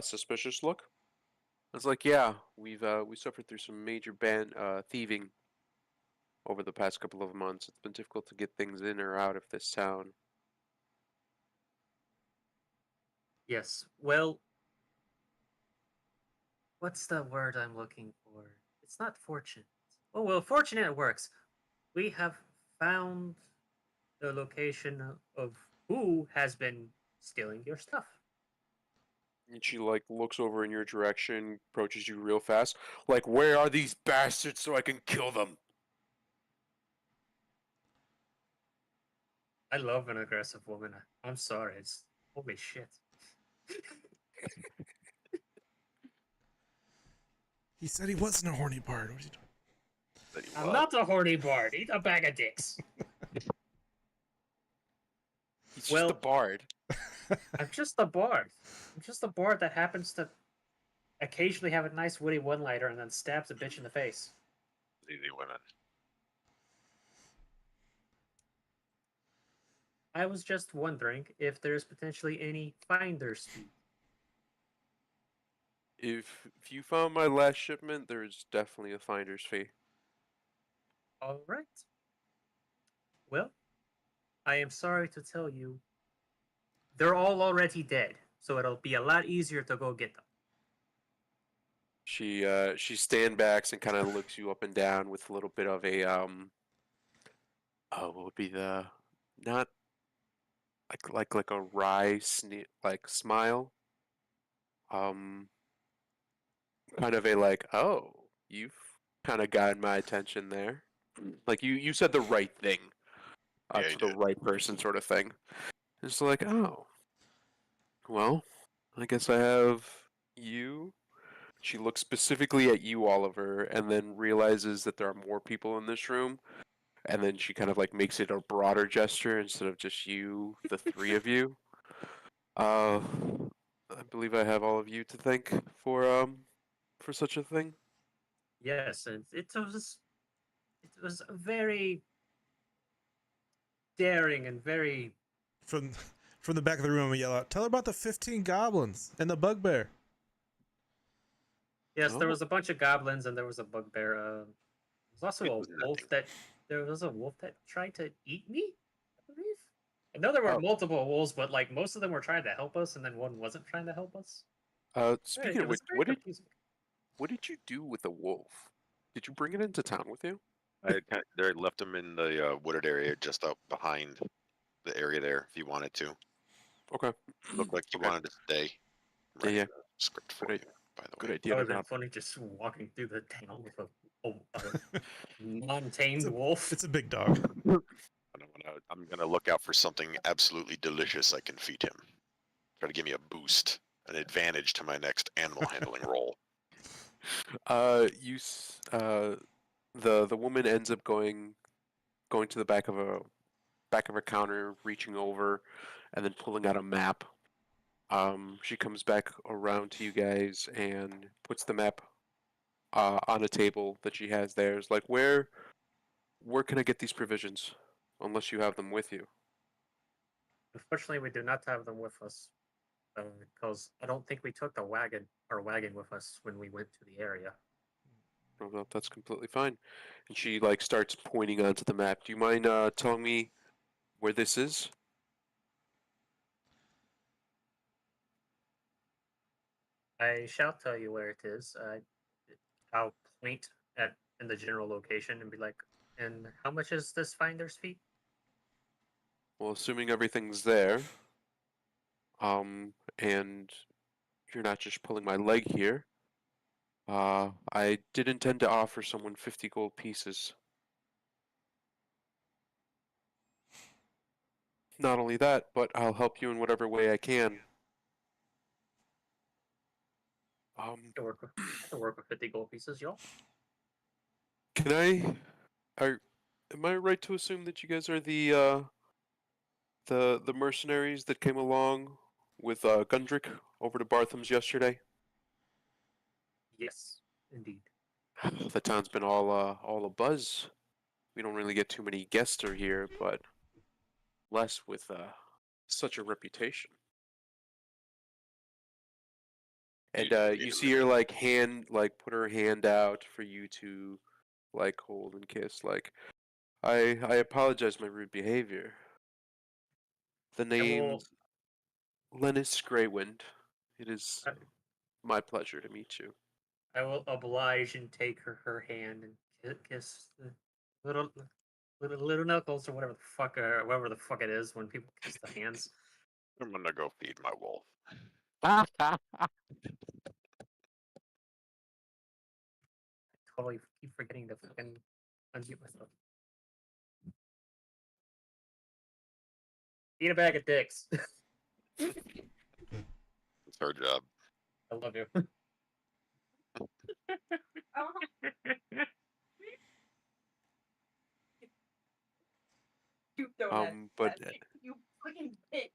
G: suspicious look. It's like, yeah, we suffered through some major thieving over the past couple of months. It's been difficult to get things in or out of this town.
E: Yes. Well, what's the word I'm looking for? It's not fortunate. Oh, well, fortunate works. We have found the location of who has been stealing your stuff.
G: And she like looks over in your direction, approaches you real fast. Like, where are these bastards so I can kill them?
E: I love an aggressive woman. I'm sorry. It's holy shit.
C: He said he wasn't a horny bard. What are you doing?
F: That you
E: I'm
F: love.
E: not a horny bard. Eat a bag of dicks.
G: He's
E: Well-
G: just a bard.
E: I'm just a bard. I'm just a bard that happens to occasionally have a nice witty one-liner and then stabs a bitch in the face.
F: Easy winning.
E: I was just wondering if there's potentially any finder's fee.
G: If you found my last shipment, there's definitely a finder's fee.
E: All right. Well, I am sorry to tell you, they're all already dead, so it'll be a lot easier to go get them.
G: She stand backs and kind of looks you up and down with a little bit of a what would be the not like a wry like smile. Kind of a like, oh, you've kind of gotten my attention there. Like you said the right thing
F: Yeah,
G: to
F: you
G: the
F: did.
G: right person, sort of thing. It's like, oh, well, I guess I have you. She looks specifically at you, Oliver, and then realizes that there are more people in this room. And then she kind of like makes it a broader gesture instead of just you, the three of you. I believe I have all of you to thank for such a thing.
E: Yes, and it was very daring and very
C: From the back of the room, I'm gonna yell out, "Tell her about the 15 goblins and the bugbear."
E: yes. There
G: Oh.
E: was a bunch of goblins and there was a bugbear. There was also
F: It
E: a
F: was
E: wolf
F: nothing.
E: that there was a wolf that tried to eat me. I believe. I know there were
G: Oh.
E: multiple wolves, but like most of them were trying to help us, and then one wasn't trying to help us.
G: Speaking
E: It
G: of
E: was
G: which,
E: very confusing.
G: what did you do with the wolf? Did you bring it into town with you?
F: They left him in the wooded area just up behind the area there if you wanted to.
G: Okay.
F: Looked like he
G: Okay.
F: wanted to stay.
G: Yeah, yeah.
F: script for
G: Good
F: you, by the
G: Good
F: way.
G: idea
E: That
G: to
E: would have been
G: not.
E: funny just walking through the town with a non-tamed wolf.
C: It's a big dog.
F: I'm gonna look out for something absolutely delicious I can feed him. Try to give me a boost, an advantage to my next animal handling roll.
G: The woman ends up going to the back of her counter, reaching over, and then pulling out a map. She comes back around to you guys and puts the map on a table that she has there. It's like, where can I get these provisions? Unless you have them with you.
E: Unfortunately, we do not have them with us because I don't think we took our wagon with us when we went to the area.
G: Oh, no, that's completely fine. And she like starts pointing onto the map. Do you mind telling me where this is?
E: I shall tell you where it is. I'll point at in the general location and be like, "And how much is this finder's fee?"
G: Well, assuming everything's there, and you're not just pulling my leg here, I did intend to offer someone 50 gold pieces. Not only that, but I'll help you in whatever way I can.
E: I can work with 50 gold pieces, y'all.
G: Can am I right to assume that you guys are the mercenaries that came along with Gundrick over to Bartham's yesterday?
E: Yes, indeed.
G: The town's been all a buzz. We don't really get too many guests are here, but less with such a reputation. And you see her like put her hand out for you to like hold and kiss. Like, I apologize my rude behavior. The
E: I will,
G: name's Lennis Greywind. It is
E: I,
G: my pleasure to meet you.
E: I will oblige and take her hand and kiss the little knuckles or whatever the fuck it is when people kiss the hands.
F: I'm gonna go feed my wolf.
E: Totally keep forgetting to fucking unmute myself. Eat a bag of dicks.
F: It's her job.
E: I love you.
G: But
I: You fucking bitch.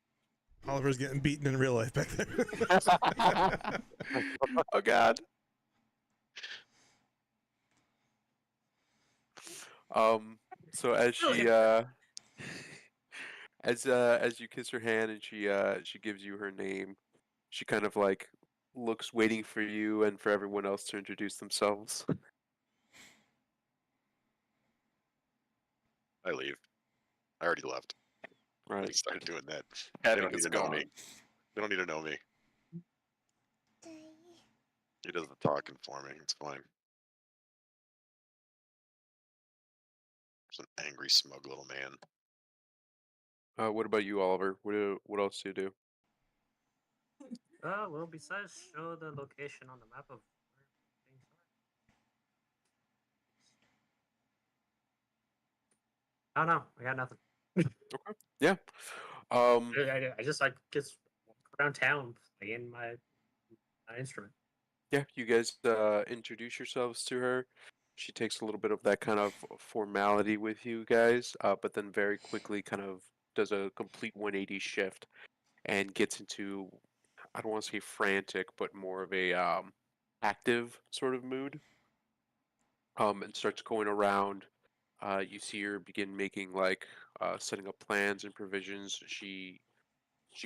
C: Oliver's getting beaten in real life back there.
G: oh god. So as she as you kiss her hand and she gives you her name, she kind of like looks waiting for you and for everyone else to introduce themselves.
F: I leave. I already left. I
G: Right.
F: started doing that.
G: I
F: They don't
G: think
F: need
G: it's
F: to know me.
G: gone.
F: They don't need to know me. He does the talking for me. It's fine. He's an angry, smug little man.
G: What about you, Oliver? What else do you do?
E: Well, besides show the location on the map of where things are. I don't know. I got nothing.
G: Okay. Yeah. Um,
E: I just walk around town playing my instrument.
G: yeah, you guys introduce yourselves to her. She takes a little bit of that kind of formality with you guys, but then very quickly kind of does a complete 180 shift and gets into, I don't want to say frantic, but more of a active sort of mood. And starts going around. You see her begin making like setting up plans and provisions. She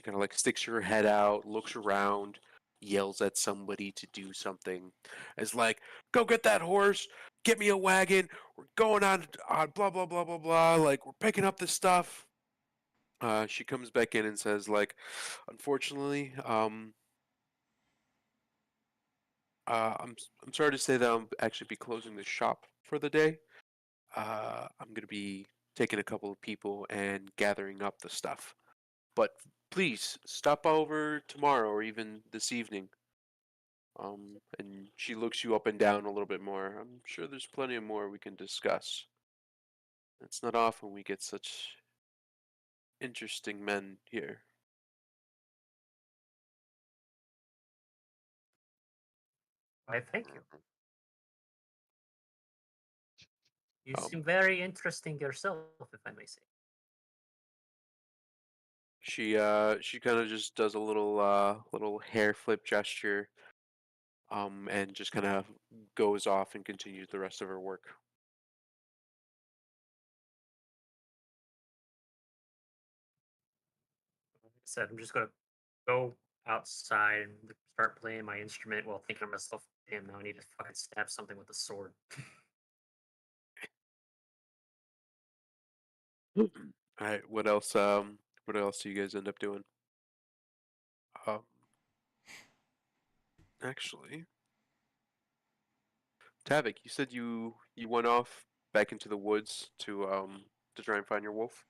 G: kind of like sticks her head out, looks around, yells at somebody to do something. It's like, go get that horse, get me a wagon, we're going on blah blah blah blah blah, like we're picking up this stuff. She comes back in and says, like, unfortunately, I'm sorry to say that I'll actually be closing the shop for the day. I'm gonna be taking a couple of people and gathering up the stuff. But please stop over tomorrow or even this evening. And she looks you up and down a little bit more. I'm sure there's plenty of more we can discuss. It's not often we get such interesting men here.
E: I thank you.
F: Mhm.
E: You
G: Um,
E: seem very interesting yourself, if I may say.
G: she kind of just does a little hair flip gesture, and just kind of goes off and continues the rest of her work.
E: Like I said, I'm just gonna go outside and start playing my instrument while thinking to myself, damn, now I need to fucking stab something with a sword.
G: All right, what else do you guys end up doing? Um, actually, Tavik, you said you went off back into the woods to try and find your wolf.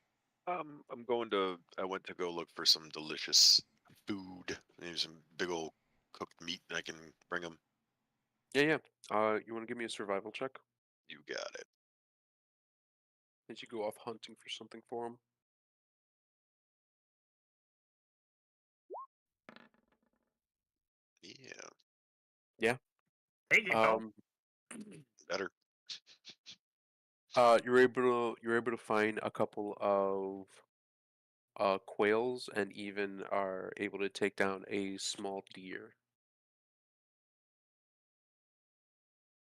F: I'm going to. I went to go look for some delicious food. Maybe some big old cooked meat that I can bring them.
G: Yeah, yeah. You want to give me a survival check?
F: You got it.
G: As you go off hunting for something for him.
F: Yeah,
G: Yeah.
E: There you go.
G: Um.
F: better.
G: You're able to find a couple of quails and even are able to take down a small deer.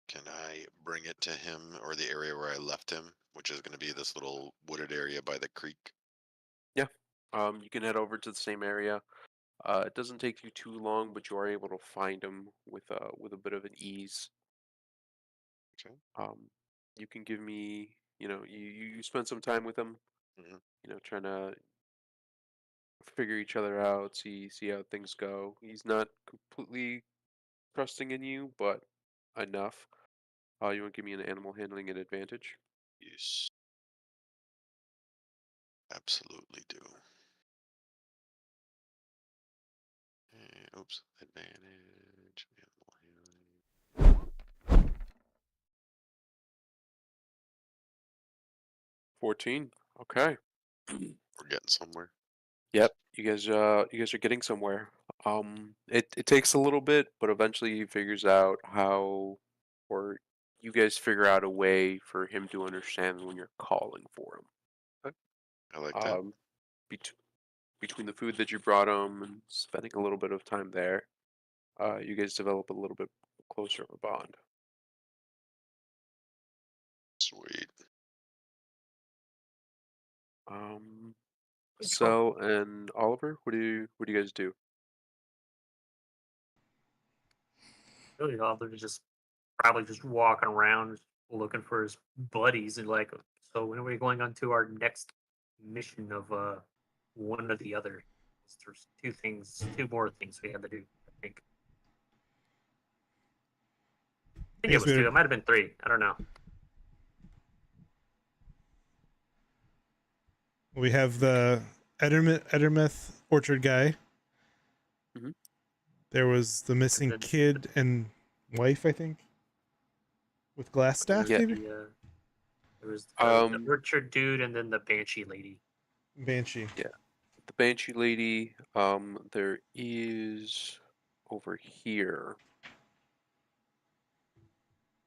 F: Can I bring it to him or the area where I left him, which is going to be this little wooded area by the creek?
G: Yeah. You can head over to the same area. It doesn't take you too long, but you are able to find them with a bit of an ease.
F: Okay.
G: You can give me, you spend some time with them,
F: Hmm.
G: trying to figure each other out, see how things go. He's not completely trusting in you, but enough. You want to give me an animal handling at advantage?
F: Yes, absolutely do. Oops, advantage. Animal handling.
G: 14. Okay.
F: We're getting somewhere.
G: Yep. You guys are getting somewhere. It takes a little bit, but eventually he figures out how, or you guys figure out a way for him to understand when you're calling for him.
F: Okay, I like that.
G: Um, bet- between the food that you brought him and spending a little bit of time there, you guys develop a little bit closer of a bond.
F: Sweet.
G: Um,
E: Good job.
G: so and Oliver, what do you guys do?
E: Really, all they're just probably just walking around looking for his buddies and like, so when are we going on to our next mission of one or the other? There's two more things we had to do, I think. I
C: I
E: think it
C: guess
E: was
C: we
E: two. It might have been three. I don't know.
C: have the Edermeth Orchard guy.
G: Mhm.
C: There was the
E: And
C: missing
E: then
C: kid and wife, I think, with glass
E: there was
C: staff,
G: Yeah.
C: maybe?
E: there was the
G: Um,
E: orchard dude and then the banshee lady.
C: Banshee.
G: yeah. The Banshee Lady, there is over here.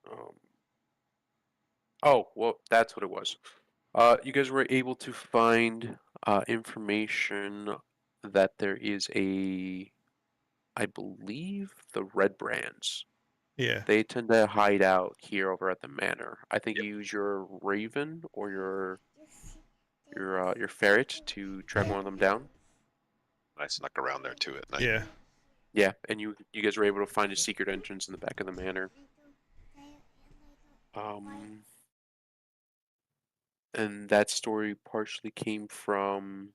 G: Um, oh, well, that's what it was. You guys were able to find information that there is I believe, the Red Brands.
C: Yeah.
G: They tend to hide out here over at the manor. I think
F: Yep.
G: you use your Raven or your ferret to track one of them down.
F: I snuck around there too at night.
C: Yeah.
G: Yeah, and you guys were able to find a secret entrance in the back of the manor. Um, and that story partially came from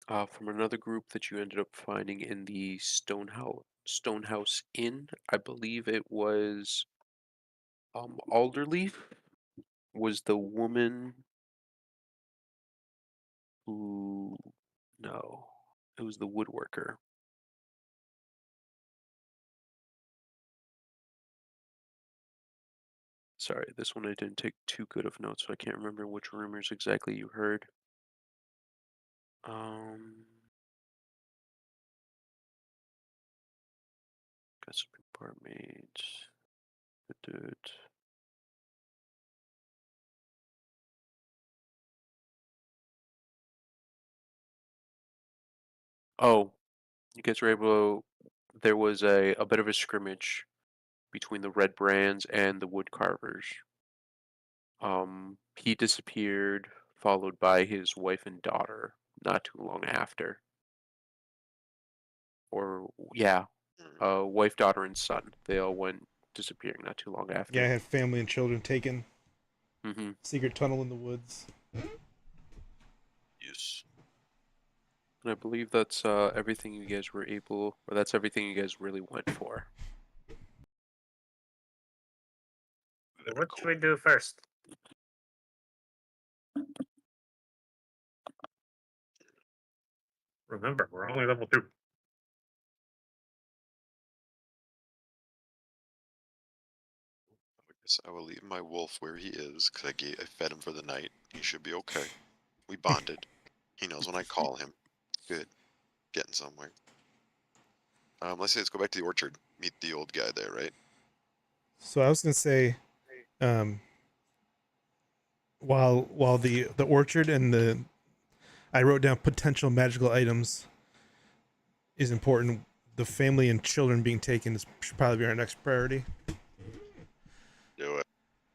G: another group that you ended up finding in the Stonehouse Inn. I believe it was Alderleaf was the woman who no, it was the woodworker. Sorry, this one I didn't take too good of notes, so I can't remember which rumors exactly you heard. Got some compartments. Dude. Oh, you guys were able. There was a bit of a scrimmage between the Red Brands and the Wood Carvers. He disappeared, followed by his wife and daughter, not too long after. Or yeah, wife, daughter, and son. They all went disappearing not too long after.
C: Yeah, I had family and children taken.
G: Mm-hmm.
C: Secret tunnel in the woods.
F: Yes.
G: And I believe that's everything you guys were able, or that's everything you guys really went for.
E: What should we do first? Remember, we're only level 2.
F: I guess I will leave my wolf where he is because I fed him for the night. He should be okay. We bonded. He knows when I call him. Good. Getting somewhere. Let's go back to the orchard. Meet the old guy there, right?
C: So I was gonna say, while the orchard and I wrote down potential magical items is important. The family and children being taken should probably be our next priority,
F: Do it.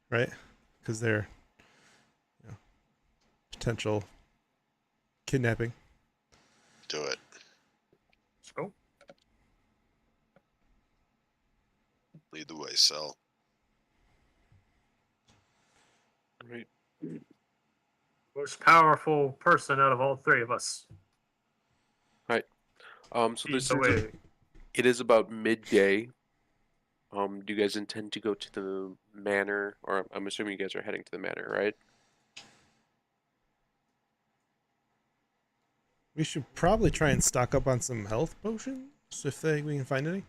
C: right? Because they're potential kidnapping.
F: Do it.
E: Let's go.
F: Lead the way, Cell.
G: Right.
E: Most powerful person out of all 3 of us.
G: Right. So this
E: Either way.
G: it is about midday. Do you guys intend to go to the manor, or I'm assuming you guys are heading to the manor, right?
C: We should probably try and stock up on some health potions if we can find any.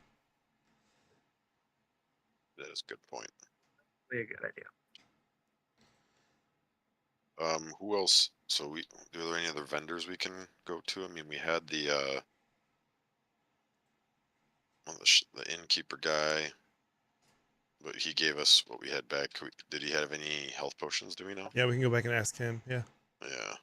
F: That is a good point.
E: Be a good idea.
F: Who else? So are there any other vendors we can go to? I mean, we had the innkeeper guy, but he gave us what we had back. Did he have any health potions? Do we know?
C: Yeah, we can go back and ask him. Yeah.
F: Yeah.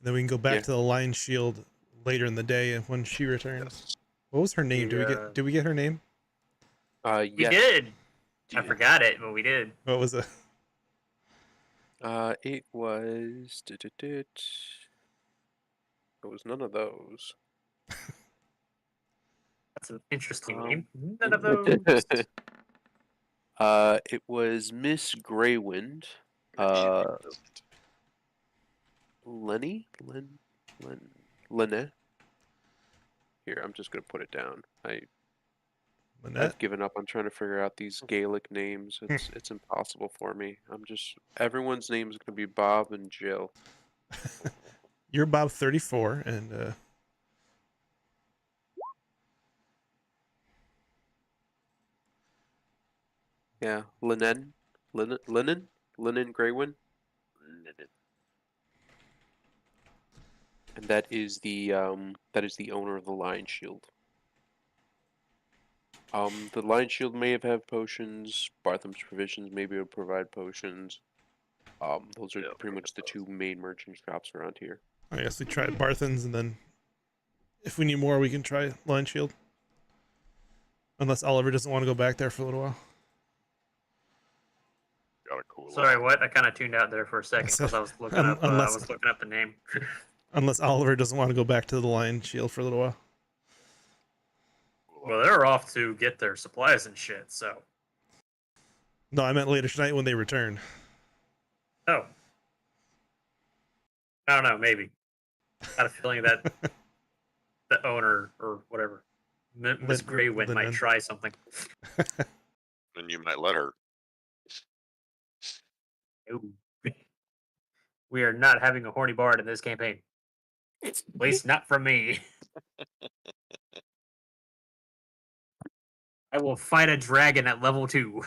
C: Then we can go back to the Lion Shield later in the day when she returns.
F: Yes.
C: What was her name? Did we get her name?
E: We
G: Yes.
E: did. I forgot it, but we did.
C: What was it?
G: It was. It was none of those.
E: That's an interesting name. None of those.
G: It was Miss Greywind. Lenny? Lynette? Here, I'm just gonna put it down. I've given up on trying to figure out these Gaelic names. It's impossible for me. Everyone's name is gonna be Bob and Jill.
C: You're Bob 34, and
G: yeah, Lennon Greywind. And that is the owner of the Lion Shield. The Lion Shield may have potions. Bartham's Provisions maybe would provide potions. Those are pretty much the 2 main merchant shops around here.
C: I guess we try Barthen's, and then if we need more, we can try Lion Shield. Unless Oliver doesn't want to go back there for a little while.
F: Got a cool.
E: Sorry, what? I kind of tuned out there for a second because I was looking up. I was looking up the name.
C: Unless Oliver doesn't want to go back to the Lion Shield for a little while.
E: Well, they're off to get their supplies and shit. So.
C: No, I meant later tonight when they return.
E: Oh. I don't know. Maybe. I had a feeling that the owner or whatever, Miss Greywind, might try something.
F: And you might let her.
E: Ooh. We are not having a horny bard in this campaign. At least not from me. I will fight a dragon at level 2.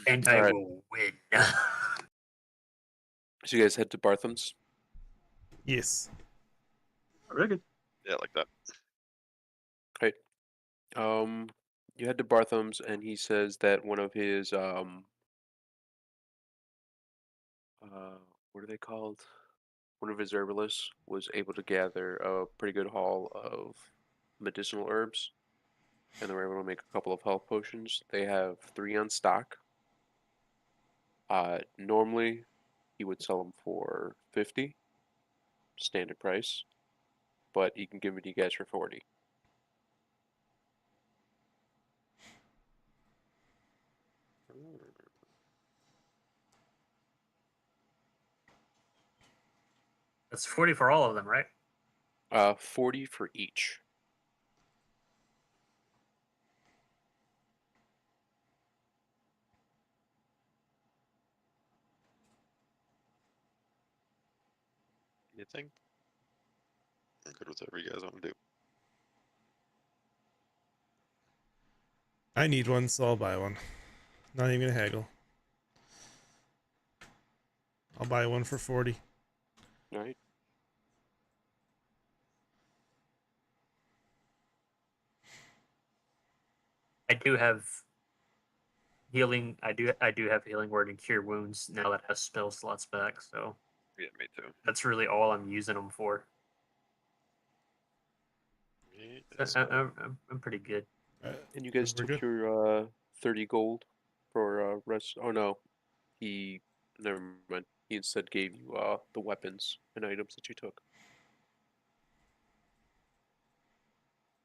E: And I
G: Alright.
E: will win.
G: So you guys head to Bartham's.
C: Yes.
E: Really good.
F: Yeah, like that.
G: You head to Bartham's, and he says that one of his what are they called? One of his herbalists was able to gather a pretty good haul of medicinal herbs, and they were able to make a couple of health potions. They have 3 on stock. Normally, he would sell them for 50, standard price, but he can give it to you guys for 40.
E: That's 40 for all of them, right?
G: 40 for each.
F: You think? I'm good with whatever you guys want to do.
C: I need one, so I'll buy one. Not even gonna haggle. I'll buy one for 40.
G: All right.
E: I do have healing. I do have healing word and cure wounds now that has spell slots back. So
F: Yeah, me too.
E: that's really all I'm using them for.
F: Me
E: I,
F: as
E: I,
F: well.
E: I'm pretty good.
G: And you guys
C: We're
G: took
C: good.
G: your 30 gold for rest. Oh no, he never mind. He instead gave you the weapons and items that you took.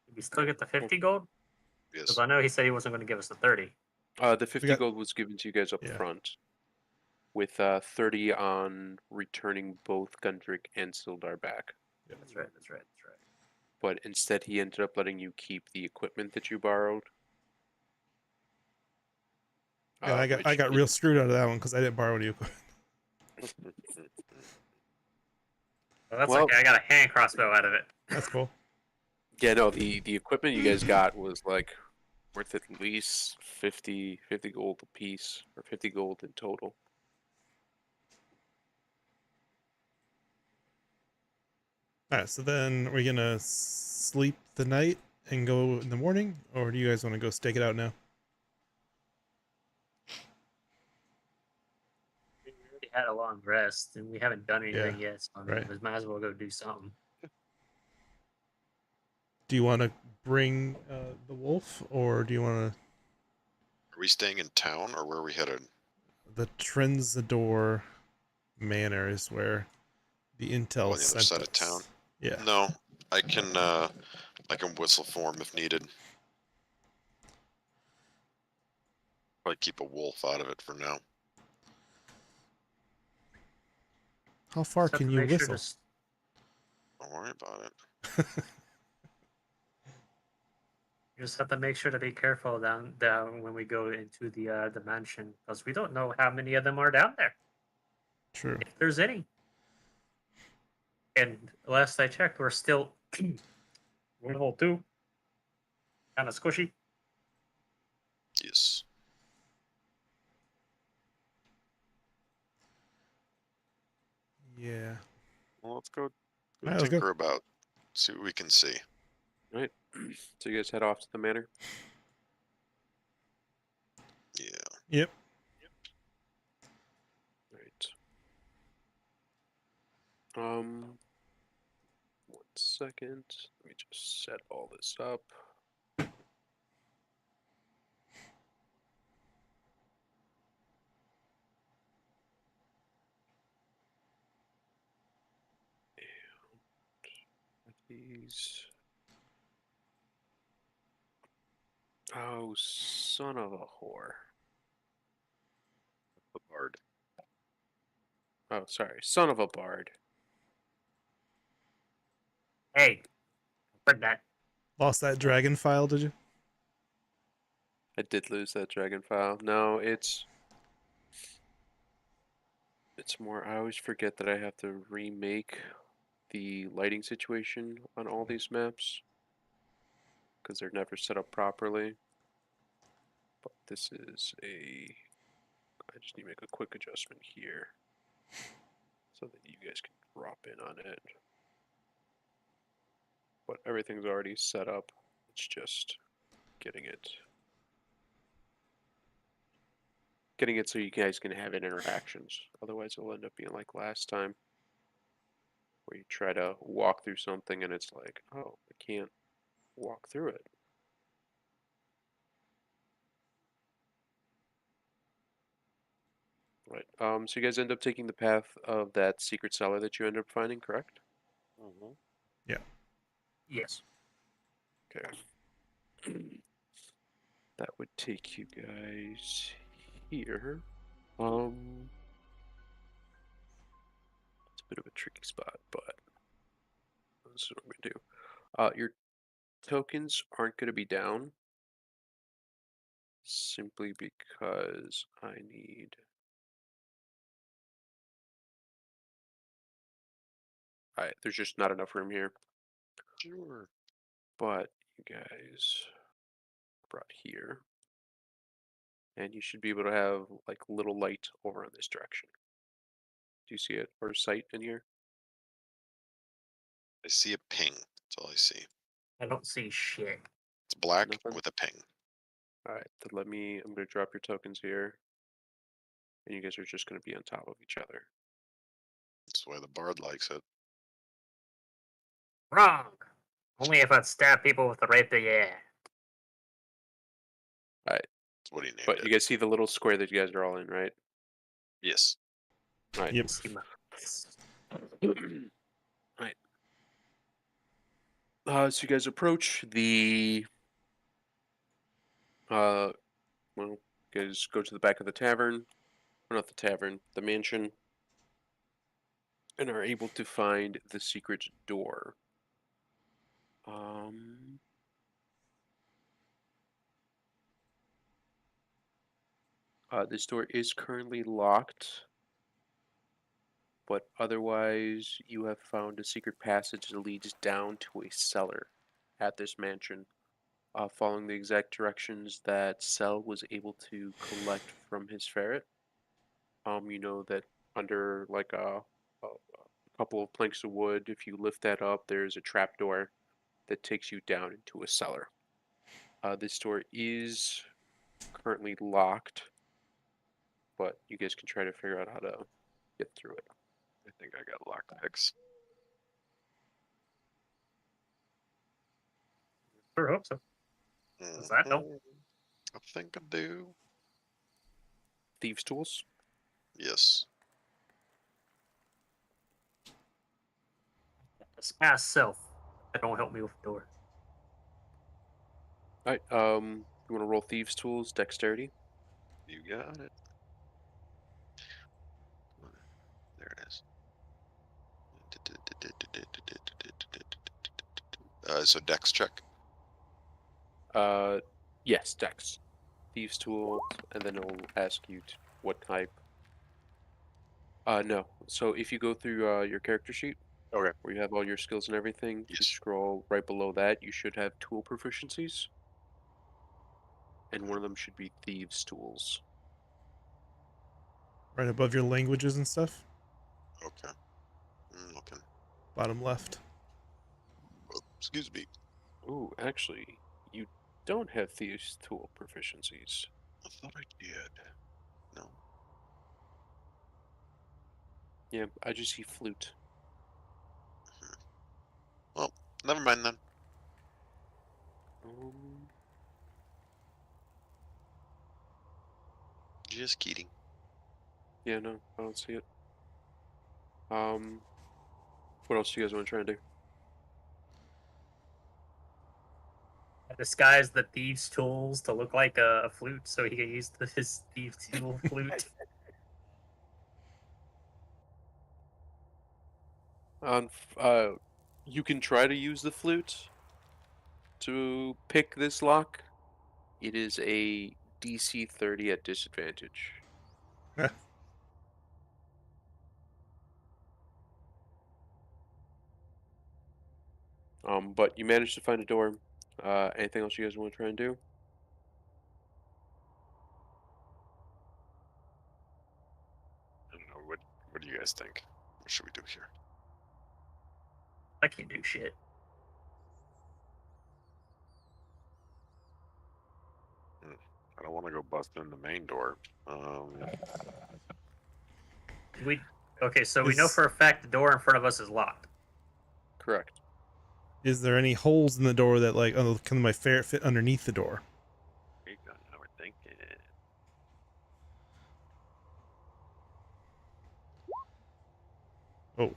E: Did we still get the 50 gold?
F: Yes.
E: Because I know he said he wasn't going to give us the 30.
G: The 50
C: got-
G: gold was given to you guys up
C: Yeah.
G: front, with 30 on returning both Gundrick and Sildar back.
E: That's right. That's right. That's right.
G: But instead, he ended up letting you keep the equipment that you borrowed.
C: Yeah, I
G: which
C: got
G: he-
C: real screwed out of that one because I didn't borrow any equipment.
E: Well, that's
G: Well-
E: okay. I got a hand crossbow out of it.
C: That's cool.
G: Yeah, no, the equipment you guys got was like worth at least 50 gold a piece, or 50 gold in total.
C: All right, so then are we gonna sleep the night and go in the morning, or do you guys want to go stake it out now?
E: We already had a long rest, and we haven't done anything
C: Yeah,
E: yet. So I mean,
C: right.
E: we might as well go do something.
C: Do you want to bring the wolf, or do you want
F: Are we staying in town or where are we headed?
C: to? The Trenzador Manor is where the intel
F: On the other
C: sent
F: side
C: us.
F: of town?
C: Yeah.
F: No, I can whistle for him if needed. Probably keep a wolf out of it for now.
C: How far
E: Just have
C: can
E: to
C: you
E: make sure
C: whistle?
E: to
F: Don't worry about it.
E: You just have to make sure to be careful down when we go into the mansion, because we don't know how many of them are down there,
C: True.
E: if there's any. And last I checked, we're still level 2, kind of squishy.
F: Yes.
C: Yeah.
F: Well, let's go
C: Alright, let's go.
F: tinker about. See what we can see.
G: Right. So you guys head off to the manor.
F: Yeah.
C: Yep.
G: Right. 1 second. Let me just set all this up. And these. Oh, son of a whore.
F: The bard.
G: Oh, sorry. Son of a bard.
E: Hey, heard that.
C: Lost that dragon file, did you?
G: I did lose that dragon file. No, it's more, I always forget that I have to remake the lighting situation on all these maps. because they're never set up properly. But this is a... I just need to make a quick adjustment here so that you guys can drop in on it. But everything's already set up. It's just getting it so you guys can have interactions. Otherwise, it'll end up being like last time, where you try to walk through something and it's like, oh, I can't walk through it. Right. So you guys end up taking the path of that secret cellar that you end up finding, correct?
F: Mhm.
E: Yes.
G: Okay. That would take you guys here. It's a bit of a tricky spot, but this is what I'm gonna do. Your tokens aren't gonna be down simply because I need. Alright, there's just not enough room here.
F: Sure.
G: But you guys brought here. And you should be able to have like little light over in this direction. Do you see it or sight in here?
F: I see a ping. That's all I see.
E: I don't see shit.
F: It's black
G: Nothing?
F: with a ping.
G: Alright, then I'm gonna drop your tokens here. And you guys are just gonna be on top of each other.
F: That's why the bard likes it.
E: Wrong. Only if I stab people with the rapier.
G: Alright,
F: That's what he named
G: but
F: it.
G: you guys see the little square that you guys are all in, right?
F: Yes.
G: Alright.
C: Yep.
E: See my-
G: Alright. So you guys approach the well, you guys go to the back of the tavern. Or not the tavern, the mansion. And are able to find the secret door. This door is currently locked, but otherwise you have found a secret passage that leads down to a cellar at this mansion, following the exact directions that Cell was able to collect from his ferret. You know that under like a couple of planks of wood, if you lift that up, there's a trapdoor that takes you down into a cellar. This door is currently locked, but you guys can try to figure out how to get through it.
F: I think I got lock picks.
E: Sure hope so. Does that help?
F: I think I do.
G: Thieves' tools.
F: Yes.
E: It's past self. That don't help me with the door.
G: All right. You want to roll thieves' tools, dexterity?
F: You got it. There it is. So dex check.
G: Yes, dex. Thieves' tools, and then it'll ask you what type. No. So if you go through your character sheet,
F: Okay.
G: where you have all your skills and everything, if you
F: Yes.
G: scroll right below that, you should have tool proficiencies. And one of them should be thieves' tools.
C: Right above your languages and stuff.
F: Okay. Okay.
C: Bottom left.
F: Oh, excuse me.
G: Ooh, actually, you don't have thieves' tool proficiencies.
F: I thought I did. No.
G: Yeah, I just see flute.
F: Well, never mind then. Just kidding.
G: Yeah, no, I don't see it. What else do you guys want to try and do?
E: I disguised the thieves' tools to look like a flute, so he could use his thieves' tool flute.
G: You can try to use the flute to pick this lock. It is a DC 30 at disadvantage. But you managed to find a door. Anything else you guys want to try and do?
F: I don't know. What do you guys think? What should we do here?
E: I can't do shit.
F: I don't want to go bust in the main door.
E: Okay, so we know for a fact the door in front of us is locked.
G: Correct.
C: Is there any holes in the door that like can my ferret fit underneath the door?
F: Now we're thinking.
C: Oh,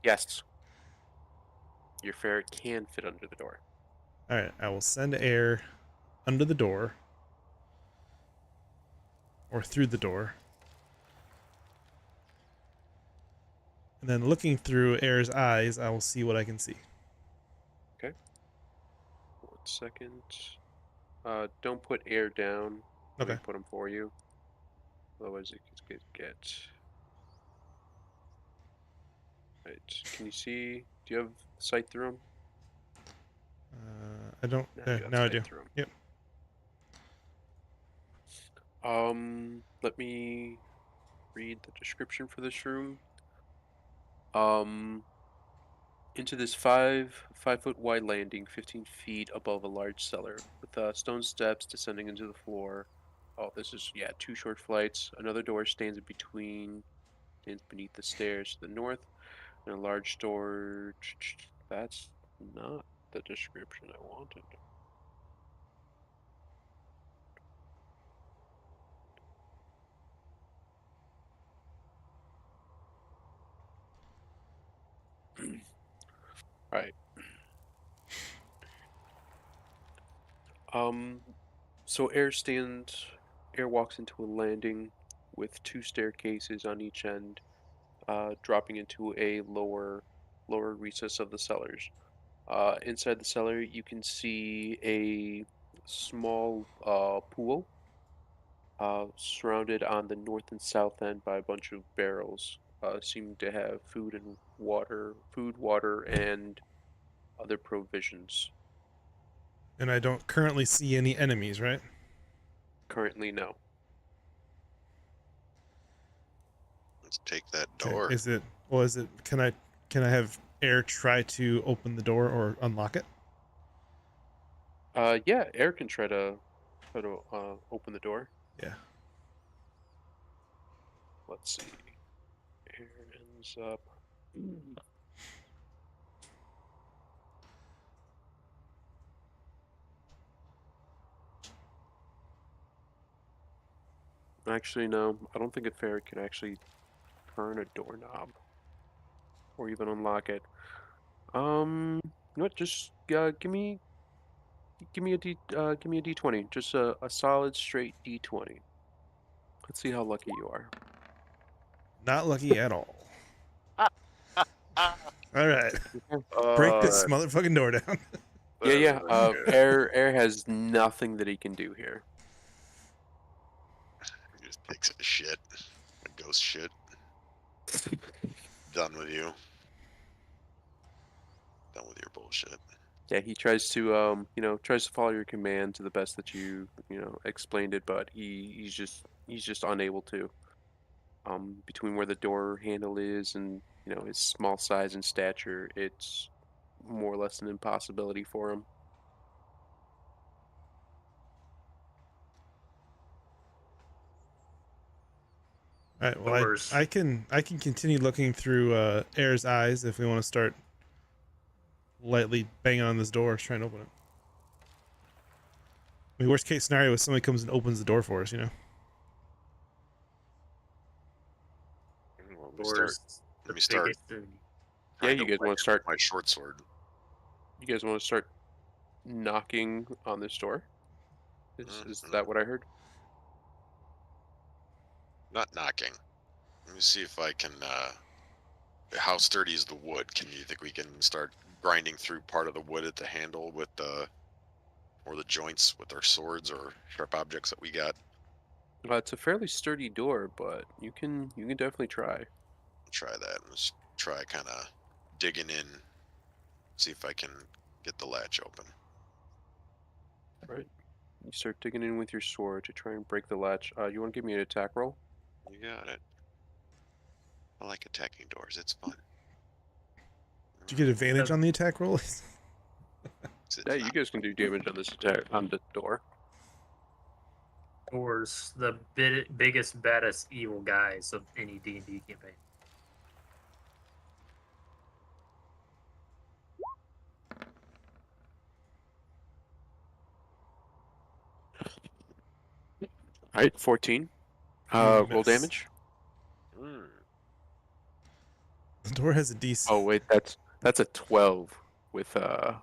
G: Yes. Your ferret can fit under the door.
C: all right. I will send air under the door or through the door, and then looking through air's eyes, I will see what I can see.
G: 1 second. Don't put air down. Let me
C: Okay.
G: put them for you. Otherwise, it could get. Right. Can you see? Do you have sight through them?
C: I don't.
G: Now you have
C: Now I
G: sight
C: do.
G: through 'em.
C: Yep.
G: Let me read the description for this room. Into this 5 foot wide landing, 15 feet above a large cellar, with stone steps descending into the floor. Oh, this is 2 short flights. Another door stands beneath the stairs to the north, and a large door. That's not the description I wanted. All right. So air walks into a landing with 2 staircases on each end, dropping into a lower recess of the cellars. Inside the cellar, you can see a small pool, surrounded on the north and south end by a bunch of barrels, seeming to have food, water, and other provisions.
C: And I don't currently see any enemies, right?
G: Currently, no.
F: Let's take that
C: Okay.
F: door.
C: Is it? Well, is it? Can I have air try to open the door or unlock it?
G: Yeah, air can try to open the door.
C: Yeah.
G: Let's see. Air ends up. Actually, no. I don't think a ferret can actually turn a doorknob or even unlock it. You know what? Just give me a d20. Just a solid straight d20. Let's see how lucky you are.
C: Not lucky at all. All right. Break this motherfucking door down.
G: Yeah. Air has nothing that he can do here.
F: He just takes a shit. A ghost shit. Done with you. Done with your bullshit.
G: Yeah, he tries to tries to follow your command to the best that you explained it, but he's just unable to. Between where the door handle is and his small size and stature, it's more or less an impossibility for him.
C: All right. Well,
E: Doors.
C: I can continue looking through air's eyes if we want to start lightly banging on this door, trying to open it. I mean, worst case scenario is somebody comes and opens the door for us, you know.
F: Well,
E: Doors.
F: let me start.
G: Yeah, you guys want to start?
F: My short sword.
G: You guys want to start knocking on this door? Is that what I heard?
F: Not knocking. Let me see if I can. How sturdy is the wood? Can you think we can start grinding through part of the wood at the handle with or the joints with our swords or sharp objects that we got?
G: It's a fairly sturdy door, but you can definitely try.
F: Try that. Let's try kind of digging in. See if I can get the latch open.
G: Right. You start digging in with your sword to try and break the latch. You want to give me an attack roll?
F: You got it. I like attacking doors. It's fun.
C: Do you get advantage on the attack roll?
G: Yeah, you guys can do damage on this attack on the door.
E: Doors, the biggest, baddest evil guys of any D&D campaign.
G: All right, 14.
C: You
G: Roll
C: miss.
G: damage.
F: Mm.
C: The door has a DC.
G: Oh wait, that's a 12 with
F: Okay.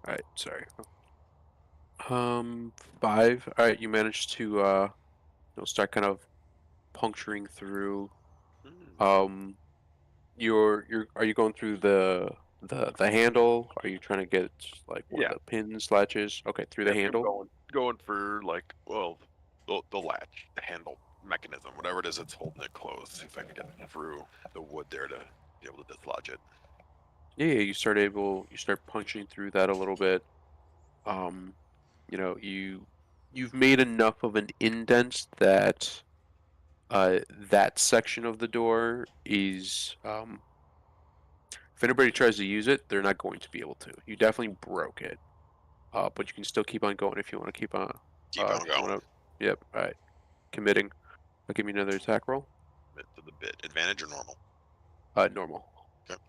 G: All right, sorry. 5. All right, you managed to start kind of puncturing through.
F: Mm.
G: Are you going through the handle? Are you trying to get like one
F: Yeah.
G: of the pins, latches? Okay, through the
F: Yep, I'm
G: handle.
F: going for like, well, the latch, the handle mechanism, whatever it is that's holding it closed. See if I can get through the wood there to be able to dislodge it.
G: Yeah, you start punching through that a little bit. Um, you've made enough of an indent that that section of the door is if anybody tries to use it, they're not going to be able to. You definitely broke it. But you can still keep on going if you want to keep on.
F: Keep on
G: If you
F: going.
G: want to. Yep. All right. Committing. I'll give me another attack roll.
F: Bit to the bit. Advantage or normal?
G: Normal.
F: Okay.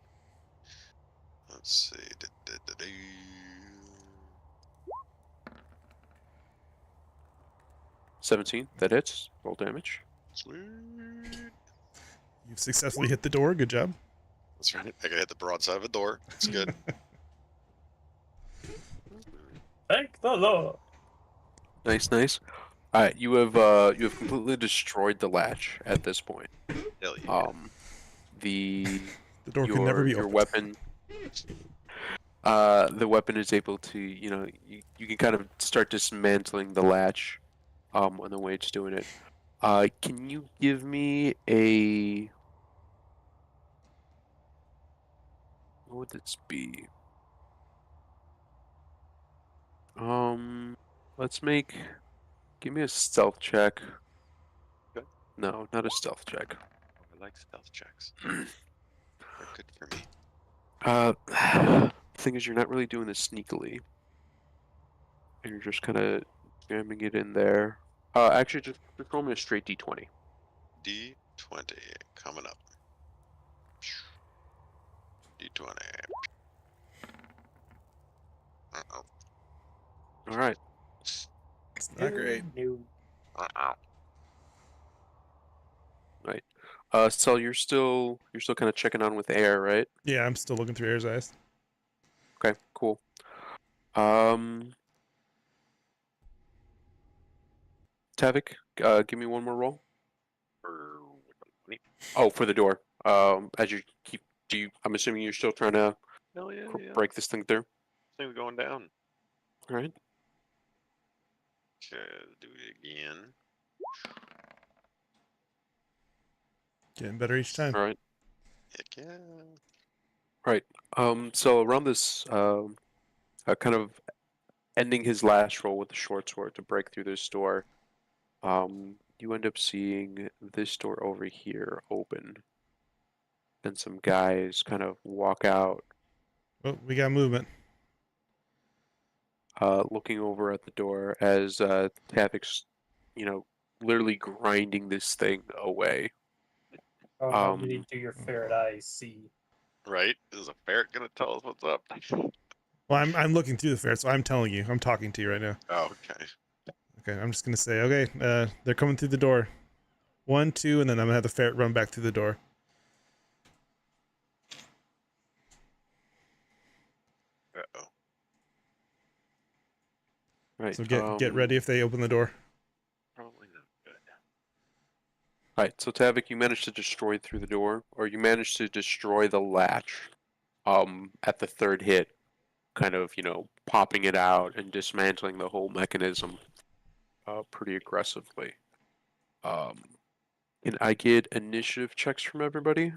F: Let's see.
G: 17. That hits. Roll damage.
F: Sweet.
C: You've successfully hit the door. Good job.
F: That's right. I gotta hit the broadside of a door. That's good.
E: Thank the Lord.
G: Nice, nice. All right. You have completely destroyed the latch at this point.
F: Hell yeah.
G: The
C: The door can never be
G: your
C: opened.
G: weapon. The weapon is able to, you can kind of start dismantling the latch, on the way it's doing it. Can you give me a, what would this be? Give me a stealth check.
F: Okay.
G: No, not a stealth check.
F: Oh, I like stealth checks. They're good for me.
G: The thing is, you're not really doing this sneakily. And you're just kind of jamming it in there. Actually, just roll me a straight d20.
F: D20 coming up. D20. Uh-oh.
G: All right.
C: It's not great.
E: No.
F: Uh-oh.
G: Right. So you're still kind of checking on with air, right?
C: Yeah, I'm still looking through Air's eyes.
G: Okay, cool. Tavik, give me one more roll. Oh, for the door. As you keep, I'm assuming you're still trying to
F: Hell yeah, yeah.
G: break this thing through.
F: Thing's going down.
G: All right.
F: Okay, do it again.
C: Getting better each time.
G: All right.
F: Heck yeah.
G: Right. So around this, kind of ending his last roll with the short sword to break through this door, you end up seeing this door over here open, and some guys kind of walk out,
C: Oh, we got movement.
G: looking over at the door as Tavik's, literally grinding this thing away.
E: Oh, how many do your ferret eyes see?
F: Right? Is a ferret gonna tell us what's up?
C: Well, I'm looking through the ferret, so I'm telling you. I'm talking to you right now.
F: Oh, okay.
C: Okay, I'm just gonna say, okay, they're coming through the door. 1, 2, and then I'm gonna have the ferret run back through the door.
F: Uh-oh.
G: Right.
C: So get ready if they open the door.
F: Probably not
G: Alright, so Tavik, you managed to destroy through the door, or you managed to destroy the latch at the third hit, kind of, popping it out and dismantling the whole mechanism pretty aggressively. Can I get initiative checks from everybody?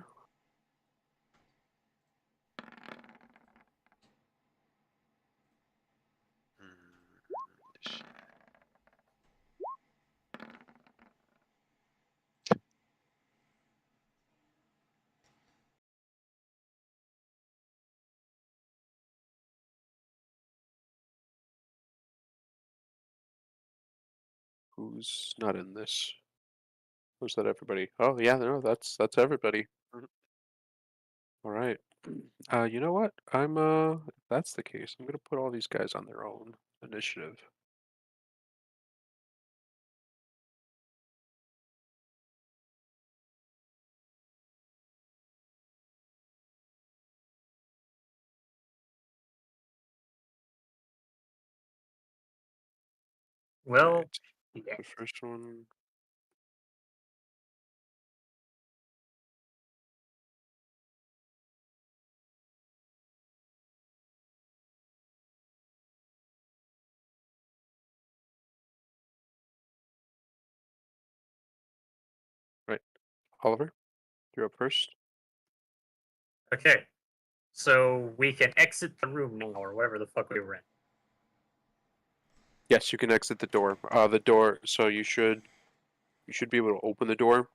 G: Who's not in this? Who's that everybody? Oh yeah, no, that's everybody. All right. You know what? If that's the case, I'm gonna put all these guys on their own initiative.
E: Well,
G: Alright,
E: yeah.
G: the first one. Right, Oliver, you're up first.
E: Okay. So we can exit the room now, or whatever the fuck we were in.
G: Yes, you can exit the door. The door. So you should be able to open the door.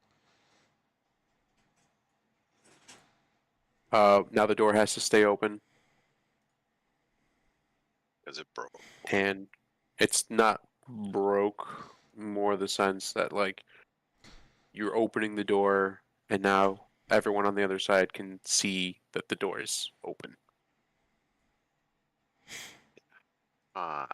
G: Now the door has to stay open,
F: Is it broke?
G: and it's not broke. More the sense that like you're opening the door, and now everyone on the other side can see that the door is open.
F: I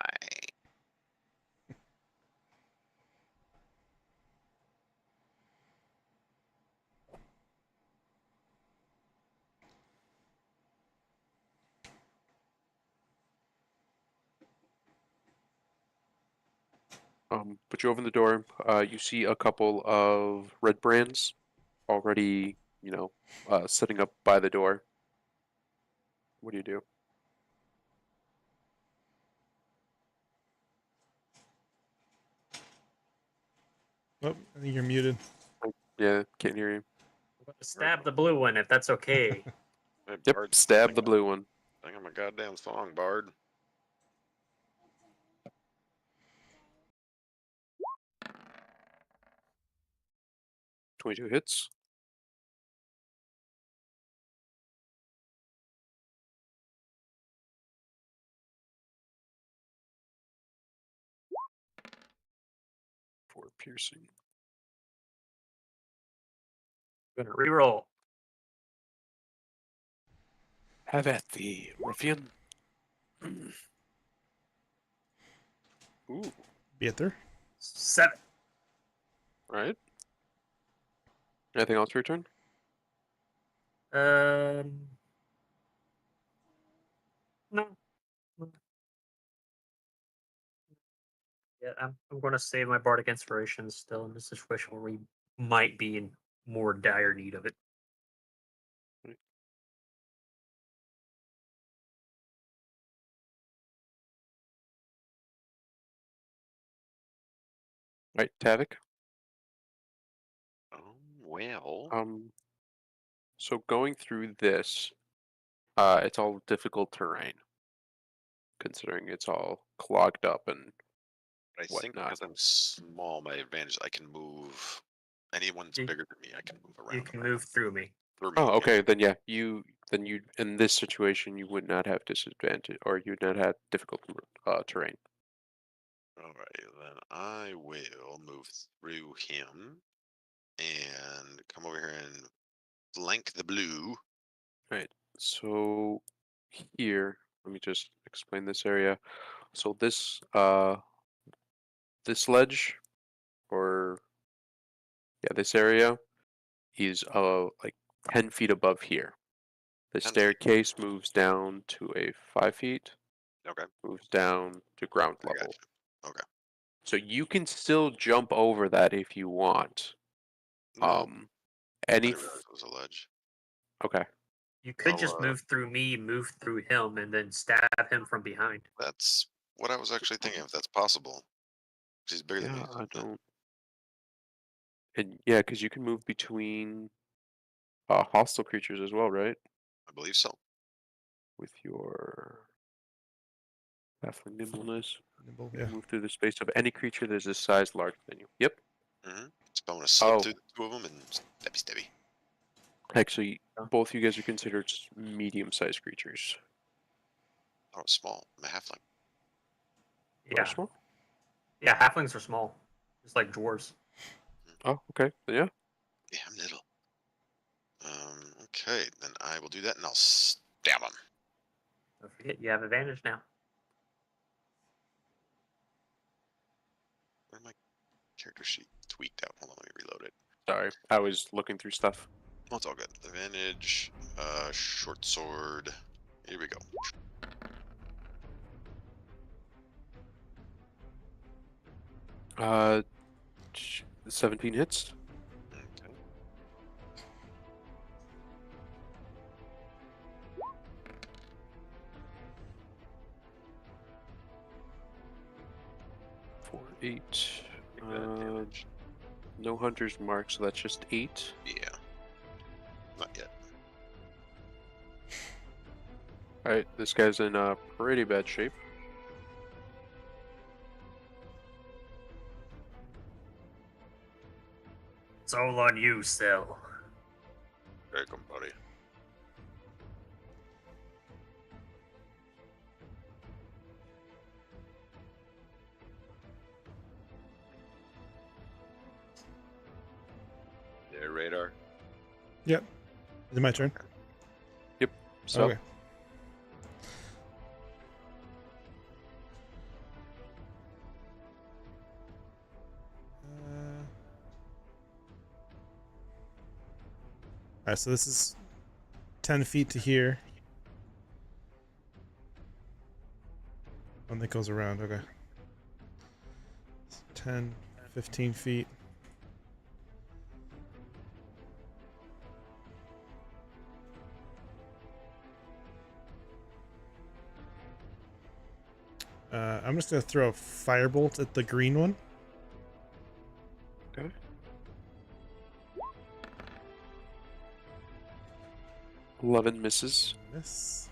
G: But you open the door. You see a couple of red brands already, sitting up by the door. What do you do?
C: Oh, I think you're muted.
G: Yeah, can't hear you.
E: I'm gonna stab the blue one if that's okay.
F: Hey,
G: Yep,
F: Bard,
G: stab the blue one.
F: sing him a goddamn song, Bard.
G: 22 hits. For piercing.
E: I'm gonna reroll.
G: Have at thee, ruffian. Ooh,
C: Beater.
E: 7.
G: right. Anything else for your turn?
E: No. Yeah, I'm gonna save my bardic inspiration still in this situation where we might be in more dire need of it.
G: Right, Tavik.
F: Well.
G: So going through this, it's all difficult terrain, considering it's all clogged up and
F: I think
G: whatnot.
F: because I'm small, my advantage is I can move. Anyone's
E: You-
F: bigger than me, I can move around.
E: You can move through me.
F: Through me.
G: Oh,
F: Yeah.
G: okay. Then yeah, you in this situation you would not have disadvantage, or you'd not have difficult terrain.
F: Alright, then I will move through him and come over here and flank the blue.
G: Right. So here, let me just explain this area. So this ledge, or yeah, this area is like 10 feet above here. The
F: 10 feet.
G: staircase moves down to a 5 feet,
F: Okay,
G: moves down to ground
F: I
G: level.
F: got you. Okay.
G: So you can still jump over that if you want.
F: No, I
G: Any.
F: didn't realize it was a ledge.
G: Okay.
E: You could
F: I'll,
E: just move through me, move through him, and then stab him from behind.
F: That's what I was actually thinking, if that's possible. 'Cause he's bigger than me.
G: Yeah, I don't. And yeah, because you can move between hostile creatures as well, right?
F: I believe so.
G: With your halfling nimbleness,
C: Nimble,
G: you
C: yeah.
G: can move through the space of any creature that is a size larger than you. Yep.
F: Mm-hmm. So I'm gonna slip
G: Oh,
F: through the two of them and stabby.
G: actually,
E: Yeah.
G: both you guys are considered medium-sized creatures.
F: Oh, it's small. I'm a halfling.
E: Yeah.
G: Small?
E: Yeah, halflings are small. Just like dwarves.
G: Oh, okay. Yeah.
F: Yeah, I'm little. Okay, then I will do that, and I'll stab him.
E: Don't forget, you have advantage now.
F: Where's my character sheet? Tweaked out. Hold on, let me reload it.
G: Sorry, I was looking through stuff.
F: Oh, it's all good. Advantage, short sword. Here we go.
G: 17 hits.
F: Okay.
G: For 8.
F: Take that damage.
G: No hunter's mark, so that's just 8.
F: Yeah. Not yet.
G: Alright, this guy's in pretty bad shape.
E: It's all on you, Cell.
F: There you go, buddy. There, radar.
C: Yep. Is it my turn?
G: So,
C: Okay. Alright, so this is 10 feet to here. One that goes around, okay. 10, 15 feet. I'm just gonna throw a firebolt at the green one.
G: okay. 11 misses.
C: Miss.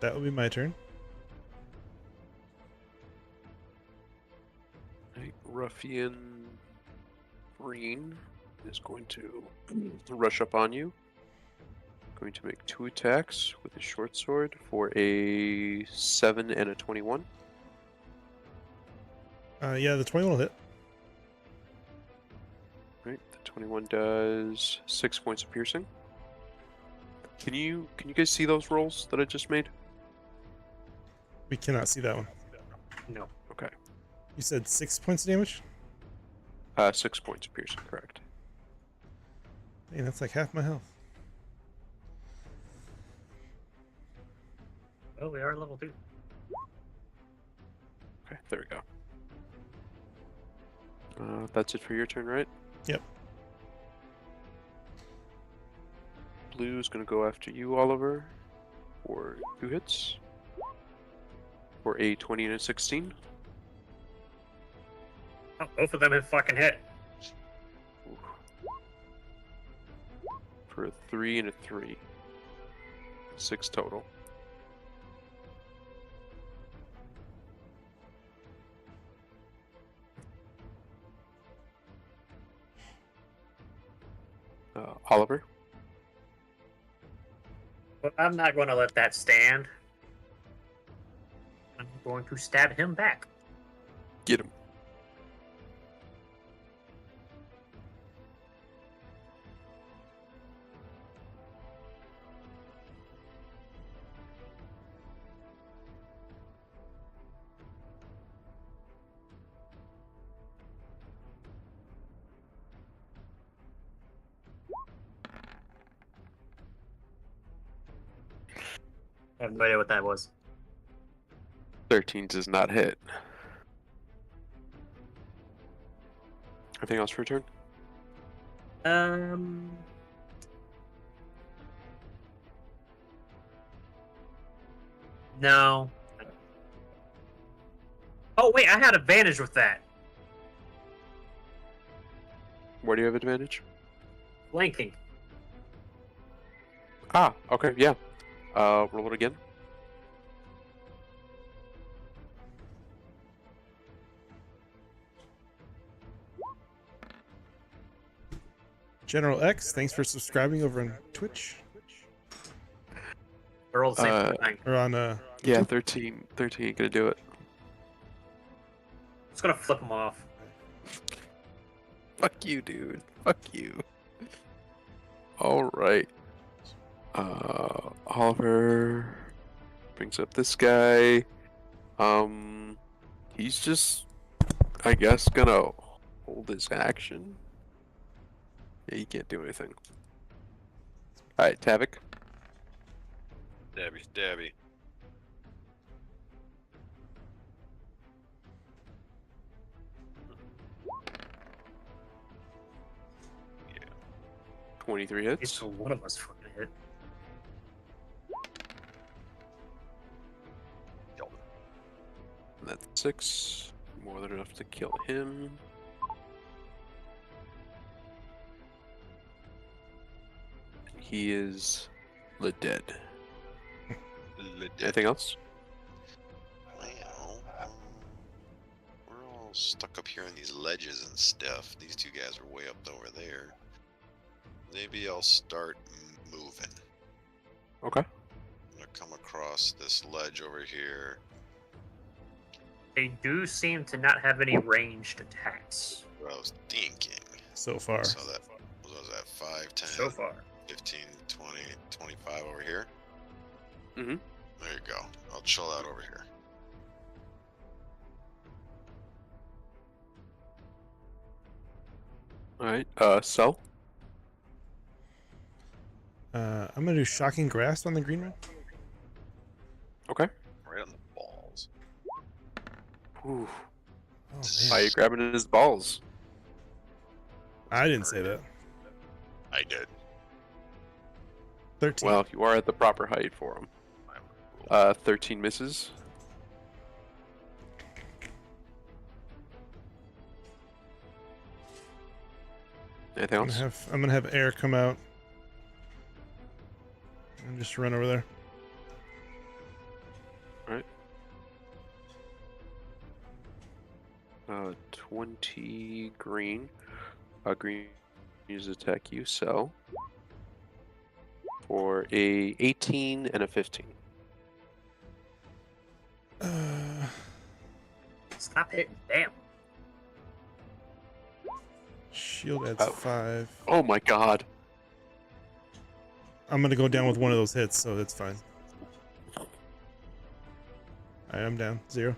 C: That will be my turn.
G: Right, Ruffian Green is going to rush up on you. Going to make 2 attacks with his short sword for a 7 and a 21.
C: Yeah, the 21 will hit.
G: Right, the 21 does 6 points of piercing. Can you guys see those rolls that I just made?
C: We cannot see that one.
E: No.
G: Okay.
C: You said 6 points of damage?
G: 6 points of piercing, correct.
C: Dang, that's like half my health.
E: Well, we are level 2.
G: Okay, there we go. That's it for your turn, right?
C: Yep.
G: Blue is going to go after you, Oliver, for 2 hits. For a 20 and a 16.
E: Oh, both of them have fucking hit.
G: Oof. For a 3 and a 3. 6 total. Oliver?
E: But I'm not going to let that stand. I'm going to stab him back.
G: Get him.
E: I have no idea what that was.
G: 13 does not hit. Anything else for your turn?
E: No. Oh wait, I had advantage with that.
G: Where do you have advantage?
E: Flanking.
G: Ah, okay, yeah. Roll it again.
C: General X, thanks for subscribing over on Twitch
E: They're all the same thing.
C: or on
G: Yeah,
C: YouTube.
G: 13 ain't gonna do it.
E: Just gonna flip them off.
G: Fuck you, dude. Fuck you. Alright. Oliver brings up this guy. He's just, I guess, gonna hold his action. Yeah, he can't do anything. Alright, Tavik.
F: Stabby.
G: 23
E: It's
G: hits.
E: one of us fucking hit.
G: That's 6. More than enough to kill him. He is dead. Anything else?
F: Well, we're all stuck up here on these ledges and stuff. These two guys are way up over there. Maybe I'll start moving.
G: Okay.
F: I'm gonna come across this ledge over here.
E: They do seem to not have any ranged attacks.
F: What I was thinking.
C: So far.
F: So that what was that 5, 10,
E: So far.
F: 15, 20, 25 over here?
G: Mm-hmm.
F: There you go. I'll chill out over here.
G: Alright, Cell.
C: I'm gonna do Shocking Grasp on the green one.
G: Okay.
F: Right on the balls.
G: Ooh.
C: Oh
G: Why are
C: man,
G: you grabbing his balls?
C: I didn't say that.
F: I did.
C: 13.
G: Well, you are at the proper height for him. 13 misses. Anything else?
C: I'm gonna have air come out and just run over there.
G: Alright. 20 green. Green use attack you, so for a 18 and a 15.
E: Stop hitting. Damn.
C: Shield adds
G: Oh.
C: 5.
G: Oh my god.
C: I'm gonna go down with one of those hits, so that's fine. Alright, I'm down. 0.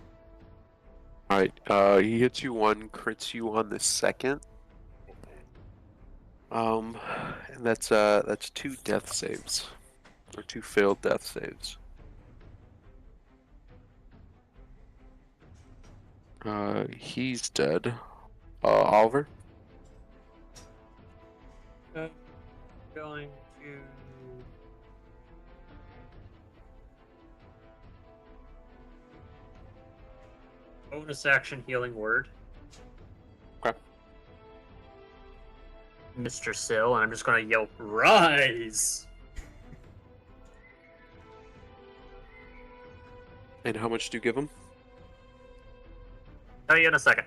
G: Alright, he hits you one, crits you on the second. And that's 2 death saves. Or 2 failed death saves. He's dead. Oliver?
E: Going to. Bonus action healing word.
G: Okay.
E: Mr. Sill, and I'm just gonna yell, "Rise!"
G: And how much do you give him?
E: Tell you in a second.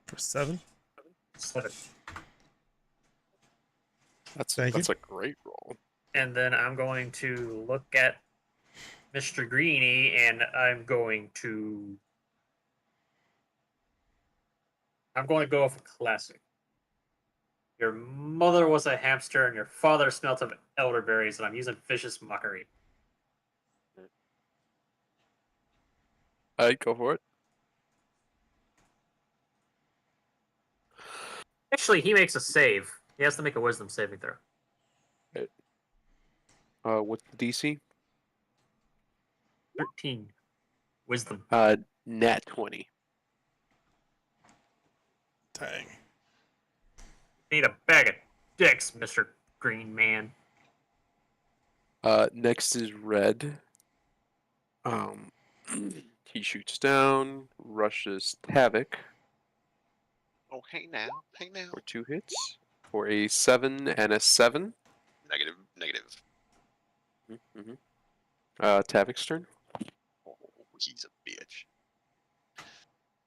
C: For 7.
E: 7.
G: That's
C: Thank
G: a great roll.
E: And then I'm going to look at Mr. Greeny, and I'm going to go off a classic. Your mother was a hamster, and your father smelt of elderberries, and I'm using vicious mockery.
G: Alright, go for it.
E: Actually, he makes a save. He has to make a wisdom saving throw.
G: What's the DC?
E: 13. Wisdom.
G: Nat 20.
C: Dang.
E: Need a bag of dicks, Mr. Green Man.
G: Next is Red. He shoots down, rushes Havoc
F: Oh, hey now. Hey now.
G: for 2 hits for a 7 and a 7.
F: Negative. Negative.
G: Mm-hmm. Tavic's turn.
F: Oh, he's a bitch.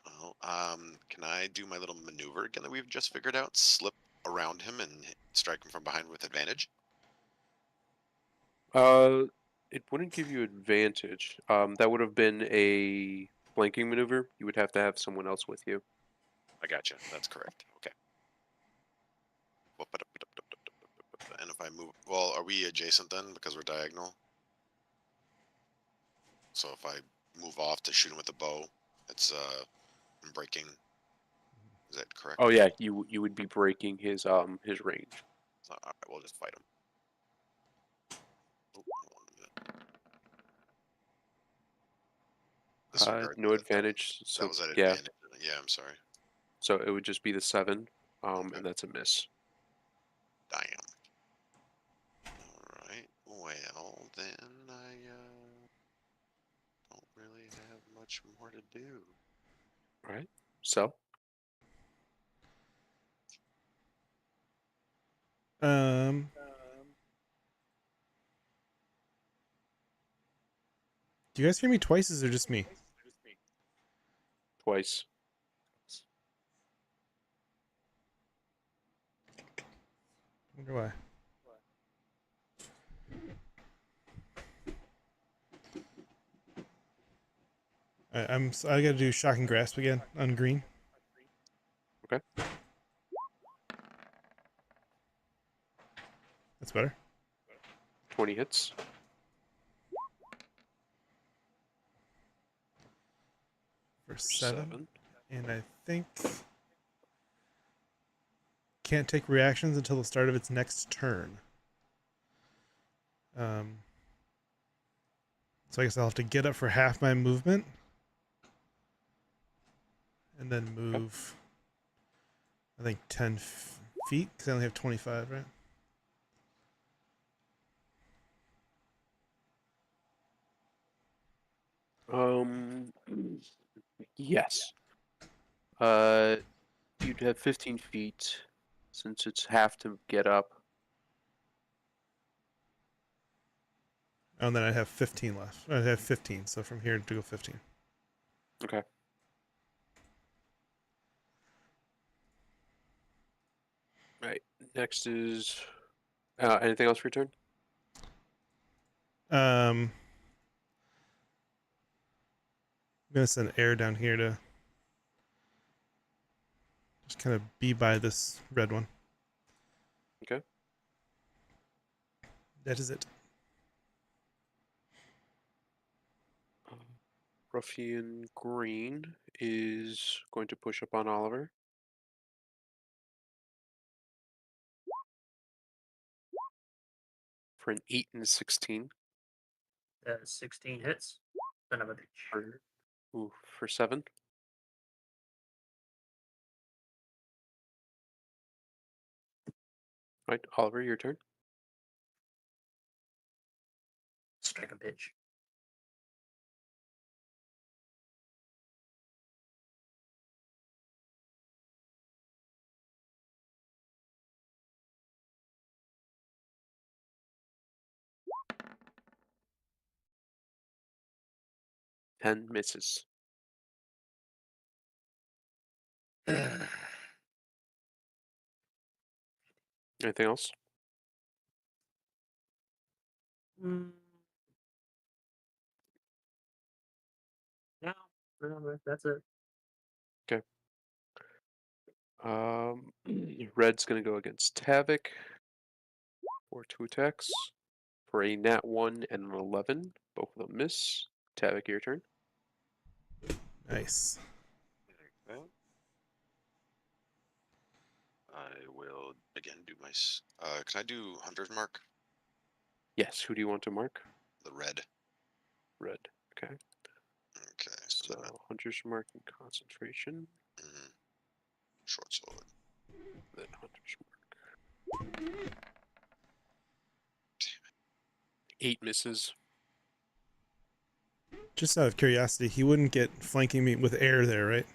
F: Well, can I do my little maneuver again that we've just figured out? Slip around him and strike him from behind with advantage?
G: It wouldn't give you advantage. That would have been a flanking maneuver. You would have to have someone else with you.
F: I gotcha. That's correct. Okay. And if I move, well, are we adjacent then because we're diagonal? So if I move off to shoot him with the bow, it's I'm breaking. Is that correct?
G: Oh yeah, you would be breaking his range.
F: So, all right, we'll just fight him. Oh, hold on a minute. Disregard
G: No
F: that.
G: advantage. So
F: That was at
G: yeah,
F: advantage. Yeah, I'm sorry.
G: so it would just be the 7,
F: Okay.
G: and that's a miss.
F: Damn. All right. Well, then I don't really have much more to do.
G: All right. So
C: Do you guys hear me twice? Is it just me?
G: twice.
C: Wonder why. I gotta do shock and grasp again on green.
G: Okay.
C: That's better.
G: 20 hits.
C: For 7. And I think can't take reactions until the start of its next turn. So I guess I'll have to get up for half my movement. And then move, I think, 10 feet, because I only have 25, right?
G: Yes. You'd have 15 feet since it's half to get up.
C: Oh, and then I have 15 left. I have 15, so from here to go 15.
G: Okay. Right. Next is anything else for your turn?
C: I'm gonna send air down here to just kind of be by this red one.
G: Okay.
C: That is it.
G: Ruffian Green is going to push up on Oliver. For an 8 and a 16.
E: 16 hits. Son of a bitch.
G: For 7. Right, Oliver, your turn.
E: Strike a bitch.
G: Ten misses. Anything else?
E: No, that's it.
G: Okay. Red's gonna go against Tavik for 2 attacks. For a nat 1 and an 11. Both of them miss. Tavik, your turn.
C: Nice.
F: Okay. I will again do my. Can I do Hunter's Mark?
G: Yes. Who do you want to mark?
F: The red.
G: Red. Okay.
F: Okay.
G: So
F: then
G: Hunter's mark and concentration.
F: short sword.
G: Then Hunter's mark. 8 misses.
C: Just out of curiosity, he wouldn't get flanking me with air there, right?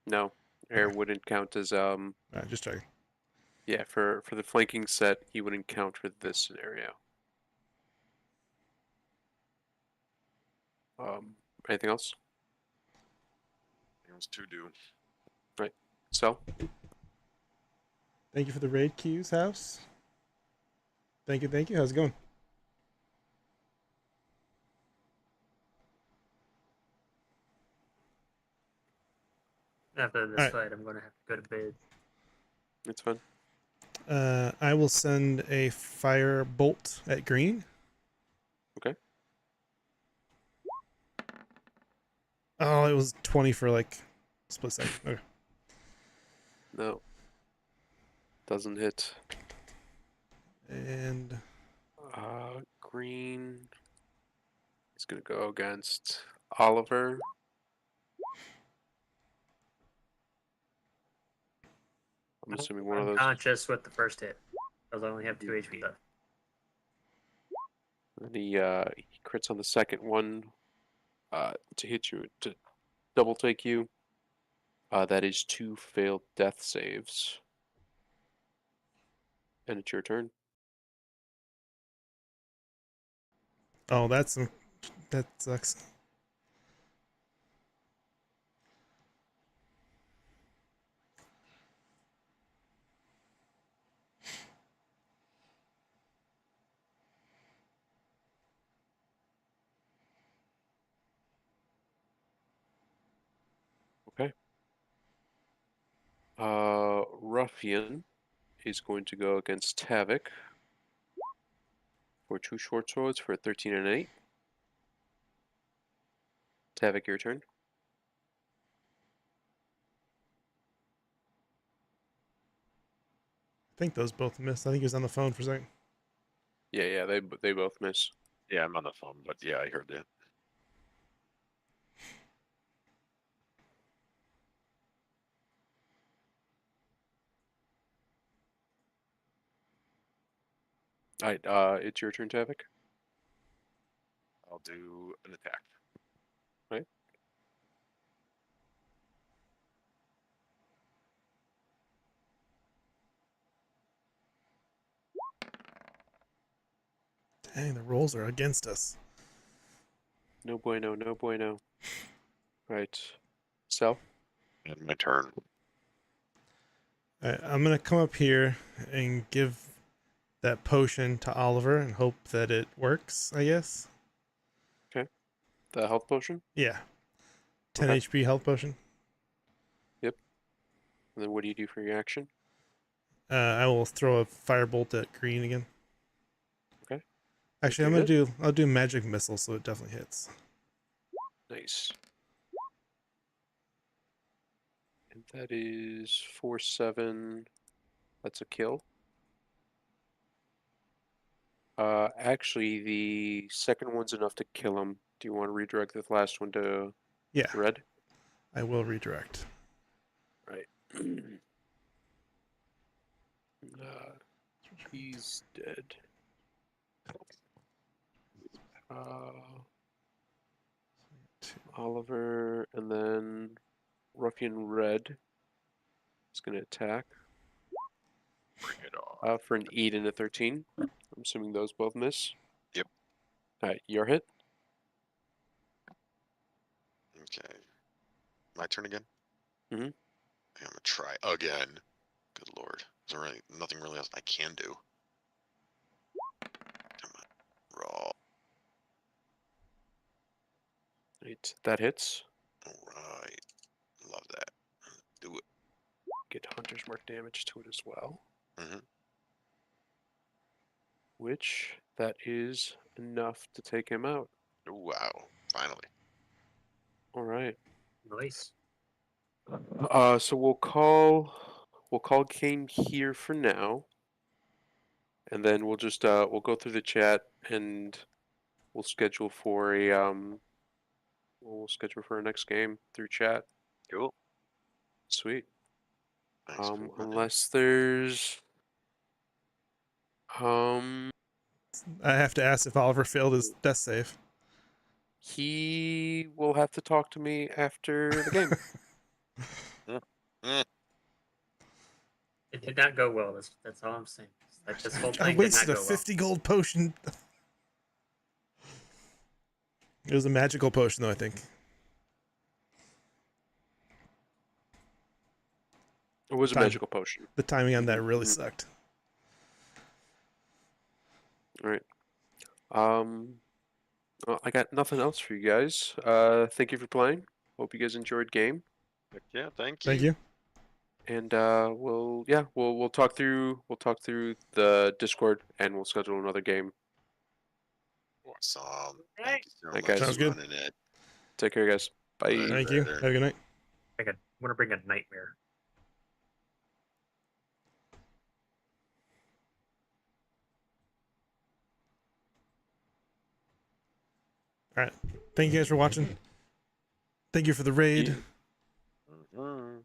G: No, air
C: Okay.
G: wouldn't count as
C: Just checking.
G: Yeah, for the flanking set, he wouldn't count for this scenario. Anything else?
F: It was 2 do.
G: Right. So,
C: Thank you for the raid, Q's house. Thank you, thank you. How's it going?
E: After this
C: Alright.
E: fight, I'm gonna have to go to bed.
G: it's fine.
C: I will send a fire bolt at green.
G: Okay.
C: Oh, it was 20 for like split second. Okay.
G: No. Doesn't hit.
C: And
G: Green. He's gonna go against Oliver. I'm assuming one of those.
E: Unconscious with the first hit, because I only have 2 HP left.
G: And he crits on the second one to hit you, to double take you. That is 2 failed death saves. And it's your turn.
C: oh, that sucks.
G: Okay. Ruffian is going to go against Tavik for 2 short swords for 13 and 8. Tavik, your turn.
C: I think those both missed. I think he was on the phone for a second.
G: Yeah, they both miss.
F: Yeah, I'm on the phone, but yeah, I heard that.
G: Alright, it's your turn, Tavik.
F: I'll do an attack.
G: Right.
C: Dang, the rolls are against us.
G: No bueno, no bueno. Right. Sal?
F: And my turn.
C: Alright, I'm gonna come up here and give that potion to Oliver and hope that it works, I guess.
G: The health potion?
C: Yeah. 10
G: Okay.
C: HP health potion.
G: Yep. And then what do you do for your action?
C: I will throw a firebolt at green again.
G: Okay.
C: Actually,
G: Let's
C: I'll do magic missile, so it definitely hits.
G: Nice. And that is 4-7. That's a kill. Actually, the second one's enough to kill him. Do you want to redirect the last one to
C: Yeah,
G: red?
C: I will redirect.
G: Right. He's dead. Oliver, and then Ruffian Red is going to attack.
F: Bring it on.
G: For an 8 and a 13. I'm assuming those both miss.
F: Yep.
G: Alright, your hit.
F: Okay. My turn again?
G: Mhm.
F: I'm gonna try again. Good lord. Is there really nothing really else I can do? Come on. Roll.
G: Right, that hits.
F: Alright. Love that. Do it.
G: Get Hunter's Mark damage to it as well.
F: Mm-hmm.
G: Which, that is enough to take him out.
F: Wow. Finally.
G: Alright.
E: Nice.
G: So we'll call we'll call game here for now, and then we'll just we'll go through the chat and we'll schedule for a we'll schedule for our next game through chat.
F: Cool.
G: Sweet.
F: Thanks for running.
G: Unless there's
C: I have to ask if Oliver failed his death save.
G: he will have to talk to me after the game.
E: It did not go well. That's all I'm saying. Like, this whole
C: I
E: thing did not
C: wasted
E: go
C: a
E: well.
C: 50 gold potion. It was a magical potion, though, I think.
G: It was a
C: Time.
G: magical potion.
C: The timing on that really
G: Mhm.
C: sucked.
G: All right. Well, I got nothing else for you guys. Thank you for playing. Hope you guys enjoyed game.
F: Heck yeah, thank you.
C: Thank you.
G: And we'll talk through the Discord and we'll schedule another game.
F: Awesome.
E: Hey.
F: Thank you so
G: Hey,
F: much
G: guys.
C: Sounds
F: for
C: good.
F: running it.
G: Take care, guys. Bye.
F: Alright.
C: Thank you.
F: Later.
C: Have a good night.
E: I'm gonna bring a nightmare.
C: All right. Thank you guys for watching. Thank you for the raid.
F: Mhm.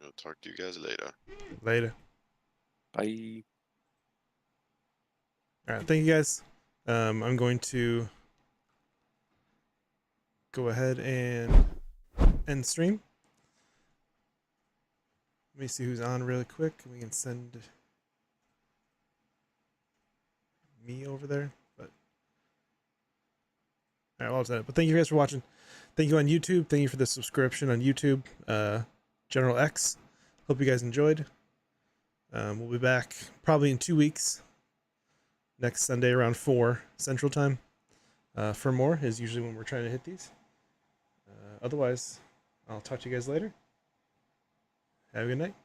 F: I'll talk to you guys later.
C: Later.
G: Bye.
C: All right. Thank you guys. I'm going to go ahead and end stream. Let me see who's on really quick. We can send me over there. But all right, well, I'll send it. But thank you guys for watching. Thank you on YouTube. Thank you for the subscription on YouTube. General X. Hope you guys enjoyed. We'll be back probably in 2 weeks. Next Sunday around 4 Central Time. For more is usually when we're trying to hit these. Otherwise, I'll talk to you guys later. Have a good night.